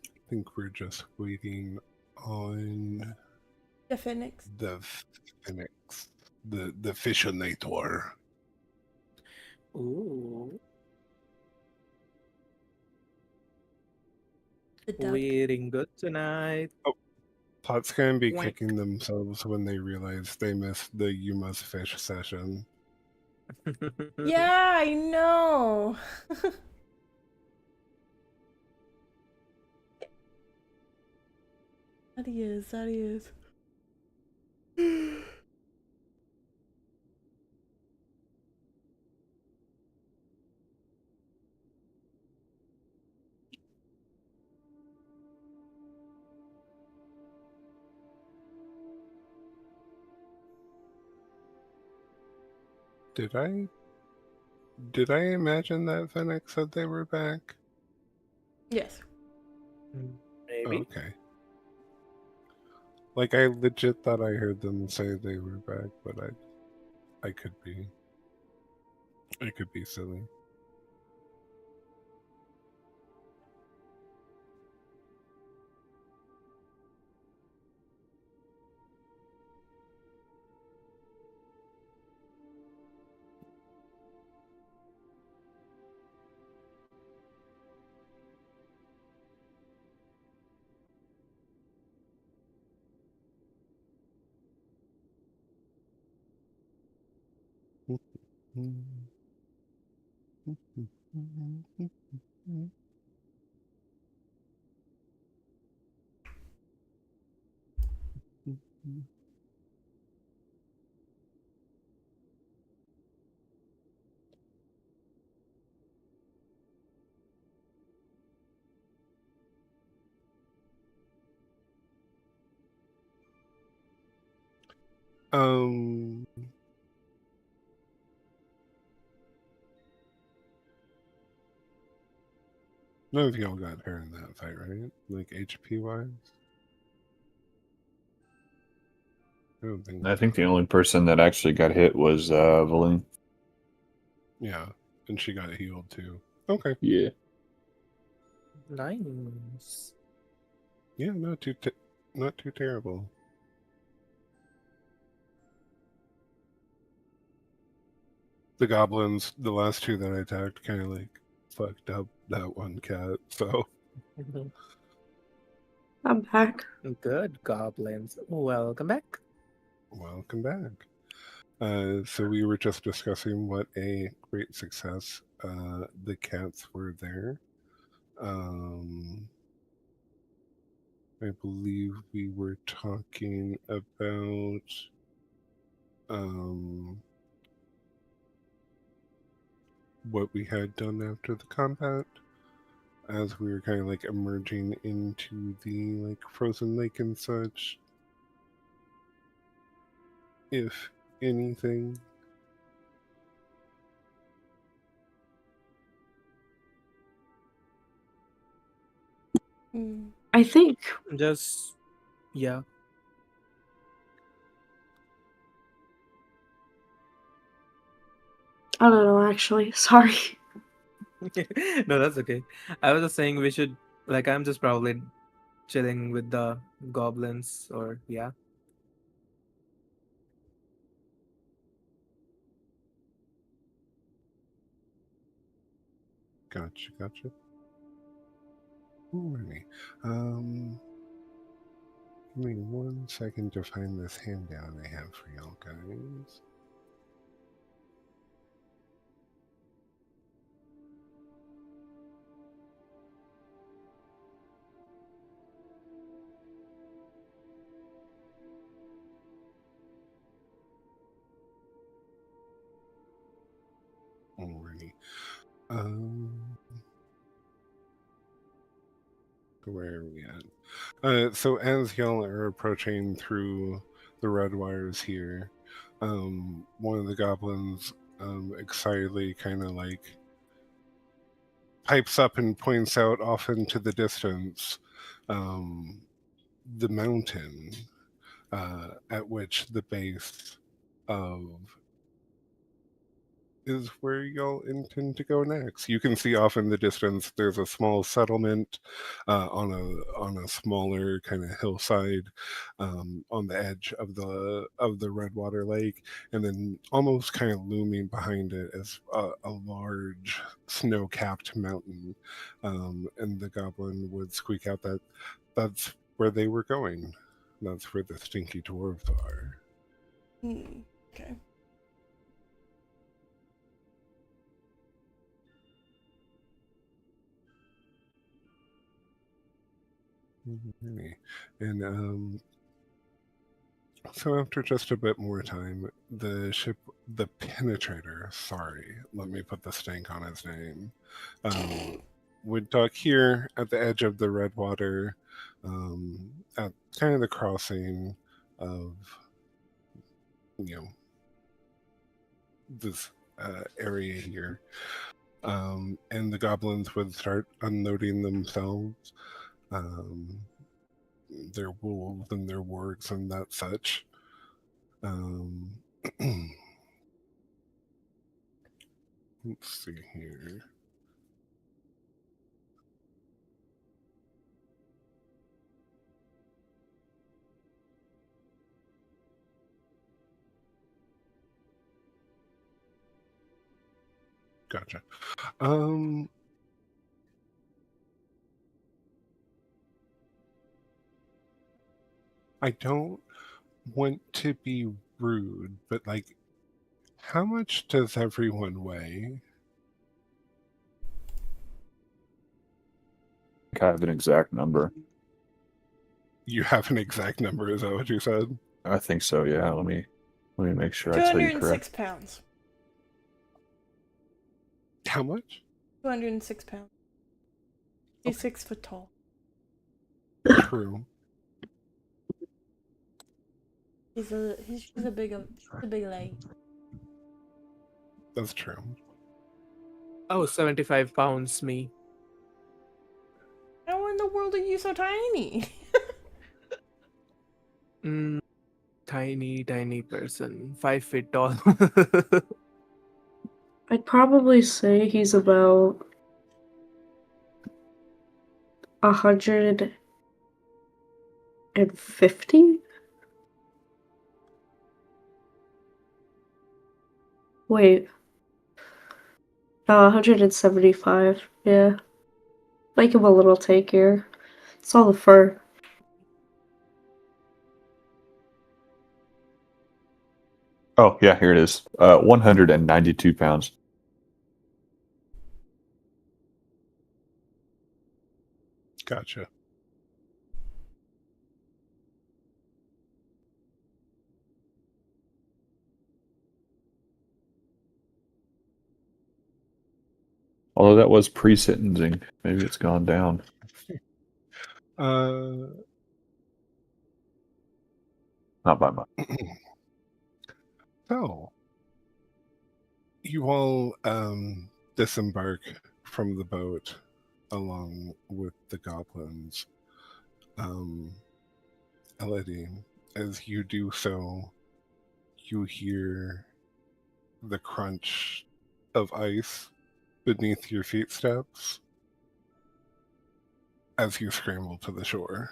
I think we're just waiting on The Phoenix. the Phoenix, the Fissionator. Ooh. The duck. Wearing good tonight. Pot's gonna be Wank. kicking themselves when they realize they missed the You Must Fish session. Yeah, I know. That he is. Did I imagine that Phoenix said they were back? Yes. Maybe. Okay. Like I legit thought I heard them say they were back, but I could be silly. Um, none of y'all got her in that fight, right? Like HP wise? I don't think I think so. the only person that actually got hit was Valine. Yeah, and she got healed too. Okay. Yeah. Nice. Yeah, not too terrible. The goblins, the last two that I attacked, kind of like fucked up that one cat. So I'm back. Good goblins. Welcome back. welcome back. So we were just discussing what a great success the cats were there. I believe we were talking about what we had done after the combat, as we were kind of like emerging into the like frozen lake and such. If anything. I think Just yeah. I don't know actually. Sorry. No, that's okay. I was just saying we should like I'm just probably chilling with the goblins or yeah. Gotcha. Alrighty. Give me 1 second to find this handout I have for y'all guys. Alrighty. Where are we at? So as y'all are approaching through the red wires here, one of the goblins excitedly kind of like pipes up and points out off into the distance the mountain at which the base of is where y'all intend to go next. You can see off in the distance there's a small settlement on a smaller kind of hillside on the edge of the Redwater Lake, and then almost kind of looming behind it is a large snow-capped mountain. And the goblin would squeak out that that's where they were going. That's where the stinky dwarves are. Okay. And so after just a bit more time, the ship, the Penetrator, sorry, let me put the stank on his name, would dock here at the edge of the Redwater, at kind of the crossing of, this area here. And the goblins would start unloading themselves. Their wolves and their wargs and that such. Let's see here. Gotcha. I don't want to be rude, but like, how much does everyone weigh? I have an exact number. You have an exact number, is that what you said? I think so, yeah. Let me make sure I tell you 206 correct. pounds. How much? 206 pounds. He's 6 foot tall. True. She's a big lady. That's true. Oh, 75 pounds, me. How in the world are you so tiny? Tiny person. 5 feet tall. I'd probably say he's about 150. Wait. 175. Yeah. Make him a little takier. It's all the fur. Oh, yeah, here it is. 192 pounds. Gotcha. Although that was pre-sentencing. Maybe it's gone down. Uh, Not by much. So, you all disembark from the boat along with the goblins. Elodie, as you do so, you hear the crunch of ice beneath your feet steps as you scramble to the shore.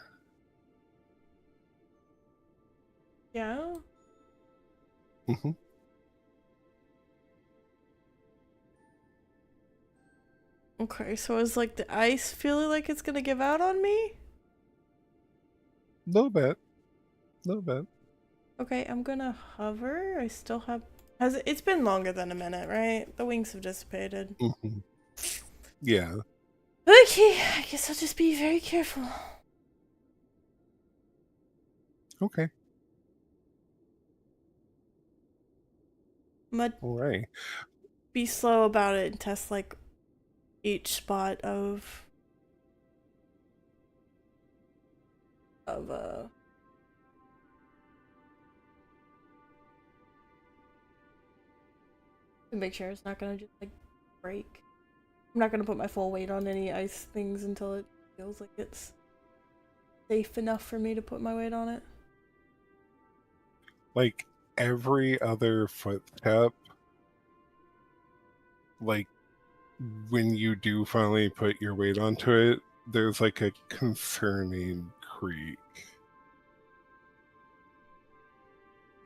Yeah? Mm-hmm. Okay, so is like the ice feeling like it's gonna give out on me? Little bit. Okay, I'm gonna hover. I still have... It's been longer than a minute, right? The wings have dissipated. Mm-hmm. Yeah. Okay, I guess I'll just be very careful. Okay. I'm gonna All right. be slow about it and test like each spot of of to make sure it's not gonna just like break. I'm not gonna put my full weight on any ice things until it feels like it's safe enough for me to put my weight on it. Like every other footstep, like when you do finally put your weight onto it, there's like a concerning creak.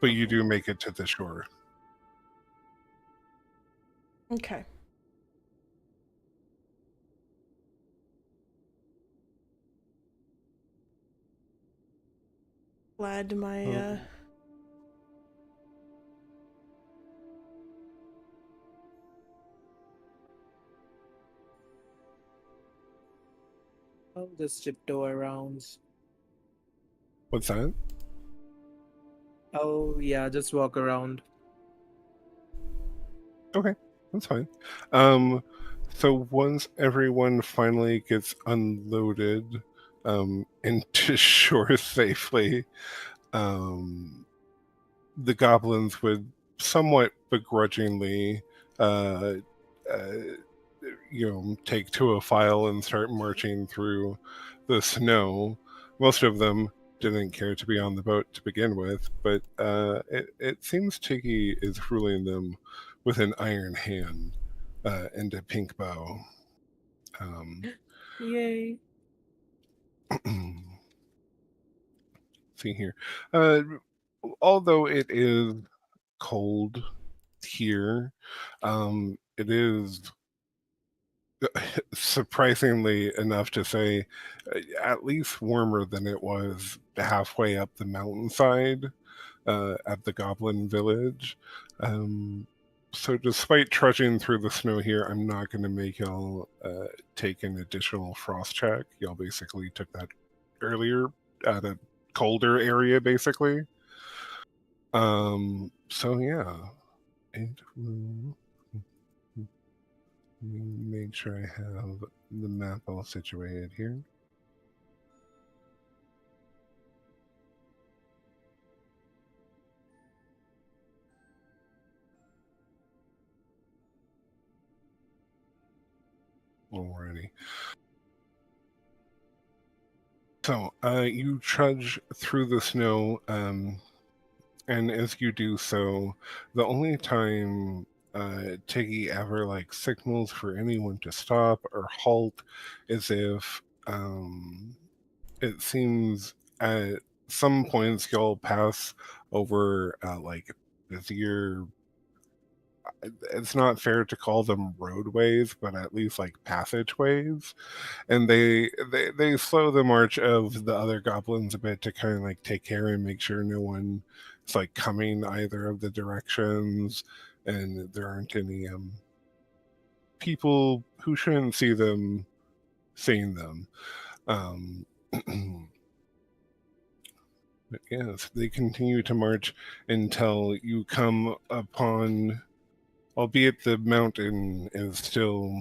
But you do make it to the shore. Okay. Glad my I'll just tiptoe around. What's that? Oh yeah, just walk around. Okay, that's fine. So once everyone finally gets unloaded into shore safely, the goblins would somewhat begrudgingly uh, take to a file and start marching through the snow. Most of them didn't care to be on the boat to begin with, but it seems Tiggy is ruling them with an iron hand and a pink bow. Yay. See here. Although it is cold here, it is surprisingly enough to say at least warmer than it was halfway up the mountainside at the goblin village. So despite trudging through the snow here, I'm not going to make y'all take an additional frost check. Y'all basically took that earlier at a colder area, basically. So yeah, it will... Let me make sure I have the map all situated here. Alrighty. So, you trudge through the snow, and as you do so, the only time Tiggy ever like signals for anyone to stop or halt is if it seems at some points you'll pass over like busier. It's not fair to call them roadways, but at least like passageways, and they slow the march of the other goblins a bit to kind of like take care and make sure no one is like coming either of the directions, and there aren't any people who shouldn't see them seeing them. But yes, they continue to march until you come upon, albeit the mountain is still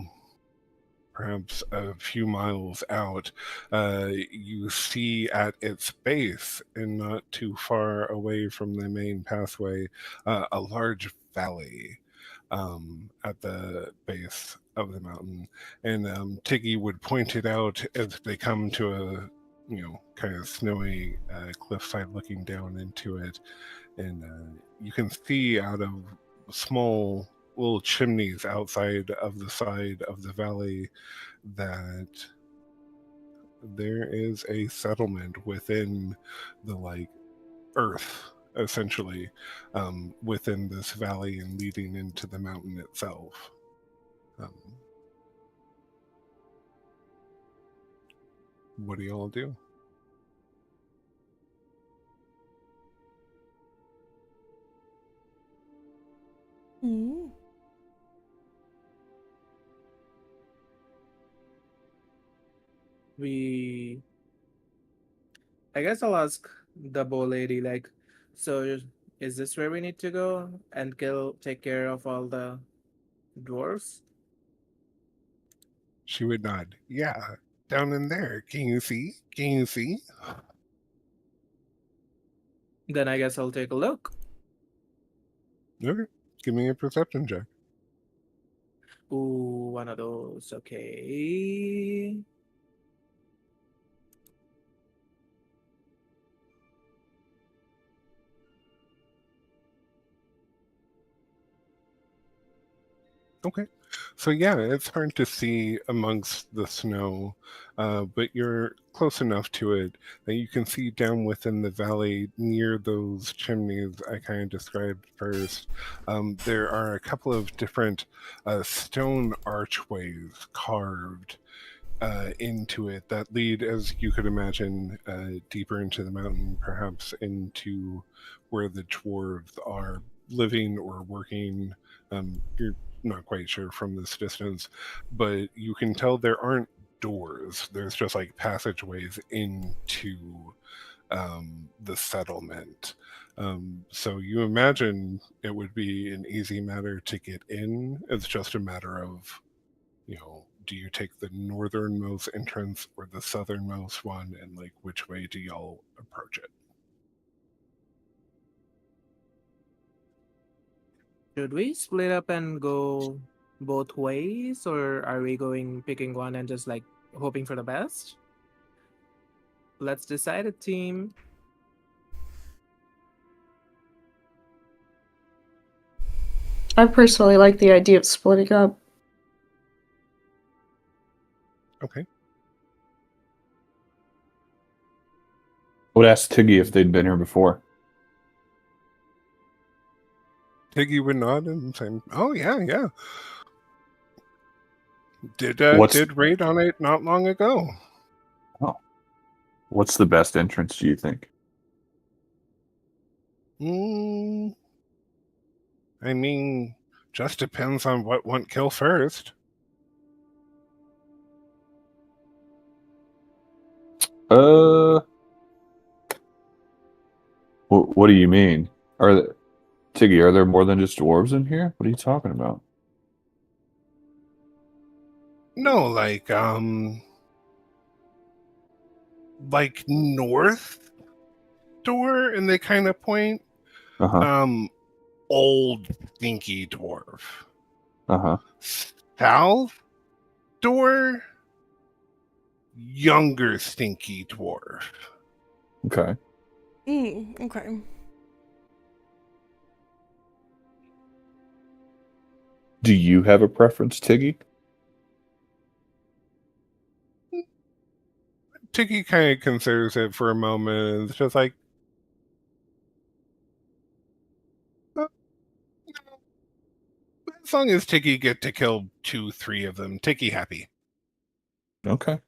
perhaps a few miles out, you see at its base, and not too far away from the main pathway, a large valley at the base of the mountain. And Tiggy would point it out as they come to a kind of snowy cliffside looking down into it, and you can see out of small little chimneys outside of the side of the valley that there is a settlement within the like earth, essentially, within this valley and leading into the mountain itself. What do y'all do? Mm. I guess I'll ask the bow lady, like, so is this where we need to go and take care of all the dwarves? She would nod. Yeah, down in there. Can you see? Can you see? Then I guess I'll take a look. Okay. Give me a perception check. Ooh, one of those. Okay. Okay. So yeah, it's hard to see amongst the snow, but you're close enough to it that you can see down within the valley near those chimneys I kind of described first. There are a couple of different stone archways carved into it that lead, as you could imagine, deeper into the mountain, perhaps into where the dwarves are living or working. You're not quite sure from this distance, but you can tell there aren't doors. There's just like passageways into the settlement. So you imagine it would be an easy matter to get in. It's just a matter of, do you take the northernmost entrance or the southernmost one, and like which way do y'all approach it? Should we split up and go both ways, or are we going picking one and just like hoping for the best? Let's decide it, team. I personally like the idea of splitting up. Okay. I would ask Tiggy if they'd been here before. Tiggy would nod and say, "Oh yeah. Did raid on it not long ago." Oh, what's the best entrance? Do you think? I mean, just depends on what one kill first. What do you mean? Tiggy, are there more than just dwarves in here? What are you talking about? No, like north door, and they kind of point. Old stinky dwarf. South door, younger stinky dwarf. Okay. Okay. Do you have a preference, Tiggy? Tiggy kind of considers it for a moment, and it's just like, as long as Tiggy get to kill 2-3 of them, Tiggy happy. Okay.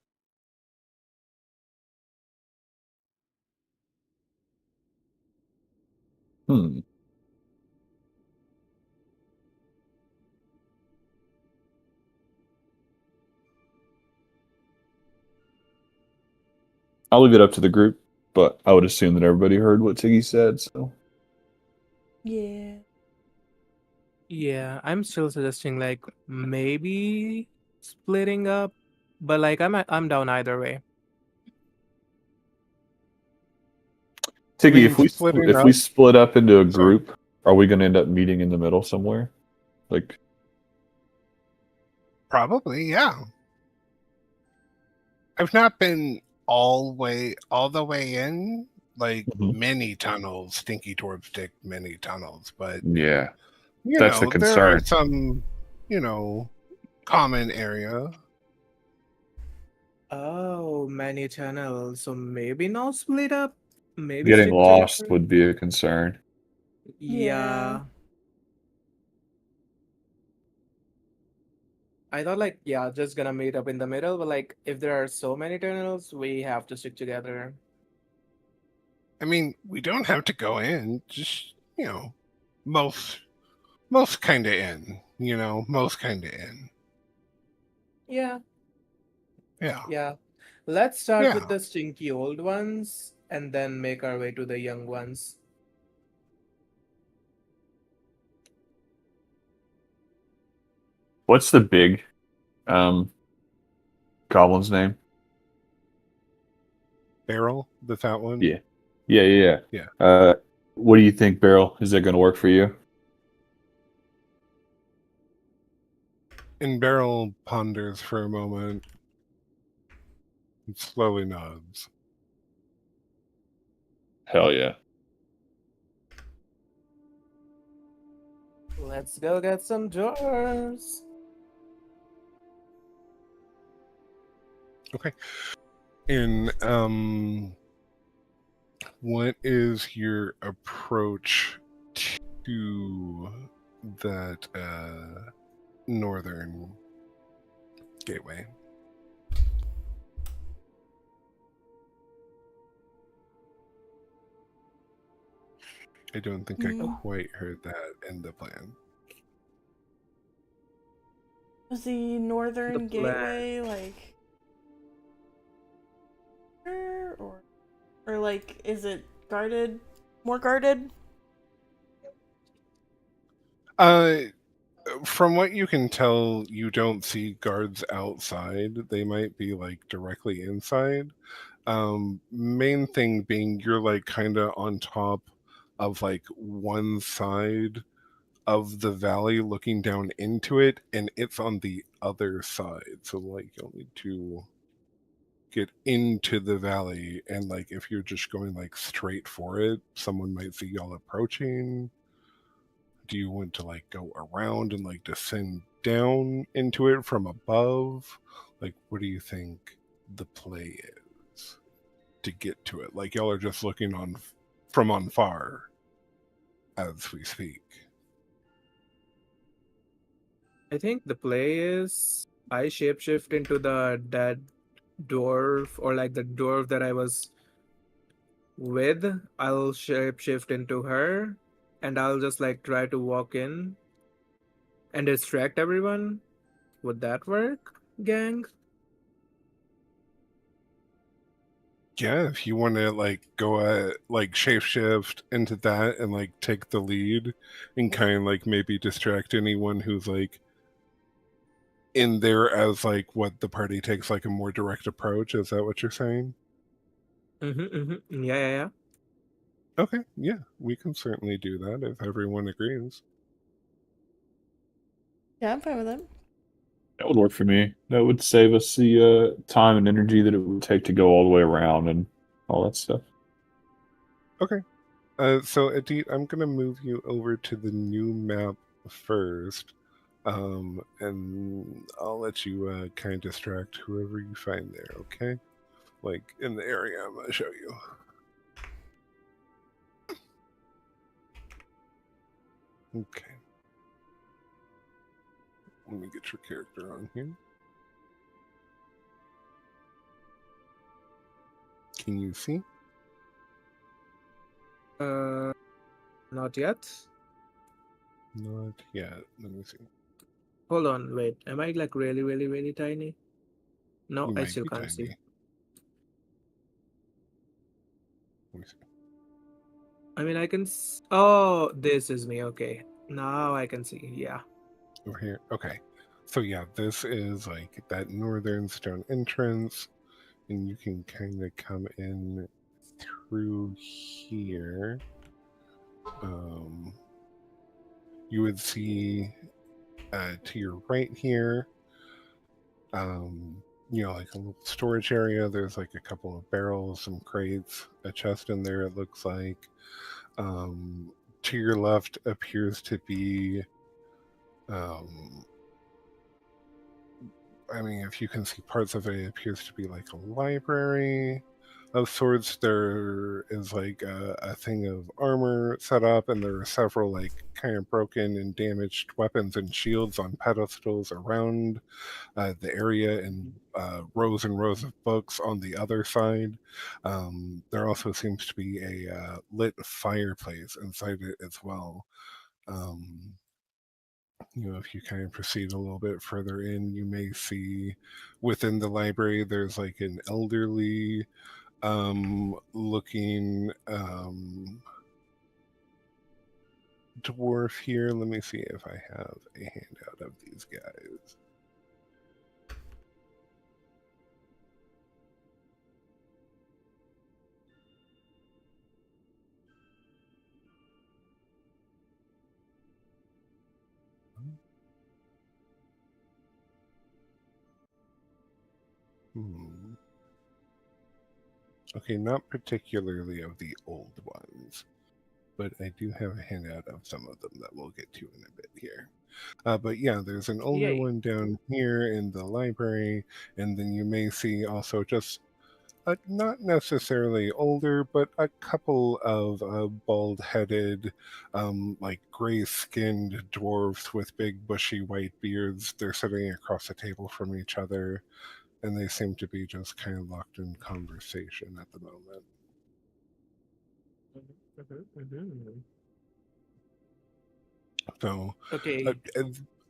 I'll leave it up to the group, but I would assume that everybody heard what Tiggy said, so. Yeah. Yeah, I'm still suggesting like maybe splitting up, but like I'm down either way. Tiggy, mean, splitting if up- we split up into a Sorry. group, are we going to end up meeting in the middle somewhere? Like, Probably, yeah. I've not been all the way in, like many tunnels. Stinky dwarves dig many tunnels, but yeah, that's the there are concern. some, common area. Oh, many channels, so maybe no split up. Maybe Getting stick lost together. would be a concern. Yeah. I thought like just gonna meet up in the middle, but like if there are so many tunnels, we have to stick together. I mean, we don't have to go in. Just most kind of in. Most kind of in. Yeah. Yeah. Yeah. Let's start Yeah. with the stinky old ones and then make our way to the young ones. What's the big goblin's name? Barrel, the fat one. Yeah. Yeah. Yeah. What do you think, Beryl? Is that going to work for you? And Beryl ponders for a moment and slowly nods. Hell yeah. Let's go get some drawers. Okay. And what is your approach to that northern gateway? I don't think I quite heard that in the plan. Was the northern The plan. gateway like, or like, is it guarded? More guarded? From what you can tell, you don't see guards outside. They might be like directly inside. Main thing being you're like kind of on top of like one side of the valley looking down into it, and it's on the other side. So like you'll need to get into the valley, and like if you're just going like straight for it, someone might see y'all approaching. Do you want to like go around and like descend down into it from above? Like what do you think the play is to get to it? Like y'all are just looking on from on far as we speak. I think the play is I shapeshift into the dead dwarf, or like the dwarf that I was with. I'll shapeshift into her, and I'll just like try to walk in and distract everyone. Would that work, gang? Yeah, if you want to like go like shapeshift into that and like take the lead and kind of like maybe distract anyone who's like in there as like what the party takes like a more direct approach. Is that what you're saying? Yeah. Okay, yeah, we can certainly do that if everyone agrees. Yeah, I'm fine with it. That would work for me. That would save us the time and energy that it would take to go all the way around and all that stuff. Okay. So Adit, I'm gonna move you over to the new map first. And I'll let you kind of distract whoever you find there, okay? Like in the area I'm gonna show you. Okay. Let me get your character on here. Can you see? Not yet. Not yet. Let me see. Hold on, wait. Am I like really, really, really tiny? No, You I might still be can't tiny. see. Let me see. I mean, I can. Oh, this is me. Okay, now I can see. Yeah. Over here. Okay. So yeah, this is like that northern stone entrance, and you can kind of come in through here. You would see to your right here, like a little storage area. There's like a couple of barrels, some crates, a chest in there, it looks like. To your left appears to be, if you can see parts of it, it appears to be like a library of sorts. There is like a thing of armor set up, and there are several like kind of broken and damaged weapons and shields on pedestals around the area, and rows and rows of books on the other side. There also seems to be a lit fireplace inside it as well. If you kind of proceed a little bit further in, you may see within the library there's like an elderly looking dwarf here. Let me see if I have a handout of these guys. Hmm. Okay, not particularly of the old ones, but I do have a handout of some of them that we'll get to in a bit here. But yeah, there's an older Yay. one down here in the library, and then you may see also just not necessarily older, but a couple of bald-headed, like gray-skinned dwarves with big bushy white beards. They're sitting across the table from each other, and they seem to be just kind of locked in conversation at the moment. So, Okay.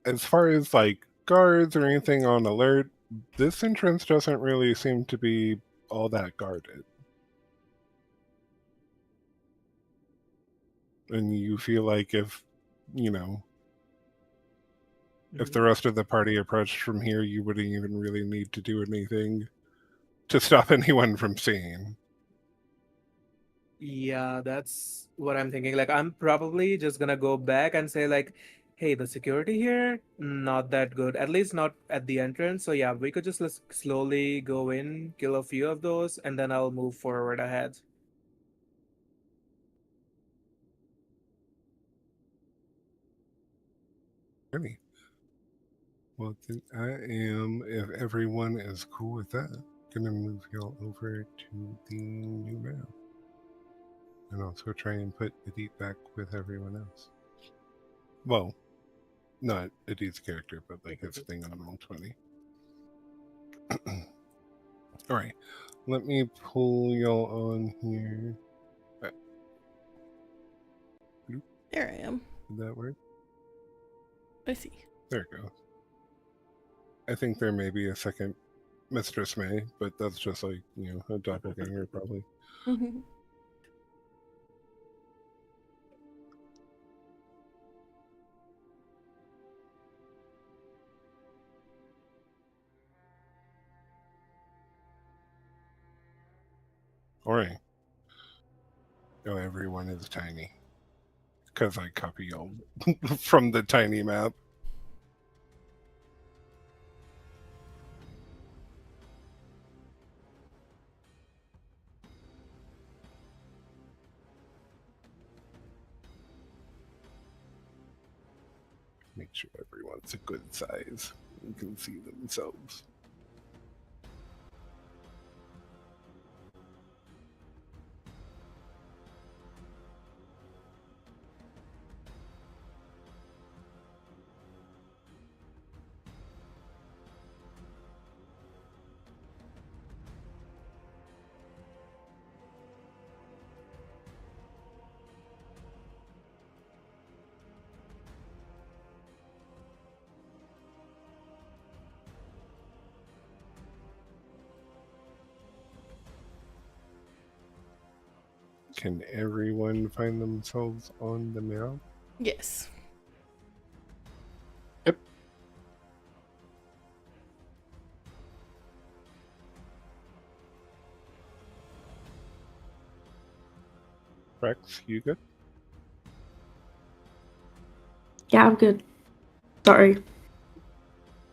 as far as like guards or anything on alert, this entrance doesn't really seem to be all that guarded. And you feel like if, you know, if the rest of the party approached from here, you wouldn't even really need to do anything to stop anyone from seeing. Yeah, that's what I'm thinking. Like, I'm probably just gonna go back and say, like, hey, the security here, not that good. At least not at the entrance. So yeah, we could just slowly go in, kill a few of those, and then I'll move forward ahead. Really? Well, then I am, if everyone is cool with that, gonna move y'all over to the new map. And also try and put Edith back with everyone else. Well, not Edith's character, but like his thing on Roll20. Alright, let me pull y'all on here. There I am. Did that work? I see. There it goes. I think there may be a second Mistress May, but that's just like, you know, a doppelganger probably. Alright. Oh, everyone is tiny. Because I copy y'all from the tiny map. Make sure everyone's a good size and can see themselves. Can everyone find themselves on the map? Yes. Yep. Rex, you good? Yeah, I'm good. Sorry.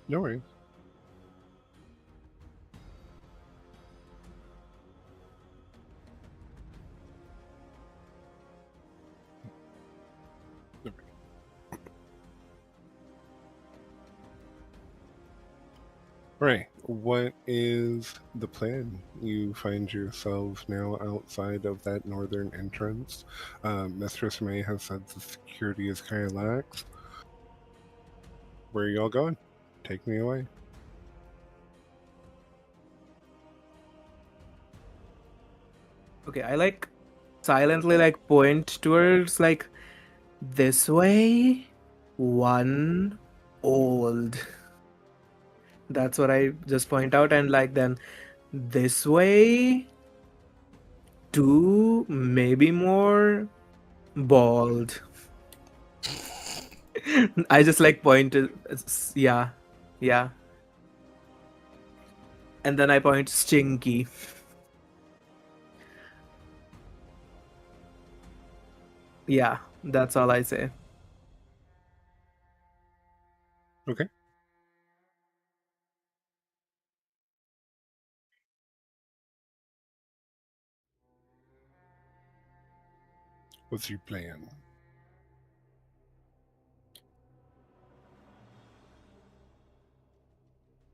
No worries. Right. What is the plan? You find yourselves now outside of that northern entrance. Mistress May has said the security is kind of lax. Where are y'all going? Take me away. Okay, I like silently like point towards like this way. One old. That's what I just point out, and like then this way. Two, maybe more bald. I just like pointed. Yeah, yeah. And then I point stinky. Yeah, that's all I say. Okay. What's your plan?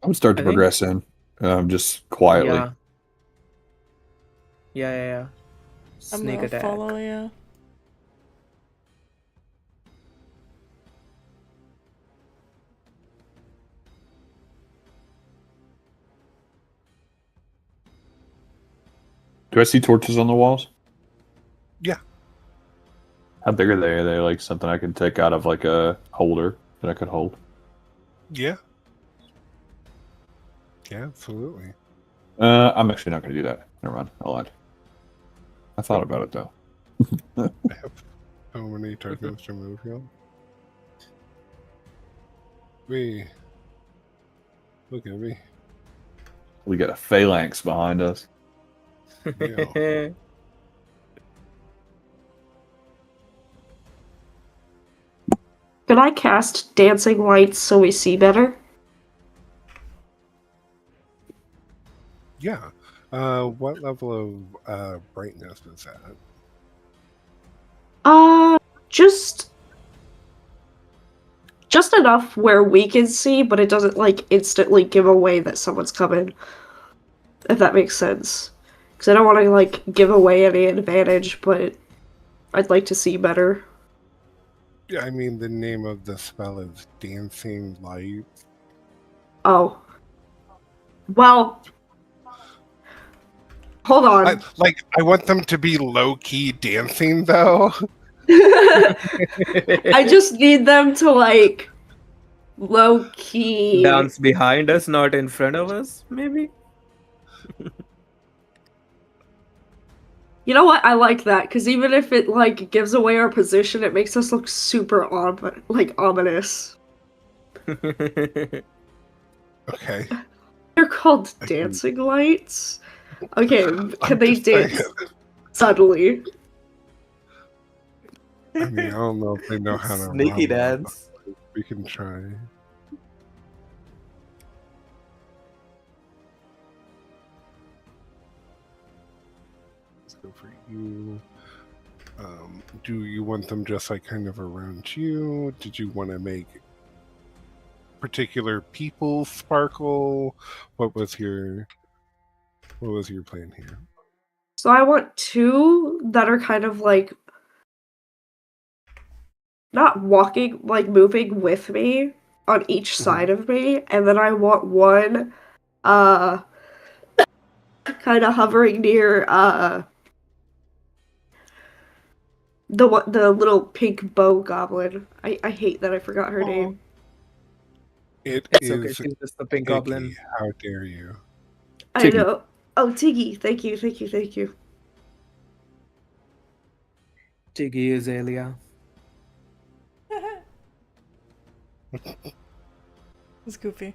I'm starting to I think- progress in, just quietly. Yeah. Yeah. I'm Sneak gonna attack. follow you. Do I see torches on the walls? Yeah. How big are they? Are they like something I could take out of like a holder that I could hold? Yeah. Yeah, absolutely. I'm actually not going to do that. Never mind. I lied. I thought about it though. I have so many tokens to move here. Look at me. We got a phalanx behind us. Yeah. Can I cast dancing lights so we see better? Yeah. What level of brightness is that? Just enough where we can see, but it doesn't like instantly give away that someone's coming. If that makes sense. Because I don't want to like give away any advantage, but I'd like to see better. Yeah, I mean the name of the spell is Dancing Light. Oh. Well. Hold on. I want them to be low-key dancing though. I just need them to like low key Dance behind us, not in front of us, maybe? You know what? I like that because even if it like gives away our position, it makes us look super ominous. Okay. They're called dancing lights. Okay, can they dance subtly? I mean, I don't know if they know how to Sneaky run, dance. but we can try. Let's go for you. Do you want them just like kind of around you? Did you want to make particular people sparkle? What was your plan here? So I want two that are kind of like not walking, like moving with me on each side of me, and then I want one kind of hovering near the little pink bow goblin. I hate that I forgot her name. It It's is okay, she's just the pink Iggy. goblin. How dare you? I Tiggy. know. Oh, Tiggy. Thank you. Tiggy is Alia. It's goofy.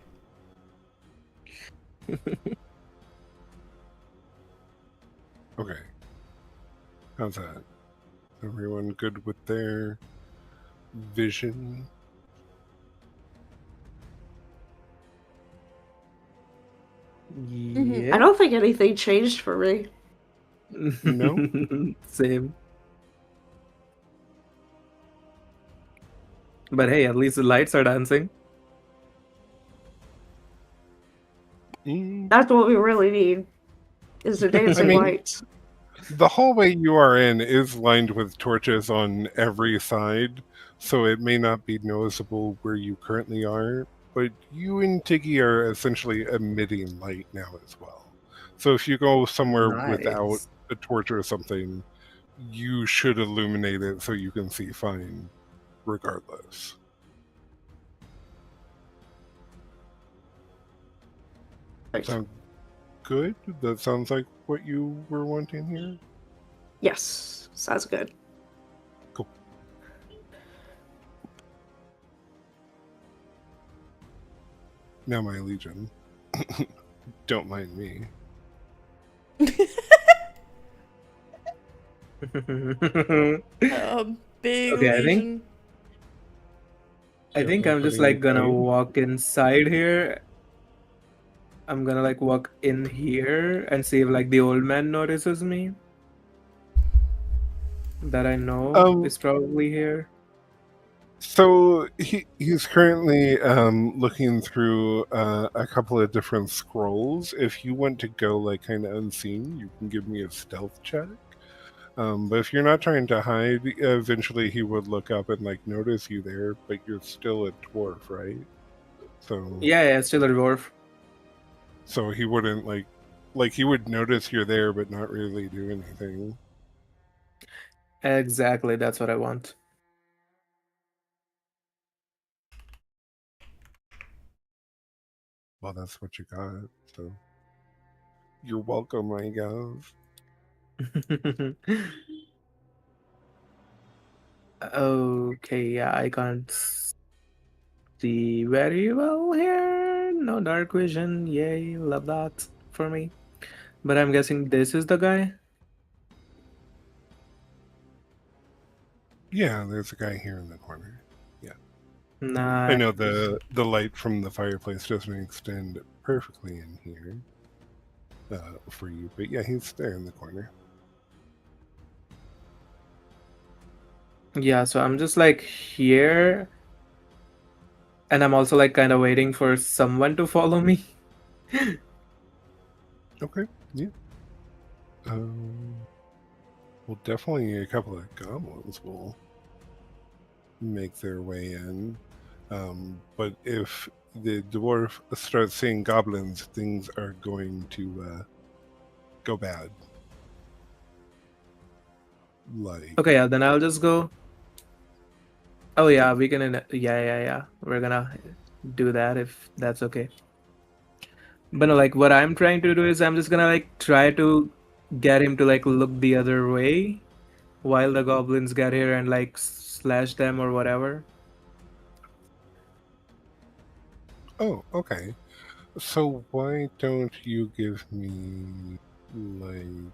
Okay. How's that? Everyone good with their vision? Yeah. I don't think anything changed for me. No? Same. But hey, at least the lights are dancing. That's what we really need. Is the dancing mean- lights. The hallway you are in is lined with torches on every side, so it may not be noticeable where you currently are, but you and Tiggy are essentially emitting light now as well. So if you go somewhere without Nice. a torch or something, you should illuminate it so you can see fine regardless. Sound good? That sounds like what you were wanting here? Yes, sounds good. Cool. Now, my legion, don't mind me. Big Okay, I think- legion. I think I'm just like gonna walk inside here. I'm gonna like walk in here and see if like the old man notices me. that I know Um, is probably here? So he's currently looking through a couple of different scrolls. If you want to go like kind of unseen, you can give me a stealth check. But if you're not trying to hide, eventually he would look up and like notice you there. But you're still a dwarf, right? So Yeah, still a dwarf. so he wouldn't like he would notice you're there, but not really do anything. Exactly, that's what I want. Well, that's what you got. So you're welcome, I guess. Okay, yeah, I can't see very well here. No dark vision. Yay, love that for me. But I'm guessing this is the guy. Yeah, there's a guy here in the corner. Nah. I know the light from the fireplace doesn't extend perfectly in here for you, but yeah, he's there in the corner. Yeah, so I'm just like here, and I'm also like kind of waiting for someone to follow me. Okay, yeah. Well, definitely a couple of goblins will make their way in. But if the dwarf starts seeing goblins, things are going to go bad. Like, Okay, yeah, then I'll just go. Oh yeah, we can. Yeah. We're gonna do that if that's okay. But no, like what I'm trying to do is I'm just gonna like try to get him to like look the other way while the goblins get here and like slash them or whatever. oh, okay. So why don't you give me like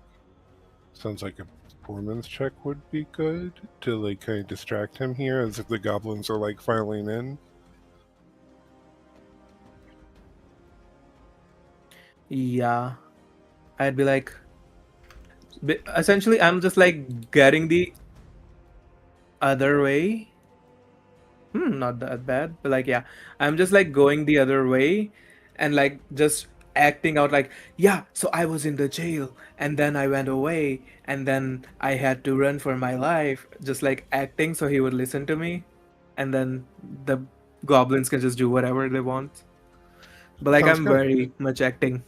sounds like a performance check would be good to like kind of distract him here as if the goblins are like filing in. Yeah, I'd be like, essentially, I'm just like getting the other way. Not that bad, but like, yeah, I'm just like going the other way and like just acting out like, yeah, so I was in the jail and then I went away and then I had to run for my life, just like acting so he would listen to me, and then the goblins can just do whatever they want. But like, Sounds I'm good. very much acting.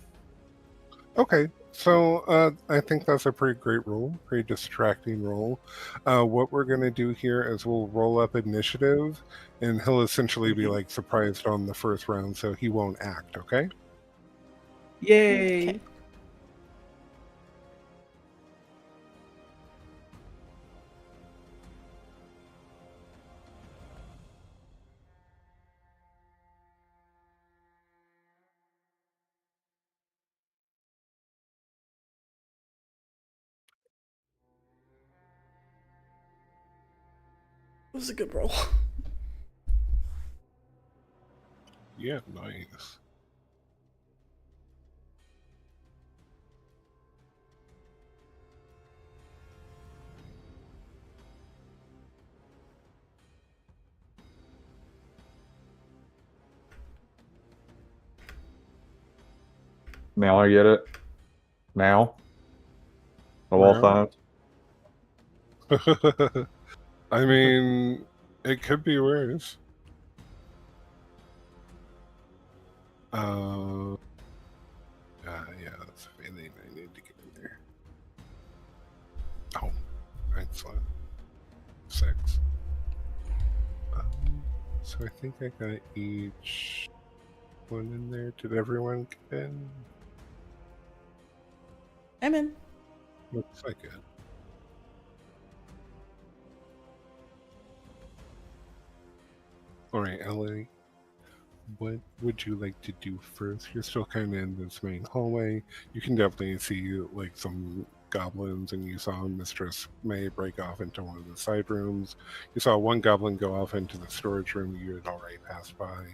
Okay, so I think that's a pretty great roll, pretty distracting roll. What we're gonna do here is we'll roll up initiative, and he'll essentially be like surprised on the first round, so he won't act. Okay. Yay! Okay. It was a good roll. Yeah, nice. Now I get it. Now. Of all Well. times. I mean, it could be worse. Yeah, that's a feeling I need to get in there. Oh, excellent. 6. So I think I got each one in there. Did everyone get in? I'm in. Looks like it. Alright, Ellie. What would you like to do first? You're still kind of in this main hallway. You can definitely see like some goblins, and you saw Mistress May break off into one of the side rooms. You saw one goblin go off into the storage room you had already passed by.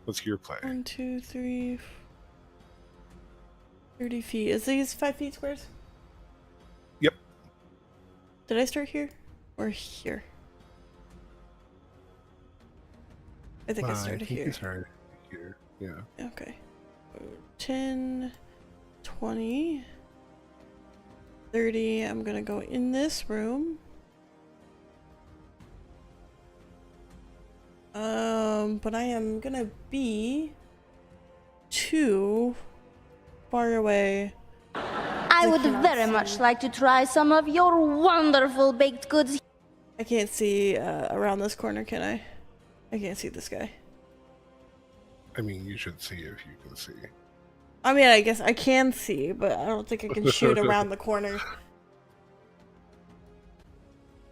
What's your play? 1, 2, 3, 30 feet. Is these 5 feet squares? Yep. Did I start here? Or here. I think I started here. You started here. Yeah. Okay. 10, 20, 30. I'm gonna go in this room. But I am gonna be too far away. I would very much like to try some of your wonderful baked goods. I can't see around this corner, can I? I can't see this guy. I mean, you should see if you can see. I mean, I guess I can see, but I don't think I can shoot around the corner.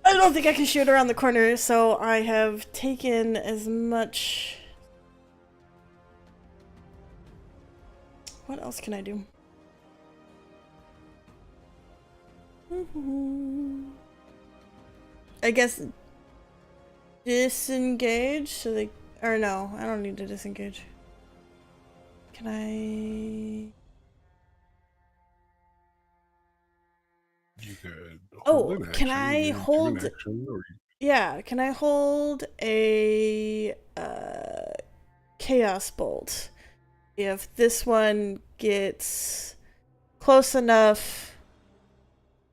I don't think I can shoot around the corner, so I have taken as much... What else can I do? I guess disengage so they... Or no, I don't need to disengage. Can I... You could Oh, hold an can action, I you do an hold... action, or Yeah, can I hold a chaos bolt if this one gets close enough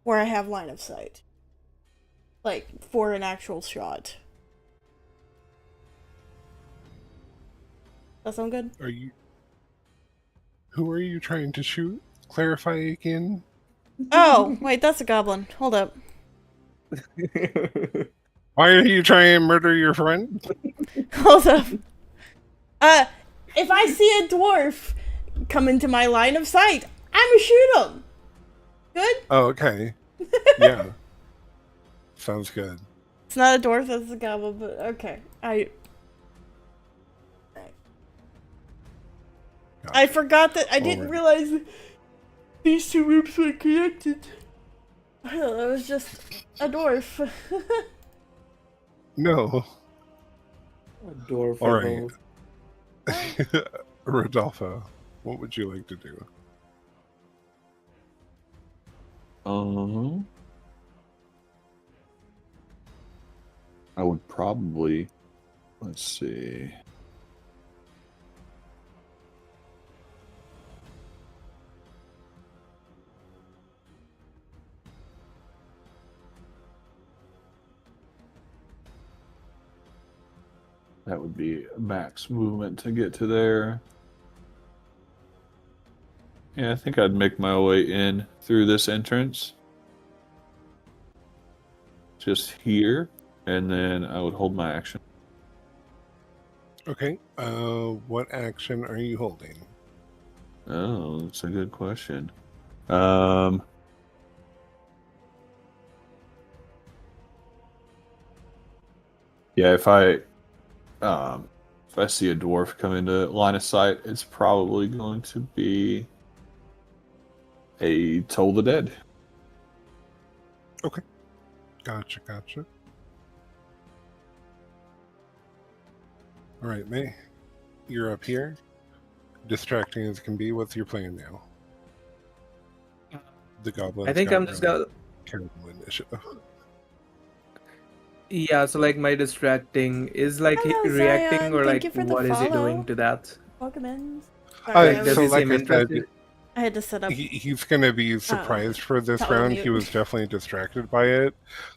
where I have line of sight? Like, for an actual shot. That sound good? Are you... Who are you trying to shoot? Clarify again. Oh, wait, that's a goblin. Hold up. Why are you trying to murder your friend? Hold up. If I see a dwarf come into my line of sight, I'ma shoot him. Good? Oh, okay. Yeah. Sounds good. It's not a dwarf, that's a goblin, but okay. I forgot that I didn't realize that these two rooms were connected. I thought it was just a dwarf. No. Dwarf. All right. Rodolfo, what would you like to do? I would probably, let's see. That would be max movement to get to there. Yeah, I think I'd make my way in through this entrance. Just here, and then I would hold my action. Okay. What action are you holding? Oh, that's a good question. Yeah, if I see a dwarf come into line of sight, it's probably going to be a Toll the Dead. Okay. Gotcha. All right, May. You're up here. Distracting as can be. What's your plan now? The goblin. I think I'm just gonna. Terrible initiative. Yeah, so like my distracting is like Hello, reacting Zion. or Thank like you for the what is he follow. doing to that? Welcome in. Like, does So he like seem I said, interested? I had to set up. he's going to be surprised for this Tell him round. mute. He was definitely distracted by it.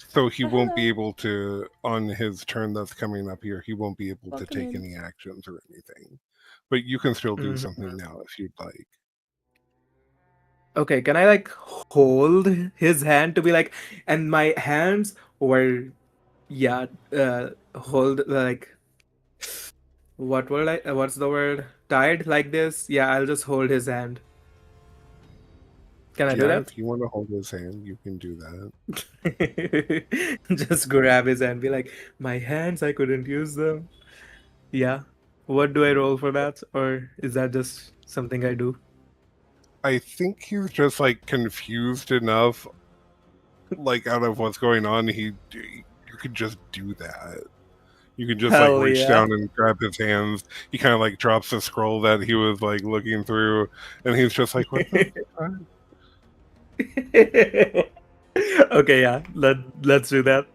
So he Oh, won't be hello. able to, on his turn that's coming up here, he won't be able to Welcome take in. any actions or anything. But you can still do Mhm. something now if you'd like. Okay, can I like hold his hand to be like, and my hands were, yeah, hold like, what's the word? Tied like this? Yeah, I'll just hold his hand. Can I do Yeah, that? if you want to hold his hand, you can do that. Just grab his hand, be like, my hands, I couldn't use them. Yeah. What do I roll for that? Or is that just something I do? I think he's just like confused enough, like out of what's going on. You could just do that. You can just Hell like reach yeah. down and grab his hands. He kind of like drops the scroll that he was like looking through, and he's just like, "What the fuck?" Okay, yeah. Let's do that.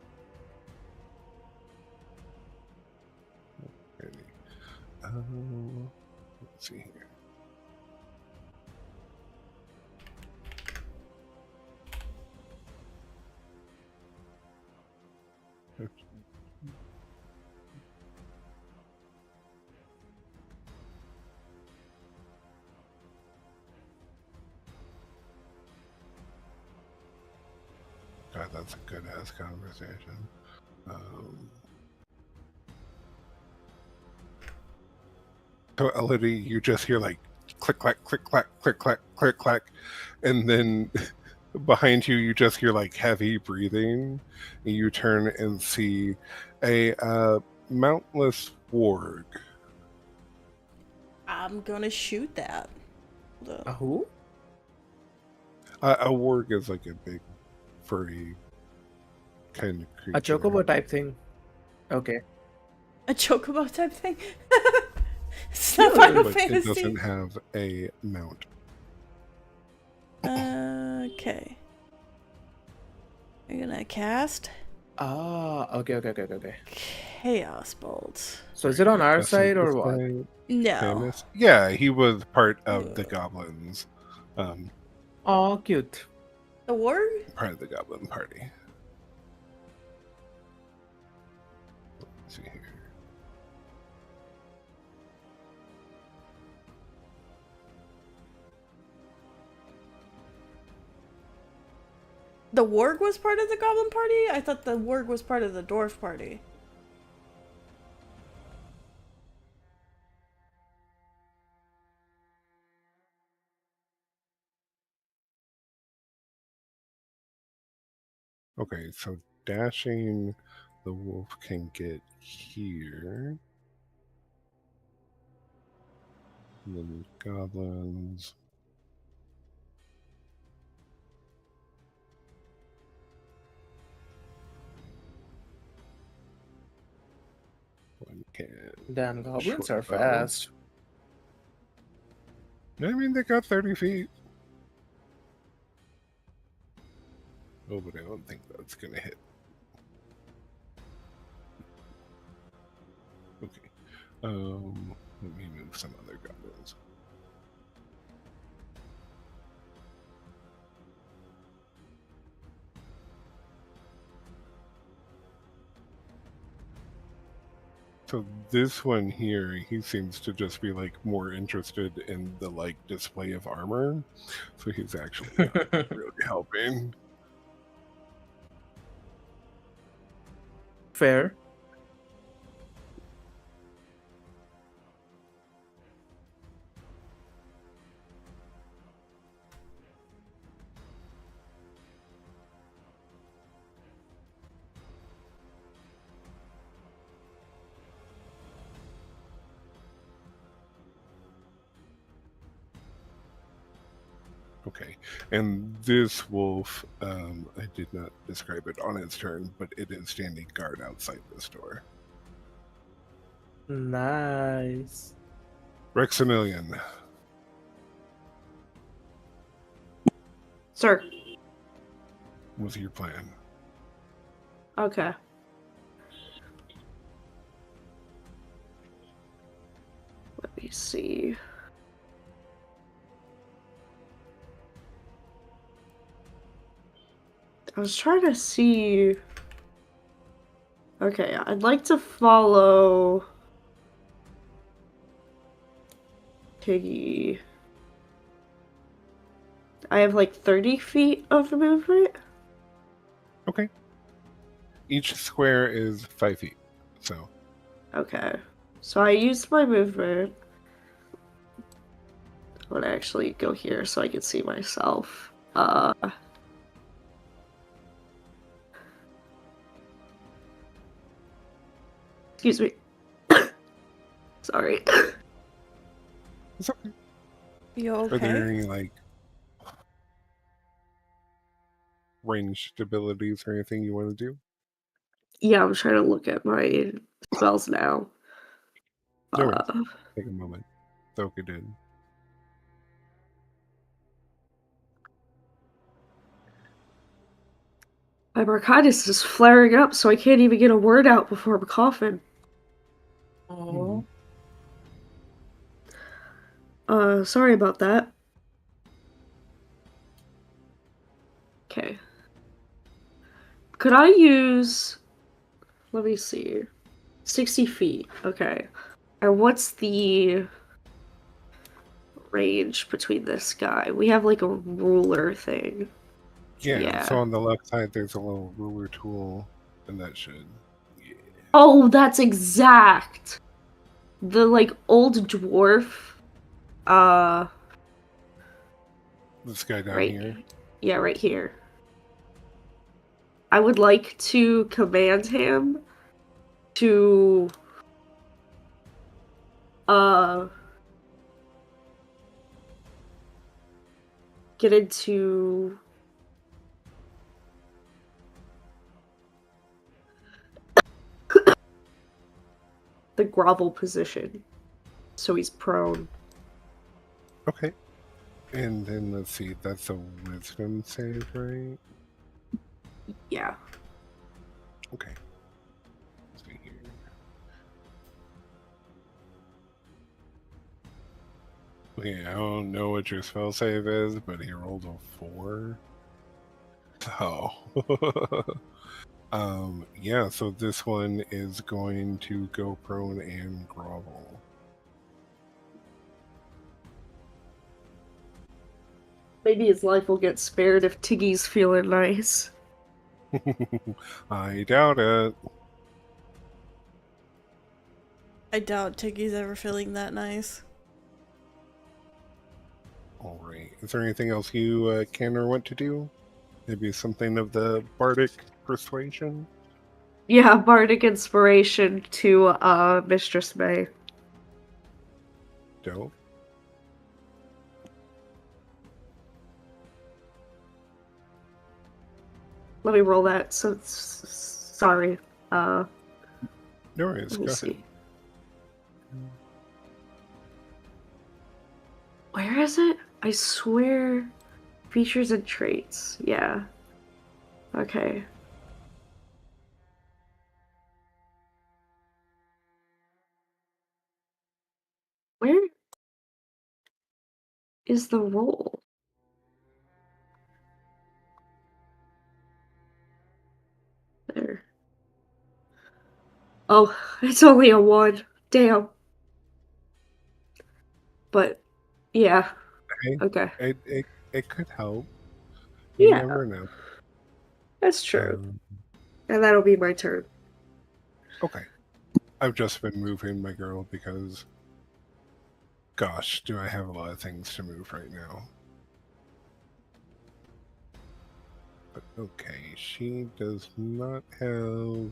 God, that's a good ass conversation. So Elodie, you just hear like click clack, click clack, click clack, click clack, and then behind you, you just hear like heavy breathing. And you turn and see a mountless warg. I'm gonna shoot that. A who? A warg is like a big, furry kind of creature. A chocobo type thing. Okay. A chocobo type thing? It's not Final But Fantasy. it doesn't have a mount. Okay. You're gonna cast Ah, okay. Chaos Bolt. So is it on our Casting side or this what? guy, No. Samus. Yeah, he was part of the goblins. Oh, cute. The warg? Part of the goblin party. Let's see here. The warg was part of the goblin party? I thought the warg was part of the dwarf party. Okay, so dashing, the wolf can get here. And then goblins. One can. Damn, goblins short are bow. fast. I mean, they got 30 feet. Oh, but I don't think that's gonna hit. Okay. Let me move some other goblins. So this one here, he seems to just be like more interested in the like display of armor. So he's actually not really helping. Fair. Okay, and this wolf, I did not describe it on its turn, but it is standing guard outside this door. Nice. Rexamillion, Sir. what's your plan? Okay. Let me see. I was trying to see. Okay, I'd like to follow Piggy. I have like 30 feet of movement. Okay. Each square is 5 feet, so. Okay. So I used my movement. I want to actually go here so I can see myself. Excuse me. Sorry. It's okay. You Are there okay? any, like, ranged abilities or anything you want to do? Yeah, I'm trying to look at my spells now. No worries. Take a moment. Soak it in. My bronchitis is flaring up, so I can't even get a word out before I'm coughing. Oh. Sorry about that. Okay. Could I use... Let me see. 60 feet. Okay. And what's the range between this guy? We have like a ruler thing. Yeah, Yeah. so on the left side there's a little ruler tool, and that should. Yeah. Oh, that's exact. The like old dwarf. This guy down Right. here. Yeah, right here. I would like to command him to get into the grovel position. So he's prone. Okay. And then let's see, that's a wisdom save, right? Yeah. Okay. Let's see here. Okay, I don't know what your spell save is, but he rolled a 4. So, yeah, so this one is going to go prone and grovel. Maybe his life will get spared if Tiggy's feeling nice. I doubt it. I doubt Tiggy's ever feeling that nice. Alright, is there anything else you can or want to do? Maybe something of the bardic persuasion? Yeah, bardic inspiration to Mistress May. Dope. Let me roll that. So sorry. No worries, Let me go see. ahead. Where is it? I swear. Features and traits. Yeah. Okay. Where is the roll? There. Oh, it's only a 1. Damn. But, yeah. Hey, Okay. it could help. You Yeah, never know. that's true. And that'll be my turn. Okay. I've just been moving my girl because, gosh, do I have a lot of things to move right now. But okay, she does not have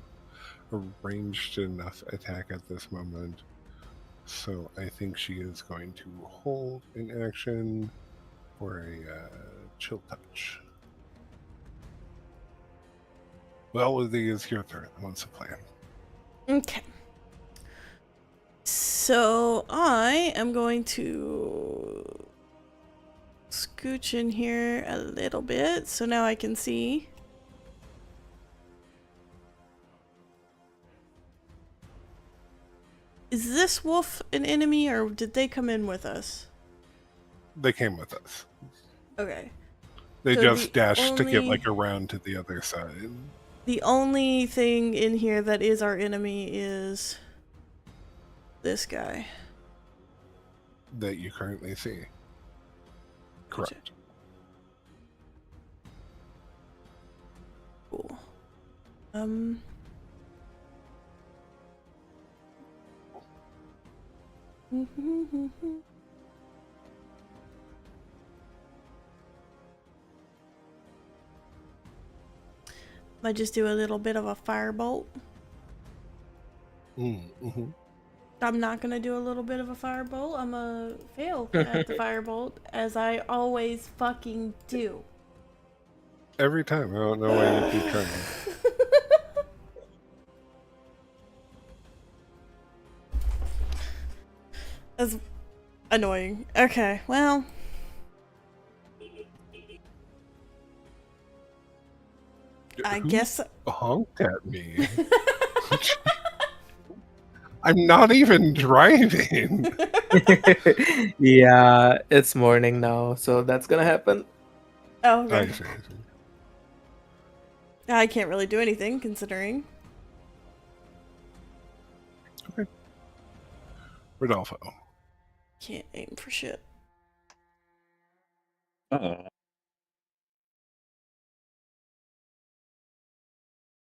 a ranged enough attack at this moment. So I think she is going to hold in action for a chill touch. Well, it is your turn. What's the plan? Okay. So I am going to scooch in here a little bit so now I can see. Is this wolf an enemy or did they come in with us? They came with us. Okay. They So just the dashed to get only- like around to the other side. The only thing in here that is our enemy is this guy. That you currently see. Correct. Cool. Might just do a little bit of a firebolt. Mm-hmm. I'm not gonna do a little bit of a firebolt. I'm gonna fail at the firebolt, as I always fucking do. Every time. I don't know why you keep trying. That's annoying. Okay, well. I Who guess. honked at me? I'm not even driving. Yeah, it's morning now, so that's gonna happen. Oh, I okay. see. I can't really do anything considering. Okay. Rodolfo. Can't aim for shit.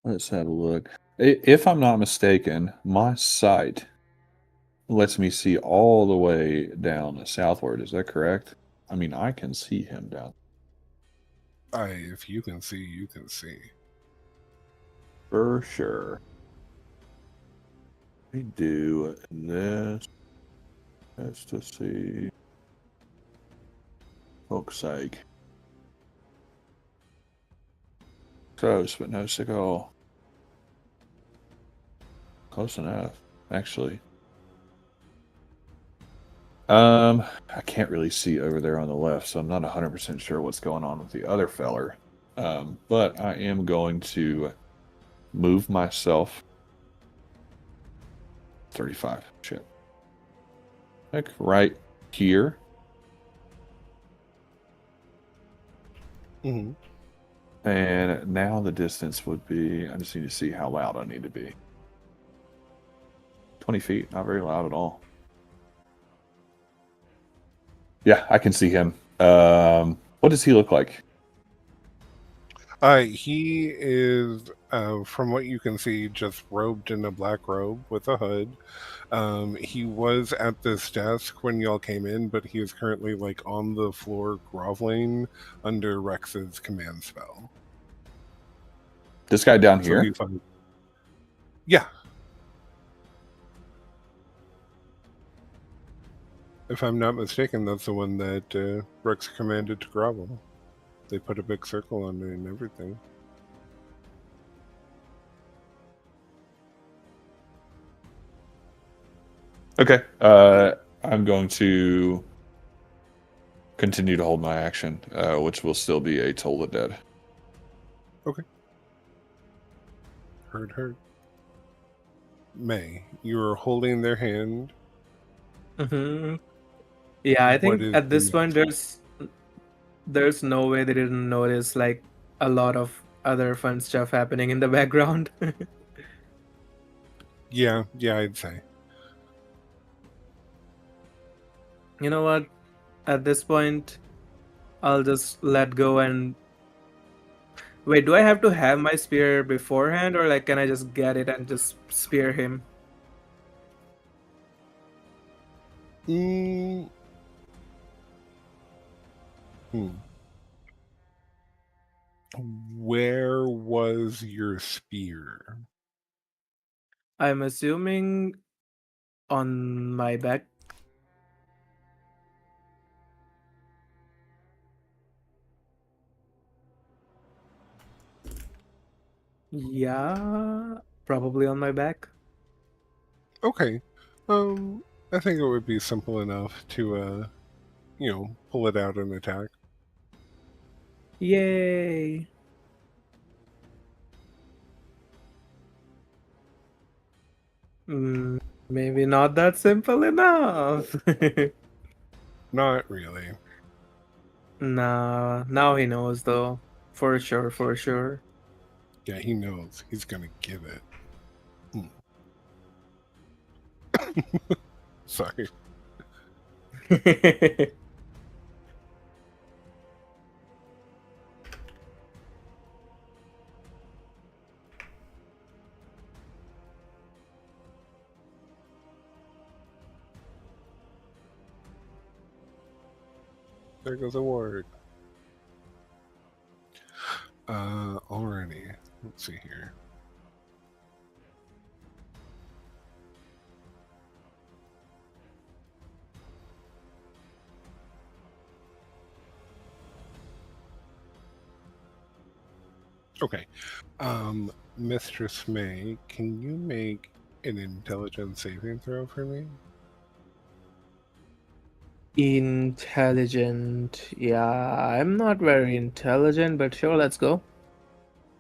Let's have a look. If I'm not mistaken, my sight lets me see all the way down southward. Is that correct? I mean, I can see him down. If you can see, you can see. For sure. We do this. That's to see. Fuck's sake. Close, but no cigar. Close enough, actually. I can't really see over there on the left, so I'm not 100% sure what's going on with the other feller. But I am going to move myself 35. Shit. Like right here. Mm-hmm. And now the distance would be, I just need to see how loud I need to be. 20 feet, not very loud at all. Yeah, I can see him. What does he look like? He is, from what you can see, just robed in a black robe with a hood. He was at this desk when y'all came in, but he is currently like on the floor groveling under Rex's command spell. This guy down So here? he's like, yeah. If I'm not mistaken, that's the one that Rex commanded to grovel. They put a big circle on it and everything. Okay. I'm going to continue to hold my action, which will still be a Toll the Dead. Okay. Heard. May, you're holding their hand. Mm-hmm. Yeah, I What think is at this the point next there's no way they didn't notice like a lot of other fun stuff happening in the background. Yeah, I'd say. You know what? At this point, I'll just let go and wait. Do I have to have my spear beforehand, or like can I just get it and just spear him? Mm. Where was your spear? I'm assuming on my back. Yeah, probably on my back. Okay. I think it would be simple enough to, pull it out and attack. Yay! Maybe not that simple enough. Not really. Nah, now he knows though. For sure, for sure. Yeah, he knows. He's gonna give it. Sorry. There goes a ward. Alrighty. Let's see here. Okay. Mistress May, can you make an intelligence saving throw for me? Intelligent. Yeah, I'm not very intelligent, but sure, let's go.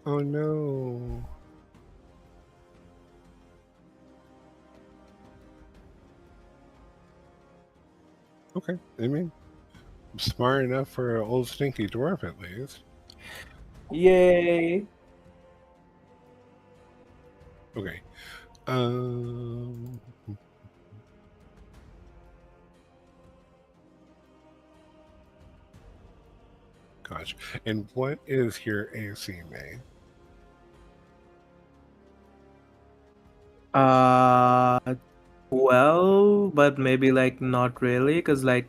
Oh no. Okay, I mean, I'm smart enough for an old stinky dwarf at least. Yay! Okay. Gosh. And what is your AC, May? Uh, well, but maybe like not really, because like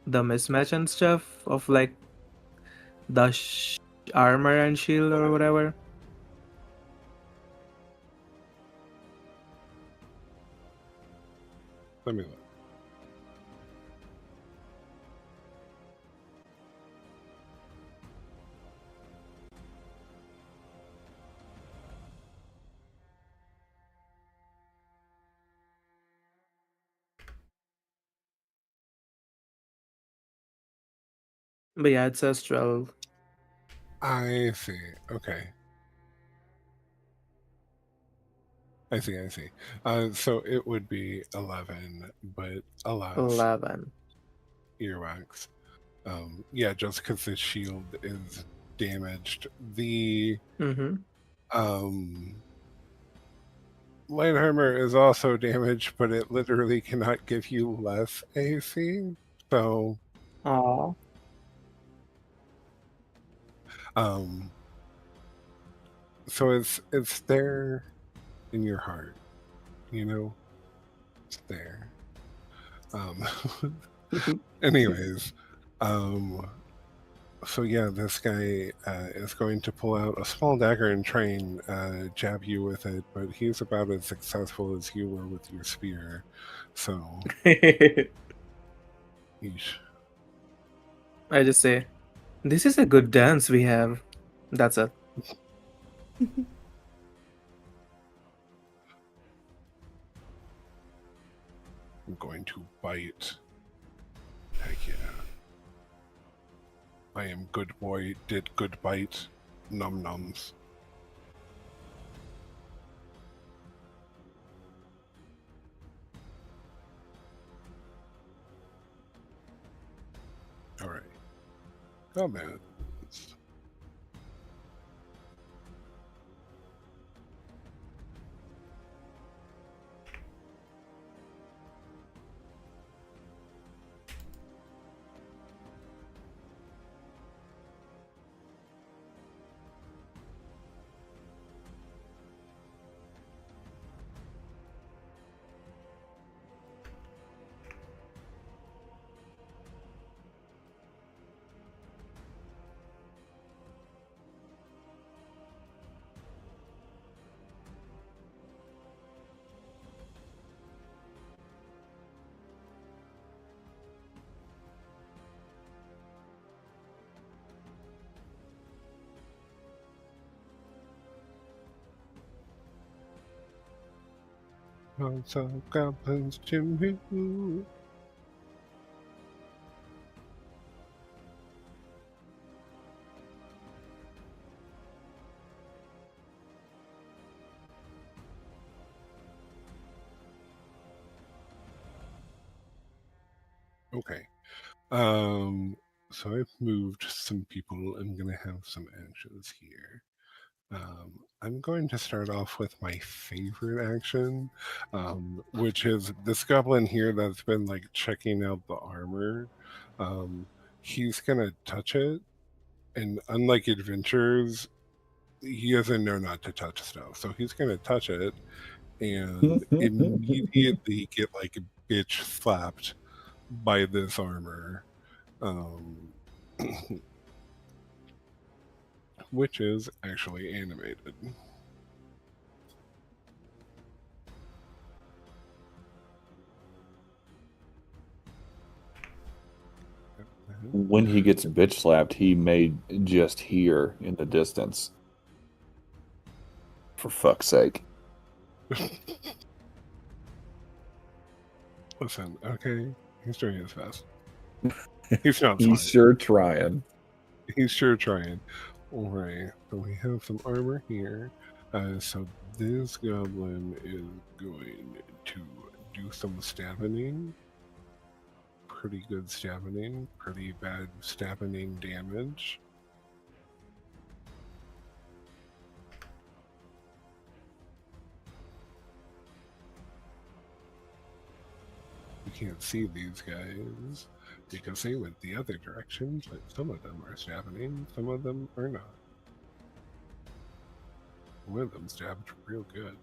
the mismatch and stuff of like the armor and shield or whatever. Let me look. But yeah, it says 12. I see. Okay. I see. So it would be 11, but alas, 11. earwax. Yeah, just because the shield is damaged. The Mm-hmm. light armor is also damaged, but it literally cannot give you less AC. So, Aw. um, so it's there in your heart, you know. It's there. Um, anyways, so yeah, this guy is going to pull out a small dagger and try and jab you with it, but he's about as successful as you were with your spear. So, yeesh. I just say, this is a good dance we have. That's it. I'm going to bite. Heck yeah. I am good boy, did good bite. Num nums. Alright. Oh man. Lots of goblins to me. Okay. So I've moved some people. I'm gonna have some actions here. I'm going to start off with my favorite action, which is this goblin here that's been like checking out the armor. He's gonna touch it, and unlike adventures, he doesn't know not to touch stuff. So he's gonna touch it and immediately get like a bitch slapped by this armor. Um, which is actually animated. When he gets bitch slapped, he may just hear in the distance. For fuck's sake. Listen, okay, he's doing his best. He's not. He's sure trying. He's sure trying. All right, so we have some armor here. So this goblin is going to do some stabbing. Pretty good stabbing. Pretty bad stabbing damage. You can't see these guys because they went the other direction, but some of them are stabbing, some of them are not. One of them stabbed real good.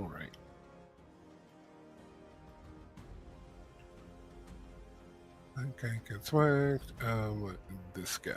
All right. Okay, gets whacked. This guy.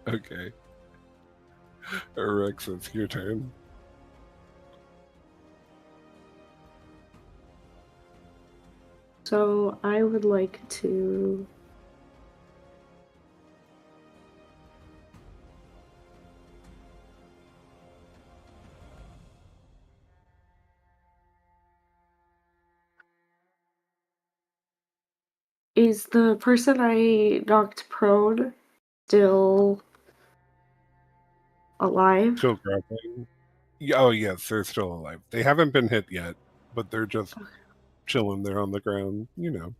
Okay. Rex, it's your turn. So I would like to. Is the person I knocked prone still alive? Still grappling. Oh, yes, they're still alive. They haven't been hit yet, but they're just chilling there on the ground, you know.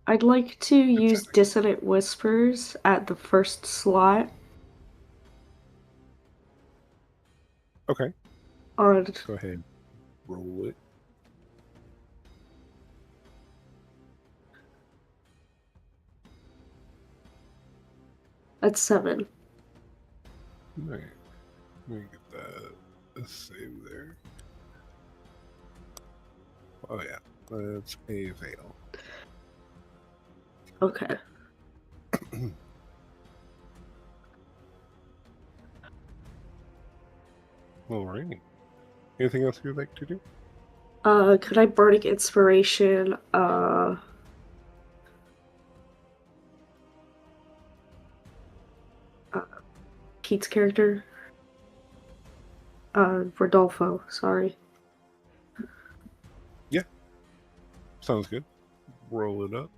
I'd like to use setting. Dissonant Whispers at the first slot Okay, on. go ahead. Roll it. At 7. All right. Let me get that a save there. Oh, yeah. That's a fail. Okay. All right. Anything else you'd like to do? Could I Bardic Inspiration, Pete's character? Rodolfo, sorry. Yeah. Sounds good. Roll it up.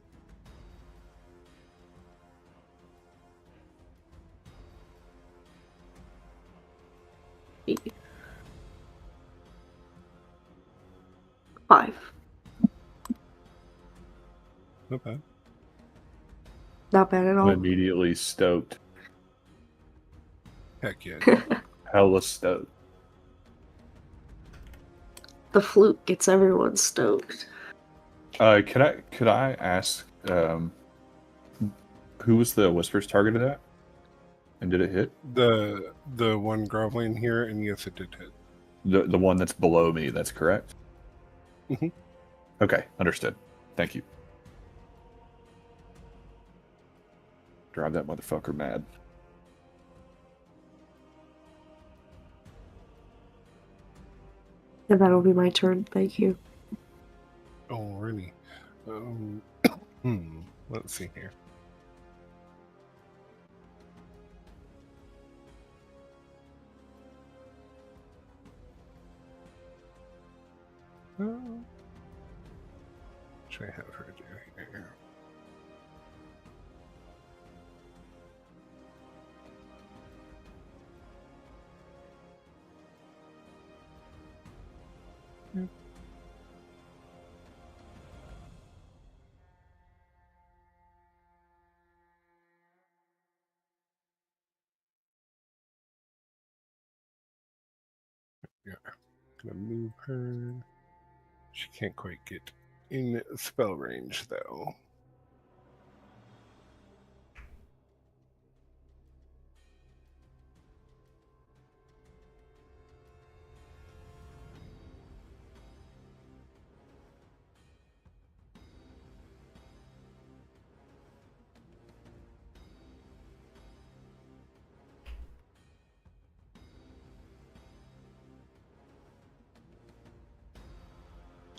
Five. Not bad. Not bad at I'm all. immediately stoked. Heck yeah. Hella stoked. The flute gets everyone stoked. Could I ask who was the whispers targeted at? And did it hit? The one groveling here, and yes, it did hit. The one that's below me, that's correct? Mhm. Okay, understood. Thank you. Drive that motherfucker mad. And that'll be my turn, thank you. Oh, really? Let's see here. What should I have her do here? Yeah, gonna move her. She can't quite get in spell range though.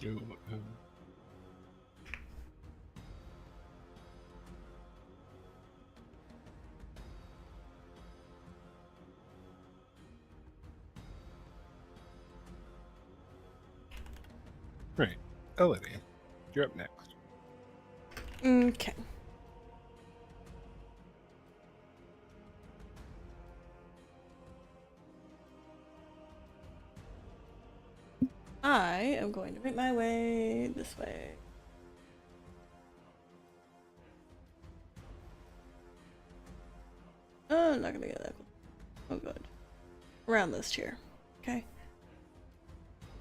Ooh, Right. Elodie, you're up next. Okay. I am going to make my way this way. I'm not gonna get that. Oh, good. Around this chair. Okay.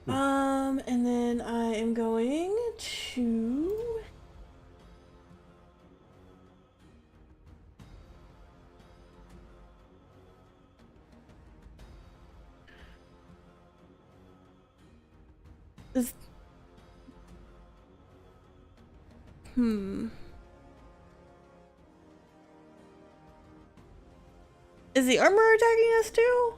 And then I am going to... Is... Is the armor attacking us too?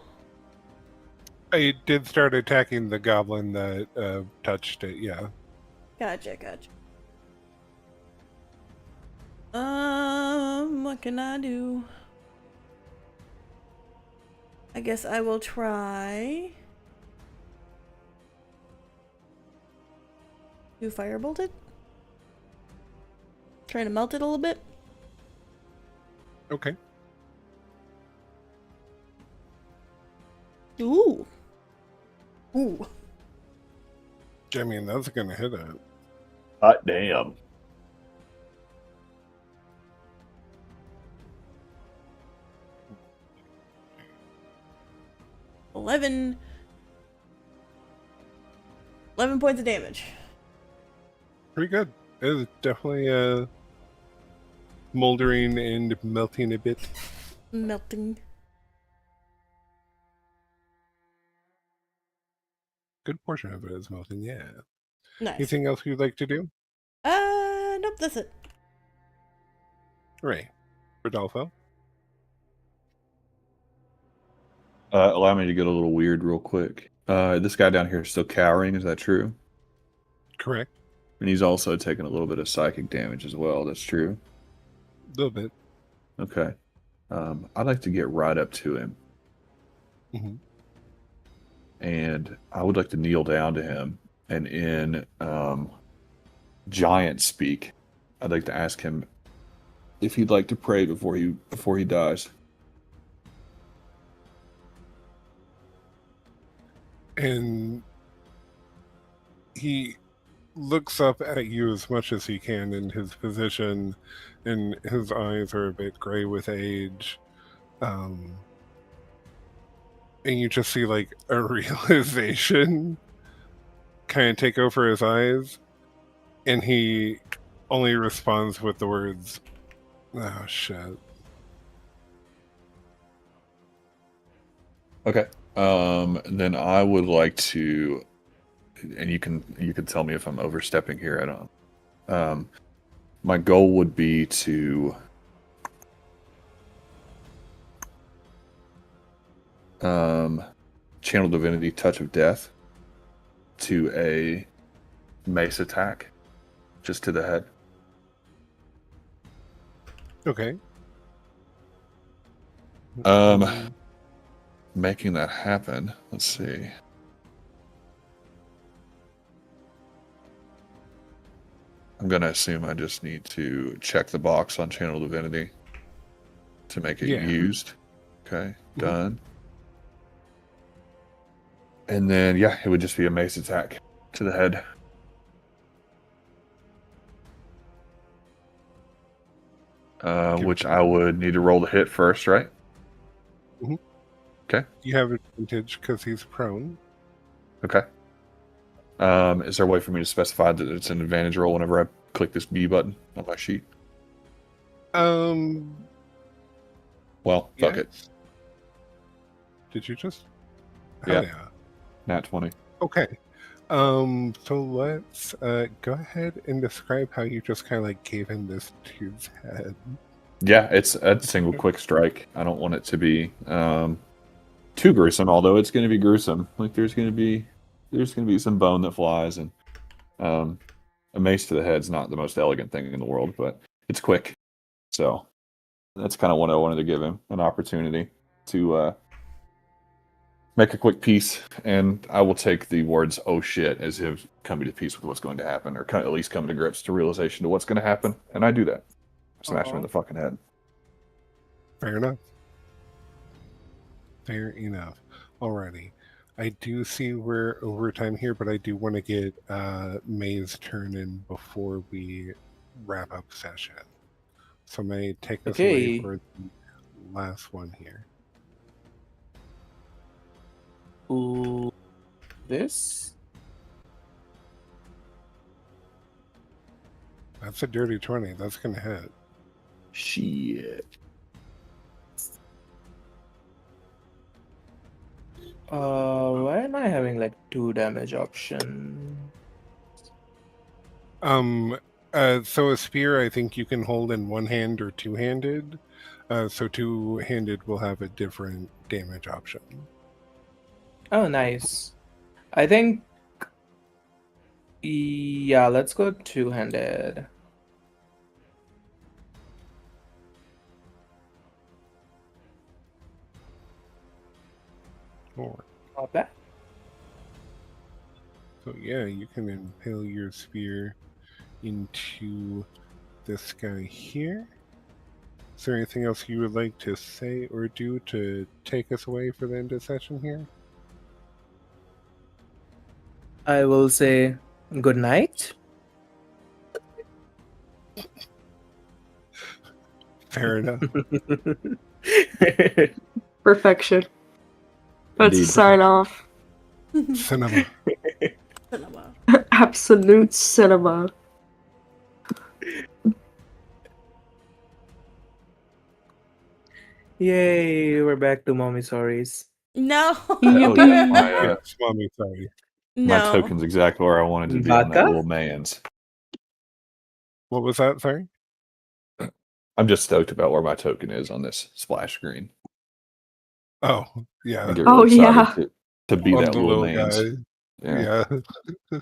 I did start attacking the goblin that touched it, yeah. Gotcha. What can I do? I guess I will try... Do firebolt it? Trying to melt it a little bit? Okay. Ooh. I mean, that's gonna hit it. Hot damn. $11 points of damage. Pretty good. It is definitely moldering and melting a bit. Melting. Good portion of it is melting, yeah. Nice. Anything else you'd like to do? Nope, that's it. Right. Rodolfo? Allow me to get a little weird real quick. This guy down here is still cowering, is that true? Correct. And he's also taking a little bit of psychic damage as well, that's true? A little bit. Okay. I'd like to get right up to him. Mm-hmm. And I would like to kneel down to him. And in giant speak, I'd like to ask him if he'd like to pray before he dies. And he looks up at you as much as he can in his position, and his eyes are a bit gray with age. And you just see like a realization kind of take over his eyes, and he only responds with the words, "Oh shit." Okay. Then I would like to, and you can tell me if I'm overstepping here. I don't. My goal would be to channel divinity touch of death to a mace attack, just to the head. Okay. Making that happen. Let's see. I'm gonna assume I just need to check the box on channel divinity to make it used. Okay, done. And then yeah, it would just be a mace attack to the head. Which I would need to roll the hit first, right? Mm-hmm. Okay. You have advantage because he's prone. Okay. Is there a way for me to specify that it's an advantage roll whenever I click this B button on my sheet? Well, fuck it. Did you just? Yeah. Yeah. Nat 20. Okay. So let's go ahead and describe how you just kind of like gave him this to his head. Yeah, it's a single quick strike. I don't want it to be too gruesome, although it's going to be gruesome. Like there's going to be some bone that flies, and a mace to the head's not the most elegant thing in the world, but it's quick. So that's kind of what I wanted to give him, an opportunity to make a quick peace, and I will take the words "oh shit" as him coming to peace with what's going to happen, or at least coming to grips to realization to what's going to happen, and I do that. Smash him in the fucking head. Fair enough. Fair enough. Alrighty. I do see we're over time here, but I do want to get May's turn in before we wrap up session. So May, take us away for the last one here. Ooh, this? That's a dirty 20. That's gonna hit. Shit. Why am I having like 2 damage option? So a spear, I think you can hold in one hand or two-handed. So two-handed will have a different damage option. Oh, nice. I think. Yeah, let's go 2-handed. Or Not bad. so yeah, you can impale your spear into this guy here. Is there anything else you would like to say or do to take us away for the end of session here? I will say good night. Fair enough. Perfection. Let's Indeed. sign off. Cinema. Cinema. Absolute cinema. Yay, we're back to mommy stories. No. Hell yeah. Yes, mommy, sorry. My No. token's exactly where I wanted to be on that Vodka? little man's. What was that? Sorry. I'm just stoked about where my token is on this splash screen. Oh, yeah. I get Oh, really yeah. excited to be On that the little little man's. guy. Yeah. Yeah.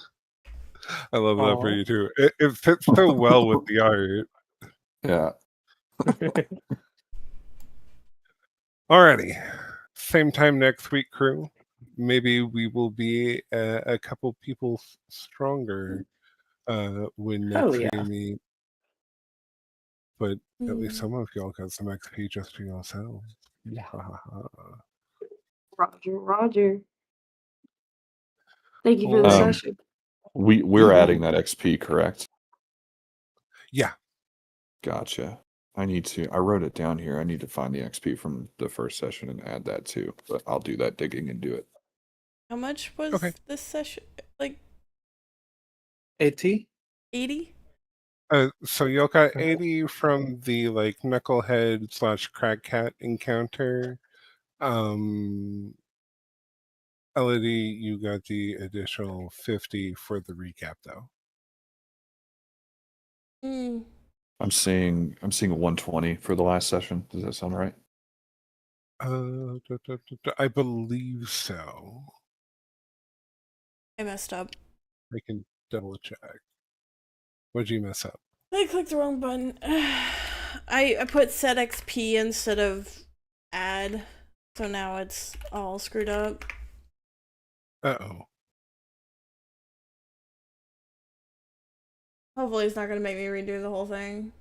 I love that for Aw. you too. It fits so well with the art. Yeah. Alrighty. Same time next week, crew. Maybe we will be a couple people stronger when Hell next yeah. we meet. But at Mm. least some of y'all got some XP just for yourselves. Yeah. Roger, Roger. Thank you for the Um, session. We're adding that XP, correct? Yeah. Gotcha. I wrote it down here. I need to find the XP from the first session and add that too. But I'll do that digging and do it. How much was Okay. this session? Like 80? 80? So y'all got 80 from the like knucklehead / crag cat encounter. Elodie, you got the additional 50 for the recap though. Mm. I'm seeing 120 for the last session. Does that sound right? I believe so. I messed up. I can double check. What'd you mess up? I clicked the wrong button. I put set XP instead of add, so now it's all screwed up. Uh-oh. Hopefully it's not gonna make me redo the whole thing.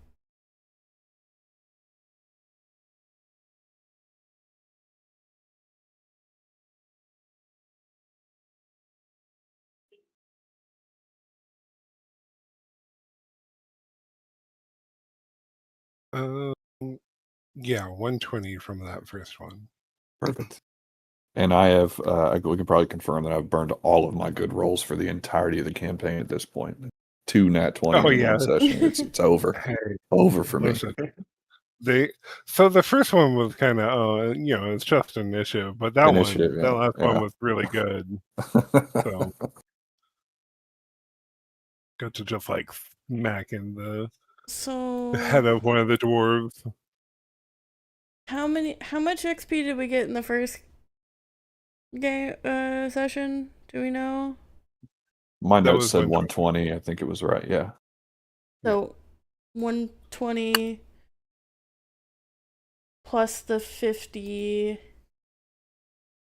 Yeah, 120 from that first one. Perfect. And I have, we can probably confirm that I've burned all of my good rolls for the entirety of the campaign at this point. 2 nat 20s Oh, in yeah. one session. It's over. Hey, Over for me. listen. So the first one was kind of, it's just initiative, but that Initiative, one, that yeah, last yeah. one was really good. So got to just like smack in the So head of one of the dwarves. how much XP did we get in the first game session? Do we know? My That notes was said 120. 120. I think it was right. Yeah. So 120 plus the 50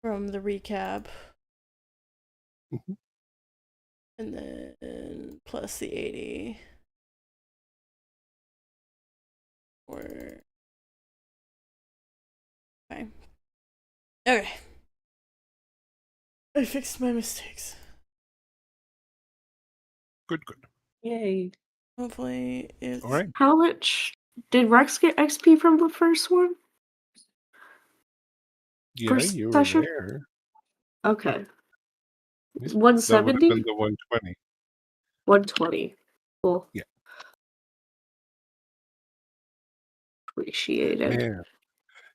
from the recap. Mhm. And then plus the 80. Or okay. Okay. I fixed my mistakes. Good. Yay. Hopefully it's All right. How much did Rex get XP from the first one? Yeah, First you were session? there. Okay. Yeah, It's that would have 170? been the 120. 120. Cool. Yeah. Appreciate it. Man,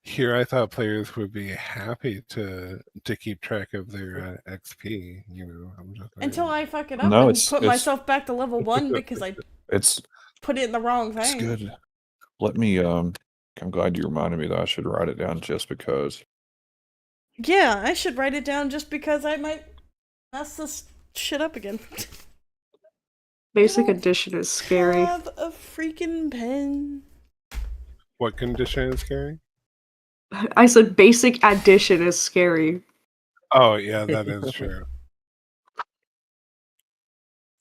here I thought players would be happy to keep track of their XP. You know, I'm just Until saying. I fuck it up No, and put myself back to level 1 because I it's put it in the wrong it's thing. good. Let me I'm glad you reminded me that I should write it down just because. Yeah, I should write it down just because I might mess this shit up again. Basic I don't Edition is scary. have a freaking pen. What condition is scary? I said Basic Addition is scary. Oh yeah, that is true.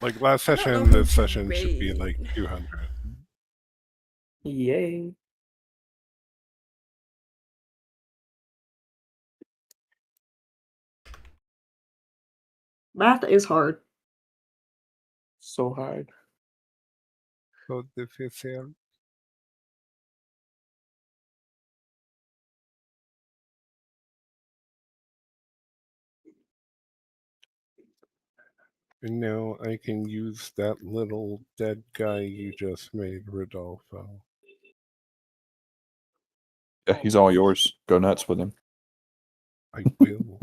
Like last I don't know session, who this to session should be raid. like 200. Yay. Math is hard. So hard. So difícil. And now I can use that little dead guy you just made, Rodolfo. Yeah, he's all yours. Go nuts with him. I will.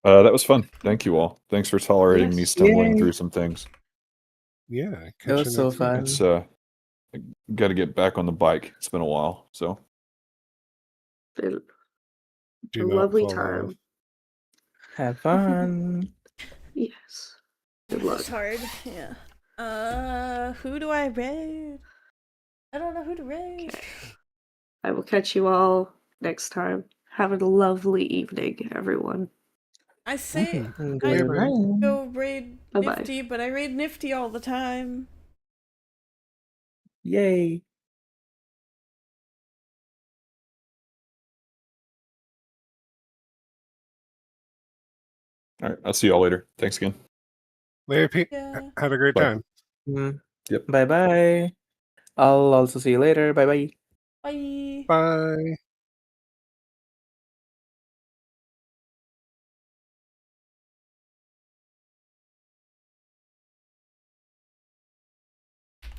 That was fun. Thank you all. Thanks for tolerating me Yes. stumbling Yay. through some things. Yeah, It catch was you so next week. fun. It's got to get back on the bike. It's been a while, so Been a Do not lovely fall time. off. Have fun. Yes. Good luck. It's hard, yeah. Who do I raid? I don't know who to raid. I will catch you all next time. Have a lovely evening, everyone. I say Goodbye. go raid Bye-bye. Nifty, but I raid Nifty all the time. Yay. all right. I'll see y'all later. Thanks again. Later, Pete. Yeah. Had a great Bye. time. Yep. Bye bye. I'll also see you later. Bye bye. Bye. Bye.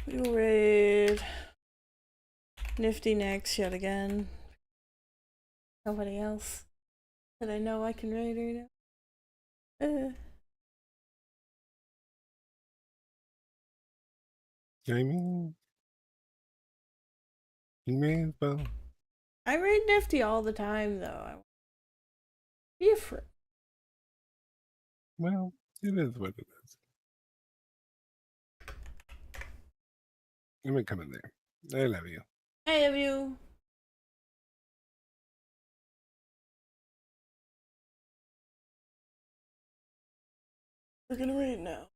We will raid Nifty next yet again. Nobody else that I know I can raid right now. I mean, you may as well. I raid Nifty all the time though. Be a friend. Well, it is what it is. Let me come in there. I love you. I have you. We're gonna raid now.